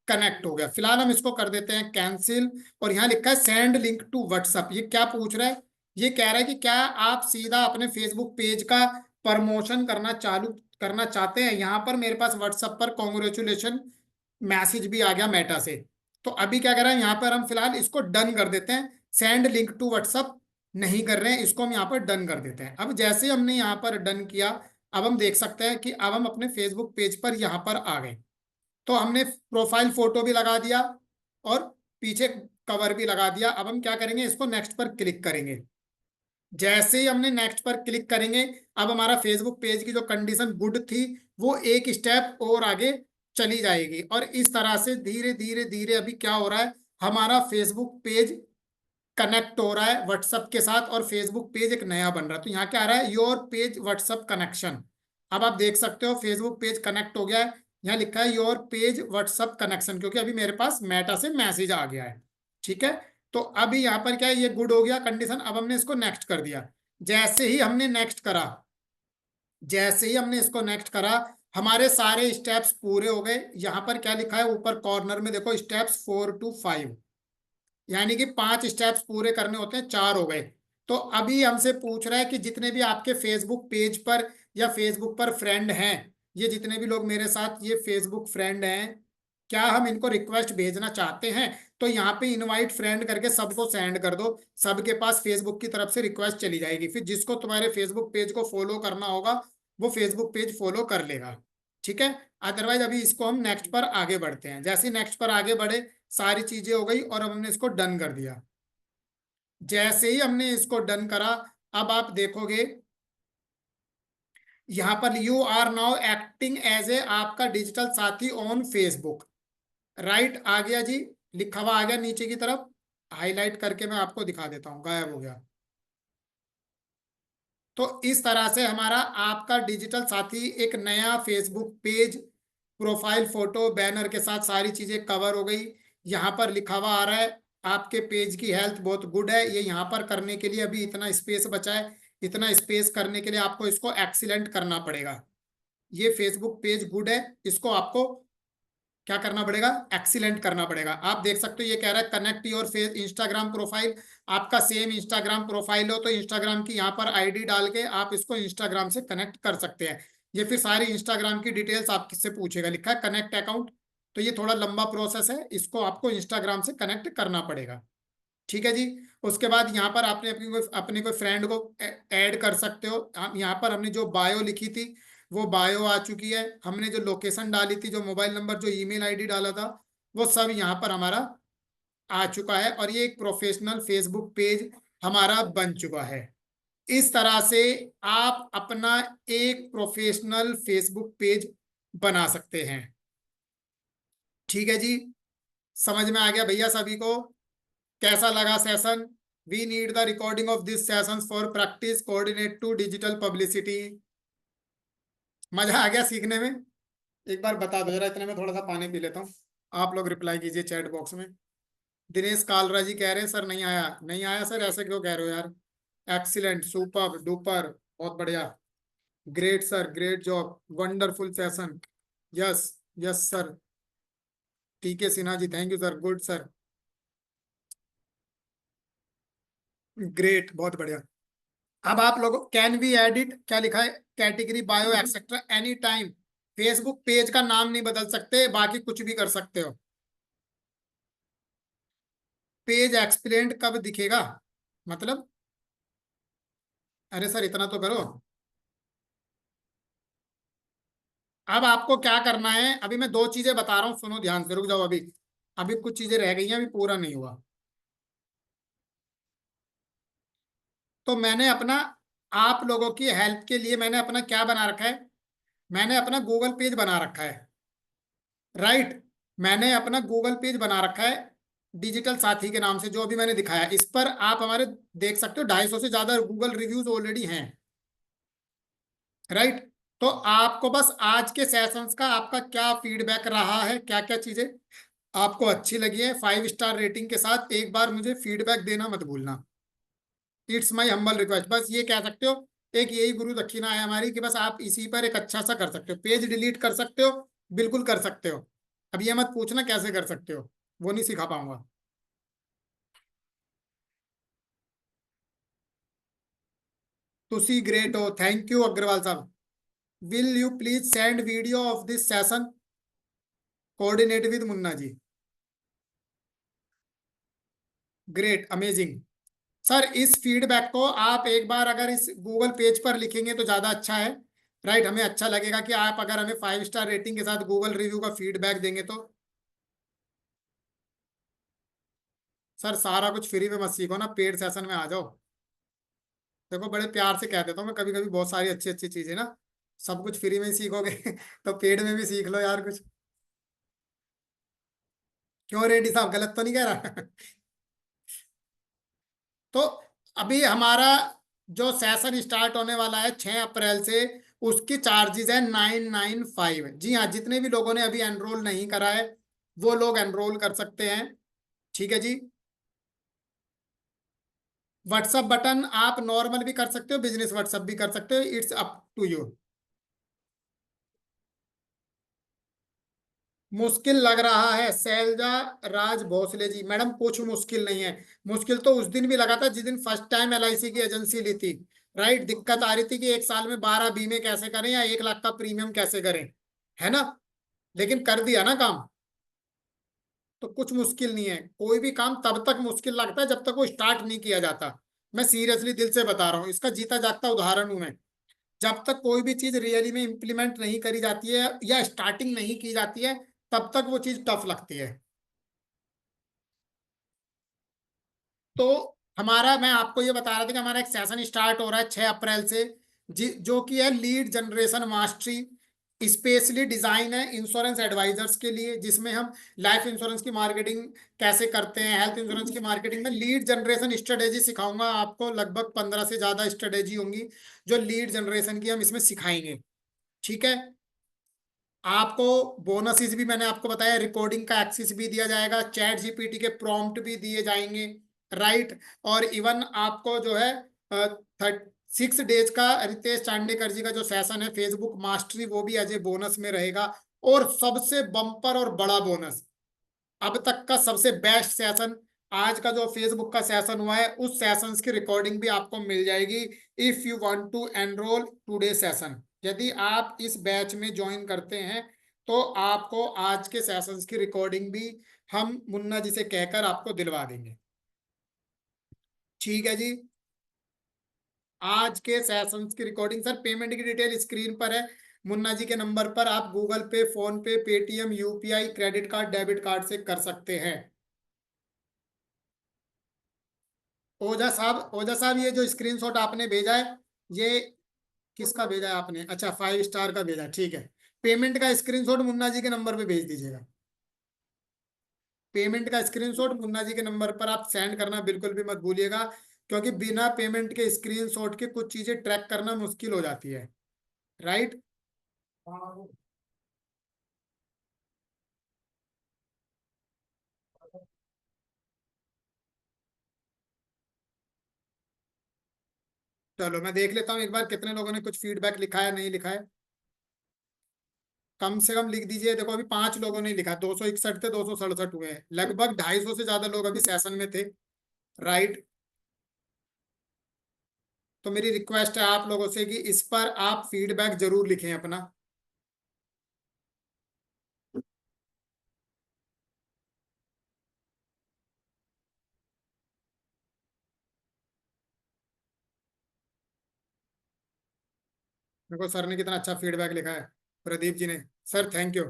कनेक्ट हो गया। फिलहाल हम इसको कर देते हैं कैंसिल। और यहाँ लिखा है सेंड लिंक टू व्हाट्सएप। ये क्या पूछ रहा है? ये कह रहा है कि क्या आप सीधा अपने फेसबुक पेज का प्रमोशन करना चालू करना चाहते हैं? यहाँ पर मेरे पास व्हाट्सएप पर कॉन्ग्रेचुलेशन मैसेज भी आ गया मेटा से। तो अभी क्या कर रहे हैं, यहाँ पर हम फिलहाल इसको डन कर देते हैं। सेंड लिंक टू व्हाट्सएप नहीं कर रहे हैं, इसको हम यहाँ पर डन कर देते हैं। अब जैसे हमने यहाँ पर डन किया, अब हम देख सकते हैं कि अब हम अपने फेसबुक पेज पर यहाँ पर आ गए। तो हमने प्रोफाइल फोटो भी लगा दिया और पीछे कवर भी लगा दिया। अब हम क्या करेंगे, इसको नेक्स्ट पर क्लिक करेंगे। जैसे ही हमने नेक्स्ट पर क्लिक करेंगे, अब हमारा फेसबुक पेज की जो कंडीशन गुड थी वो एक स्टेप और आगे चली जाएगी। और इस तरह से धीरे धीरे धीरे अभी क्या हो रहा है, हमारा फेसबुक पेज कनेक्ट हो रहा है व्हाट्सएप के साथ और फेसबुक पेज एक नया बन रहा है। तो यहाँ क्या आ रहा है, योर पेज व्हाट्सएप कनेक्शन। अब आप देख सकते हो फेसबुक पेज कनेक्ट हो गया है। यहाँ लिखा है योर पेज व्हाट्सएप कनेक्शन, क्योंकि अभी मेरे पास मेटा से मैसेज आ गया है। ठीक है, तो अभी यहाँ पर क्या है, ये गुड हो गया कंडीशन। अब हमने इसको नेक्स्ट कर दिया। जैसे ही हमने नेक्स्ट करा, जैसे ही हमने इसको नेक्स्ट करा, हमारे सारे स्टेप्स पूरे हो गए। यहाँ पर क्या लिखा है ऊपर कॉर्नर में देखो, स्टेप्स 4 to 5, यानी कि 5 स्टेप्स पूरे करने होते हैं, 4 हो गए। तो अभी हमसे पूछ रहा है कि जितने भी आपके फेसबुक पेज पर या फेसबुक पर फ्रेंड हैं ये जितने भी लोग मेरे साथ ये फेसबुक फ्रेंड हैं, क्या हम इनको रिक्वेस्ट भेजना चाहते हैं? तो यहाँ पे इनवाइट फ्रेंड करके सबको सेंड कर दो, सबके पास फेसबुक की तरफ से रिक्वेस्ट चली जाएगी। फिर जिसको तुम्हारे फेसबुक पेज को फॉलो करना होगा वो फेसबुक पेज फॉलो कर लेगा, ठीक है। अदरवाइज अभी इसको हम नेक्स्ट पर आगे बढ़ते हैं। जैसे नेक्स्ट पर आगे बढ़े, सारी चीजें हो गई और अब हमने इसको डन कर दिया। जैसे ही हमने इसको डन करा, अब आप देखोगे यहां पर you are now acting as a आपका डिजिटल साथी ऑन फेसबुक, राइट आ गया जी, लिखा हुआ आ गया नीचे की तरफ। हाईलाइट करके मैं आपको दिखा देता हूं, गायब हो गया। तो इस तरह से हमारा आपका डिजिटल साथी एक नया Facebook page, profile photo, banner के साथ सारी चीजें कवर हो गई। यहाँ पर लिखा हुआ आ रहा है आपके पेज की हेल्थ बहुत गुड है। ये यहाँ पर करने के लिए अभी इतना स्पेस बचा है, इतना स्पेस करने के लिए आपको इसको एक्सीलेंट करना पड़ेगा। ये फेसबुक पेज गुड है, इसको आपको क्या करना पड़ेगा? एक्सीलेंट करना पड़ेगा। आप देख सकते हो ये कह रहा है connect your face Instagram profile. आपका सेम इंस्टाग्राम प्रोफाइल हो तो इंस्टाग्राम की यहाँ पर आईडी डाल के आप इसको इंस्टाग्राम से कनेक्ट कर सकते हैं। ये फिर सारी इंस्टाग्राम की डिटेल्स आप किससे पूछेगा, लिखा है कनेक्ट अकाउंट। तो ये थोड़ा लंबा प्रोसेस है, इसको आपको इंस्टाग्राम से कनेक्ट करना पड़ेगा, ठीक है जी। उसके बाद यहाँ पर आपने अपने कोई फ्रेंड को ऐड कर सकते हो। हम यहाँ पर हमने जो बायो लिखी थी वो बायो आ चुकी है। हमने जो लोकेशन डाली थी, जो मोबाइल नंबर, जो ईमेल आईडी डाला था, वो सब यहाँ पर हमारा आ चुका है और ये एक प्रोफेशनल फेसबुक पेज हमारा बन चुका है। इस तरह से आप अपना एक प्रोफेशनल फेसबुक पेज बना सकते हैं, ठीक है जी। समझ में आ गया भैया सभी को? कैसा लगा session? We need the recording of this session for practice coordinate to digital publicity. मजा आ गया सीखने में? एक बार बता दो जरा, इतने में थोड़ा सा पानी पी लेता हूँ। आप लोग रिप्लाई कीजिए चैट बॉक्स में। दिनेश कालरा जी कह रहे हैं सर नहीं आया। नहीं आया सर, ऐसे क्यों कह रहे हो यार? एक्सीलेंट, सुपर डुपर, बहुत बढ़िया, great sir, great job, wonderful session, yes yes sir. TK Sinha ji thank you sir, good sir, great, बहुत बढ़िया। अब आप लोगों कैन बी एडिट, क्या लिखा है? Category, bio, etcetera, any time. Facebook page का नाम नहीं बदल सकते, बाकी कुछ भी कर सकते हो। पेज एक्सप्लेन्ड कब दिखेगा मतलब? अरे सर इतना तो करो। अब आपको क्या करना है, अभी मैं दो चीजें बता रहा हूँ, सुनो ध्यान से, रुक जाओ। अभी अभी कुछ चीजें रह गई हैं, अभी पूरा नहीं हुआ। तो मैंने अपना, आप लोगों की हेल्प के लिए मैंने अपना क्या बना रखा है? मैंने अपना गूगल पेज बना रखा है, राइट। मैंने अपना गूगल पेज बना रखा है डिजिटल साथी के नाम से, जो अभी मैंने दिखाया। इस पर आप हमारे देख सकते हो 250 से ज्यादा गूगल रिव्यूज ऑलरेडी हैं, राइट। तो आपको बस आज के सेशंस का आपका क्या फीडबैक रहा है, क्या क्या चीजें आपको अच्छी लगी है, 5 स्टार रेटिंग के साथ एक बार मुझे फीडबैक देना मत भूलना। इट्स माई हम्बल रिक्वेस्ट, बस ये कह सकते हो। एक यही गुरु दक्षिणा है हमारी कि बस आप इसी पर एक अच्छा सा कर सकते हो। पेज डिलीट कर सकते हो, बिल्कुल कर सकते हो। अब ये मत पूछना कैसे कर सकते हो, वो नहीं सिखा पाऊंगा। तुसी ग्रेट हो, थैंक यू अग्रवाल साहब। Will you please send video of this session, coordinate with Munna ji. Great, amazing sir. इस फीडबैक को आप एक बार अगर इस गूगल पेज पर लिखेंगे तो ज्यादा अच्छा है, राइट। हमें अच्छा लगेगा कि आप अगर हमें 5 स्टार रेटिंग के साथ गूगल रिव्यू का फीडबैक देंगे तो। सर सारा कुछ फ्री में मत सीखो ना, पेड सेशन में आ जाओ। देखो बड़े प्यार से कह देता हूँ मैं कभी कभी बहुत सारी अच्छी अच्छी चीजें ना, सब कुछ फ्री में ही सीखोगे तो पेड में भी सीख लो यार कुछ। क्यों रेड्डी साहब, गलत तो नहीं कह रहा? तो अभी हमारा जो सेशन स्टार्ट होने वाला है 6 अप्रैल से, उसकी चार्जेस है 995। जी हाँ, जितने भी लोगों ने अभी एनरोल नहीं करा है वो लोग एनरोल कर सकते हैं, ठीक है जी। व्हाट्सअप बटन आप नॉर्मल भी कर सकते हो, बिजनेस व्हाट्सअप भी कर सकते हो, इट्स अप टू यू। मुश्किल लग रहा है शैलजा राज भोसले जी, मैडम कुछ मुश्किल नहीं है। मुश्किल तो उस दिन भी लगा था जिस दिन फर्स्ट टाइम LIC की एजेंसी ली थी, राइट। दिक्कत आ रही थी कि एक साल में 12 बीमे कैसे करें या 1 लाख का प्रीमियम कैसे करें, है ना। लेकिन कर दिया ना काम, तो कुछ मुश्किल नहीं है। कोई भी काम तब तक मुश्किल लगता है जब तक वो स्टार्ट नहीं किया जाता। मैं सीरियसली दिल से बता रहा हूँ, इसका जीता जागता उदाहरण हूं मैं। जब तक कोई भी चीज रियली में इंप्लीमेंट नहीं करी जाती है या स्टार्टिंग नहीं की जाती है, तब तक वो चीज टफ लगती है। तो हमारा, मैं आपको ये बता रहा था कि हमारा एक सेशन स्टार्ट हो रहा है 6 अप्रैल से, जो कि है lead generation mastery. Specially design है इंश्योरेंस एडवाइजर्स के लिए, जिसमें हम लाइफ इंश्योरेंस की मार्केटिंग कैसे करते हैं, हेल्थ इंश्योरेंस की मार्केटिंग में लीड जनरेशन स्ट्रेटेजी सिखाऊंगा आपको। लगभग 15 से ज्यादा स्ट्रेटेजी होंगी जो लीड जनरेशन की हम इसमें सिखाएंगे। ठीक है। आपको बोनसेस भी मैंने आपको बताया, रिकॉर्डिंग का एक्सेस भी दिया जाएगा, चैट जीपीटी के प्रॉम्प्ट भी दिए जाएंगे, राइट। और इवन आपको जो है 6 डेज का रितेश चांडेकर जी का जो सेशन है फेसबुक मास्टरी, वो भी एज ए बोनस में रहेगा। और सबसे बम्पर और बड़ा बोनस, अब तक का सबसे बेस्ट सेशन, आज का जो फेसबुक का सेशन हुआ है उस सेशंस की रिकॉर्डिंग भी आपको मिल जाएगी। If you want to enroll today session, यदि आप इस बैच में ज्वाइन करते हैं तो आपको आज के सेशंस की रिकॉर्डिंग भी हम मुन्ना जी से कहकर आपको दिलवा देंगे। ठीक है जी। आज के सेशंस की रिकॉर्डिंग, सर पेमेंट की डिटेल स्क्रीन पर है। मुन्ना जी के नंबर पर आप गूगल पे, फोन पे, Paytm, UPI, credit card, debit card से कर सकते हैं। ओझा साहब ये जो स्क्रीनशॉट आपने भेजा है, ये किसका भेजा है आपने? अच्छा, 5 स्टार का भेजा, ठीक है। पेमेंट का स्क्रीनशॉट मुन्ना जी के नंबर पे भेज दीजिएगा। पेमेंट का स्क्रीनशॉट मुन्ना जी के नंबर पर आप सेंड करना बिल्कुल भी मत भूलिएगा, क्योंकि बिना पेमेंट के स्क्रीनशॉट के कुछ चीजें ट्रैक करना मुश्किल हो जाती है, राइट। चलो मैं देख लेता हूँ एक बार कितने लोगों ने कुछ फीडबैक लिखा है, नहीं लिखा है। कम से कम लिख दीजिए। देखो अभी 5 लोगों ने लिखा, 261 थे, 267 हुए हैं, लगभग 250 से ज्यादा लोग अभी सेशन में थे, राइट। तो मेरी रिक्वेस्ट है आप लोगों से कि इस पर आप फीडबैक जरूर लिखें अपना। देखो सर ने कितना अच्छा फीडबैक लिखा है, प्रदीप जी ने। Sir thank you.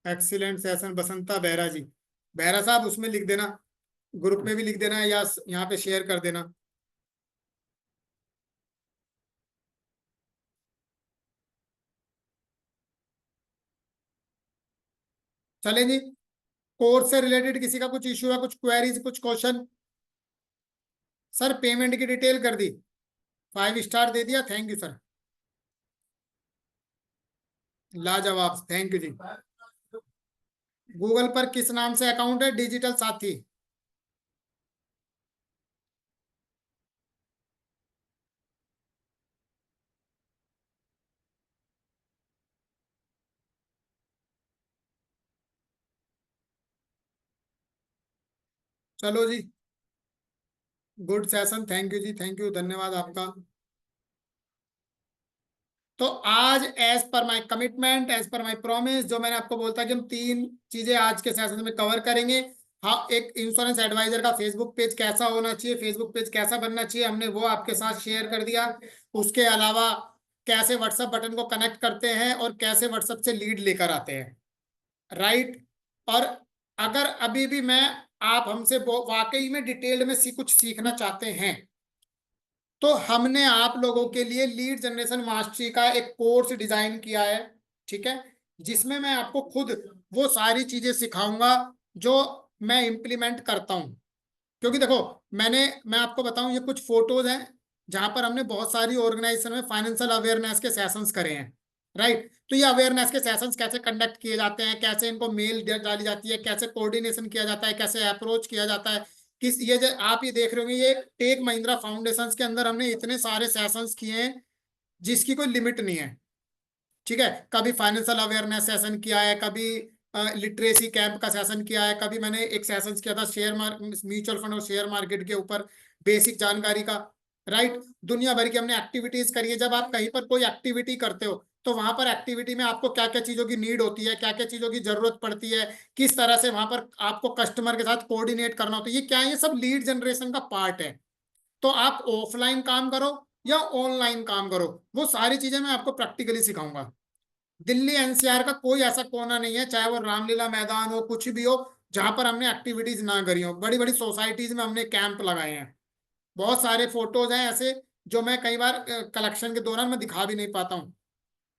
Excellent session, Basanta Behera ji. Behera साहब उसमें लिख देना, ग्रुप में भी लिख देना या यहाँ पे शेयर कर देना। चलें जी। कोर्स से रिलेटेड किसी का कुछ इशू है, कुछ क्वेरीज, कुछ क्वेश्चन? सर पेमेंट की डिटेल कर दी, 5 स्टार दे दिया, थैंक यू सर। लाजवाब, थैंक यू जी। गूगल पर किस नाम से अकाउंट है? डिजिटल साथी। चलो जी, गुड सेशन, थैंक यू जी, थैंक यू, धन्यवाद आपका। तो आज as per my commitment, as per my promise, जो मैंने आपको बोलता कि हम 3 चीजें आज के सेशन में कवर करेंगे। हाँ, एक इंश्योरेंस एडवाइजर का फेसबुक पेज कैसा होना चाहिए, फेसबुक पेज कैसा बनना चाहिए, हमने वो आपके साथ शेयर कर दिया। उसके अलावा कैसे व्हाट्सएप बटन को कनेक्ट करते हैं और कैसे व्हाट्सएप से लीड लेकर आते हैं, राइट। और अगर अभी भी मैं, आप हमसे वाकई में डिटेल में कुछ सीखना चाहते हैं, तो हमने आप लोगों के लिए लीड जनरेशन मास्टरी का एक कोर्स डिजाइन किया है, ठीक है। जिसमें मैं आपको खुद वो सारी चीजें सिखाऊंगा जो मैं इंप्लीमेंट करता हूं। क्योंकि देखो, मैं आपको बताऊं, ये कुछ फोटोज हैं जहां पर हमने बहुत सारी ऑर्गेनाइजेशन में फाइनेंशियल अवेयरनेस के सेशंस करे हैं, राइट। तो ये अवेयरनेस के सेशंस कैसे कंडक्ट किए जाते हैं, कैसे इनको मेल डाली जाती है, कैसे कोऑर्डिनेशन किया जाता है, कैसे अप्रोच किया जाता है, किस ये जो आप ये देख रहे होंगे, ये टेक महिंद्रा फाउंडेशन के अंदर हमने इतने सारे सेशंस किए हैं जिसकी कोई लिमिट नहीं है, ठीक है। कभी फाइनेंशियल अवेयरनेस सेशन किया है, कभी लिटरेसी कैंप का सेशन किया है, कभी मैंने एक सेशन किया था म्यूचुअल फंड और शेयर मार्केट के ऊपर बेसिक जानकारी का। राइट, दुनिया भर की हमने एक्टिविटीज करी है। जब आप कहीं पर कोई एक्टिविटी करते हो तो वहां पर एक्टिविटी में आपको क्या क्या चीजों की नीड होती है, क्या क्या चीजों की जरूरत पड़ती है, किस तरह से वहां पर आपको कस्टमर के साथ कोऑर्डिनेट करना होता है, ये क्या है, ये सब लीड जनरेशन का पार्ट है। तो आप ऑफलाइन काम करो या ऑनलाइन काम करो, वो सारी चीजें मैं आपको प्रैक्टिकली सिखाऊंगा। दिल्ली एनसीआर का कोई ऐसा कोना नहीं है, चाहे वो रामलीला मैदान हो, कुछ भी हो, जहां पर हमने एक्टिविटीज ना करी हो। बड़ी बड़ी सोसाइटीज में हमने कैंप लगाए हैं। बहुत सारे फोटोज हैं ऐसे जो मैं कई बार कलेक्शन के दौरान मैं दिखा भी नहीं पाता हूँ।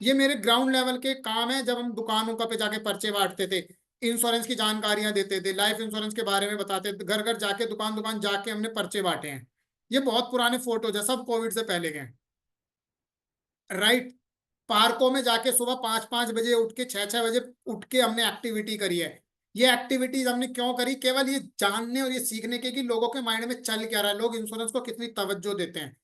ये मेरे ग्राउंड लेवल के काम है, जब हम दुकानों का पे जाके पर्चे बांटते थे, इंश्योरेंस की जानकारियां देते थे, लाइफ इंश्योरेंस के बारे में बताते थे, घर घर जाके दुकान दुकान जाके हमने पर्चे बांटे हैं। ये बहुत पुराने फोटोज है, सब कोविड से पहले के हैं। राइट, पार्कों में जाके सुबह 5-5 बजे उठ के 6-6 बजे उठ के हमने एक्टिविटी करी है। ये एक्टिविटीज हमने क्यों करी, केवल ये जानने और ये सीखने के कि लोगों के माइंड में चल क्या रहा है, लोग इंश्योरेंस को कितनी तवज्जो देते हैं।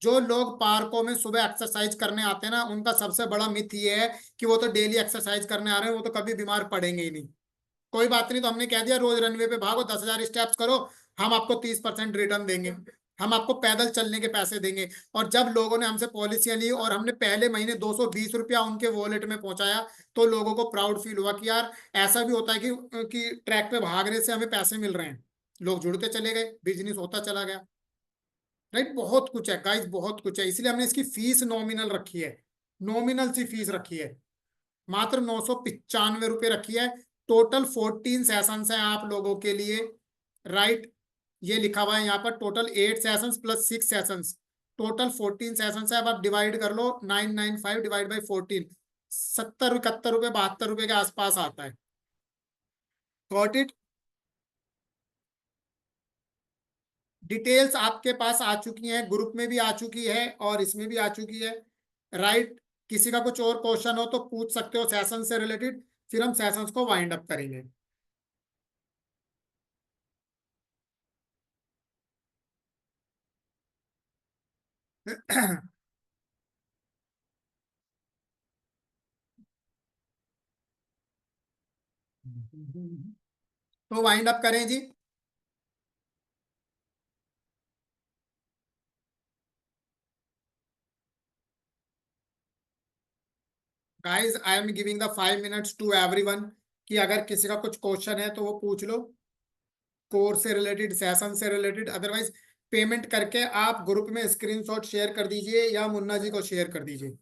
जो लोग पार्कों में सुबह एक्सरसाइज करने आते हैं ना, उनका सबसे बड़ा मिथ ये है कि वो तो डेली एक्सरसाइज करने आ रहे हैं, वो तो कभी बीमार पड़ेंगे ही नहीं। कोई बात नहीं, तो हमने कह दिया रोज रनवे पे भागो, 10,000 स्टेप्स करो, हम आपको 30% रिटर्न देंगे, हम आपको पैदल चलने के पैसे देंगे। और जब लोगों ने हमसे पॉलिसियां ली और हमने पहले महीने 220 रुपया उनके वॉलेट में पहुंचाया, तो लोगों को प्राउड फील हुआ कि यार ऐसा भी होता है कि ट्रैक पे भागने से हमें पैसे मिल रहे हैं। लोग जुड़ते चले गए, बिजनेस होता चला गया। राइट, बहुत कुछ है गाइस, बहुत कुछ है, इसलिए हमने इसकी फीस नॉमिनल रखी है। नॉमिनल सी फीस रखी है, मात्र 995 रुपये रखी है। टोटल 14 सेशंस हैं आप लोगों के लिए। राइट, ये लिखा हुआ है यहाँ पर, total 8 sessions plus 6 sessions, total 14 sessions है। अब आप डिवाइड कर लो, 995 डिवाइड बाई 14, 70 71 रुपये 72 रुपये के आसपास आता है। Got it. डिटेल्स आपके पास आ चुकी हैं, ग्रुप में भी आ चुकी है और इसमें भी आ चुकी है। राइट, किसी का कुछ और क्वेश्चन हो तो पूछ सकते हो सेशन से रिलेटेड, फिर हम सेशंस को वाइंड अप करेंगे। तो वाइंड अप करें जी। Guys, I am giving the 5 minutes to everyone, कि अगर किसी का कुछ क्वेश्चन है तो वो पूछ लो, कोर्स से रिलेटेड, सेशन से रिलेटेड। अदरवाइज पेमेंट करके आप ग्रुप में स्क्रीनशॉट शेयर कर दीजिए या मुन्ना जी को शेयर कर दीजिए।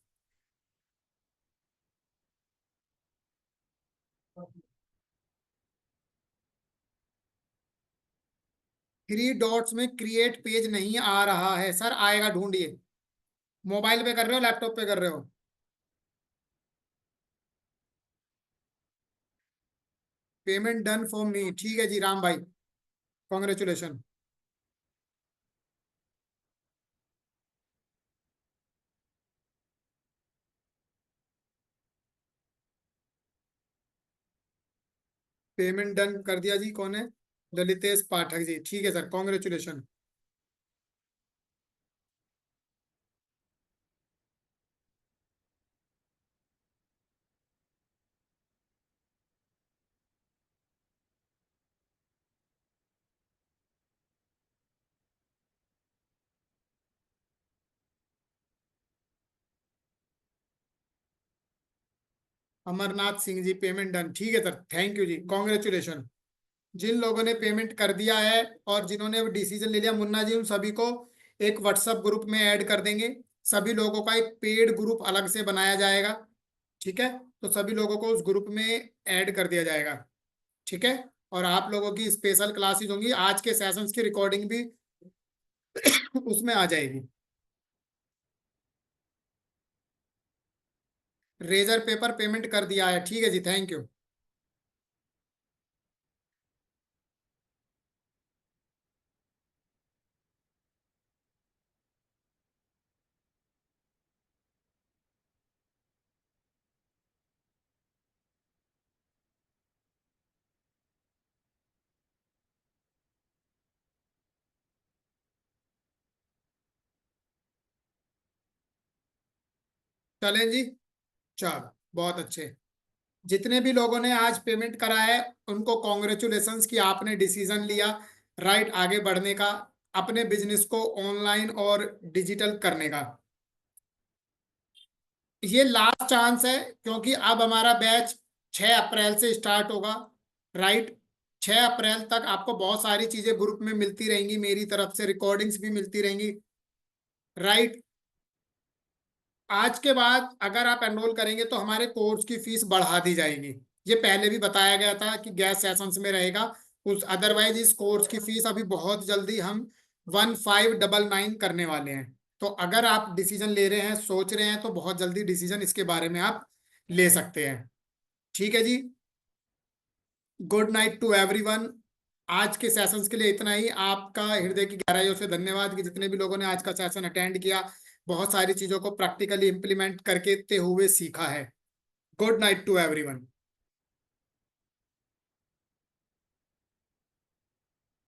3 डॉट्स में क्रिएट पेज नहीं आ रहा है सर, आएगा, ढूंढिए। मोबाइल पे कर रहे हो, लैपटॉप पे कर रहे हो? पेमेंट डन फॉर मी, ठीक है जी राम भाई, कॉन्ग्रेचुलेशन। पेमेंट डन कर दिया जी, कौन है? ललितेश पाठक जी, ठीक है sir, congratulation. Amarnath Singh ji, payment done, ठीक है सर, थैंक यू जी, कॉन्ग्रेचुलेशन। जिन लोगों ने पेमेंट कर दिया है और जिन्होंने डिसीजन ले लिया, मुन्ना जी उन सभी को एक व्हाट्सएप ग्रुप में ऐड कर देंगे। सभी लोगों का एक पेड ग्रुप अलग से बनाया जाएगा। ठीक है, तो सभी लोगों को उस ग्रुप में ऐड कर दिया जाएगा। ठीक है, और आप लोगों की स्पेशल क्लासेस होंगी, आज के सेशंस की रिकॉर्डिंग भी उसमें आ जाएगी। रेजर पेपर पेमेंट कर दिया है, ठीक है जी, थैंक यू। चलें जी, चलो बहुत अच्छे। जितने भी लोगों ने आज पेमेंट करा है उनको कॉन्ग्रेचुलेशंस कि आपने डिसीजन लिया राइट आगे बढ़ने का, अपने बिजनेस को ऑनलाइन और डिजिटल करने का। ये लास्ट चांस है क्योंकि अब हमारा बैच 6 अप्रैल से स्टार्ट होगा राइट। 6 अप्रैल तक आपको बहुत सारी चीजें ग्रुप में मिलती रहेंगी, मेरी तरफ से रिकॉर्डिंग्स भी मिलती रहेंगी राइट। आज के बाद अगर आप एनरोल करेंगे तो हमारे कोर्स की फीस बढ़ा दी जाएगी। ये पहले भी बताया गया था कि गैस सेशंस में रहेगा उस, अदरवाइज इस कोर्स की फीस अभी बहुत जल्दी हम 1599 करने वाले हैं। तो अगर आप डिसीजन ले रहे हैं, सोच रहे हैं, तो बहुत जल्दी डिसीजन इसके बारे में आप ले सकते हैं। ठीक है जी, गुड नाइट टू एवरीवन। आज के सेशंस के लिए इतना ही। आपका हृदय की गहराइयों से धन्यवाद कि जितने भी लोगों ने आज का सेशन अटेंड किया, बहुत सारी चीजों को प्रैक्टिकली इंप्लीमेंट करके हुए सीखा है। Good night to everyone.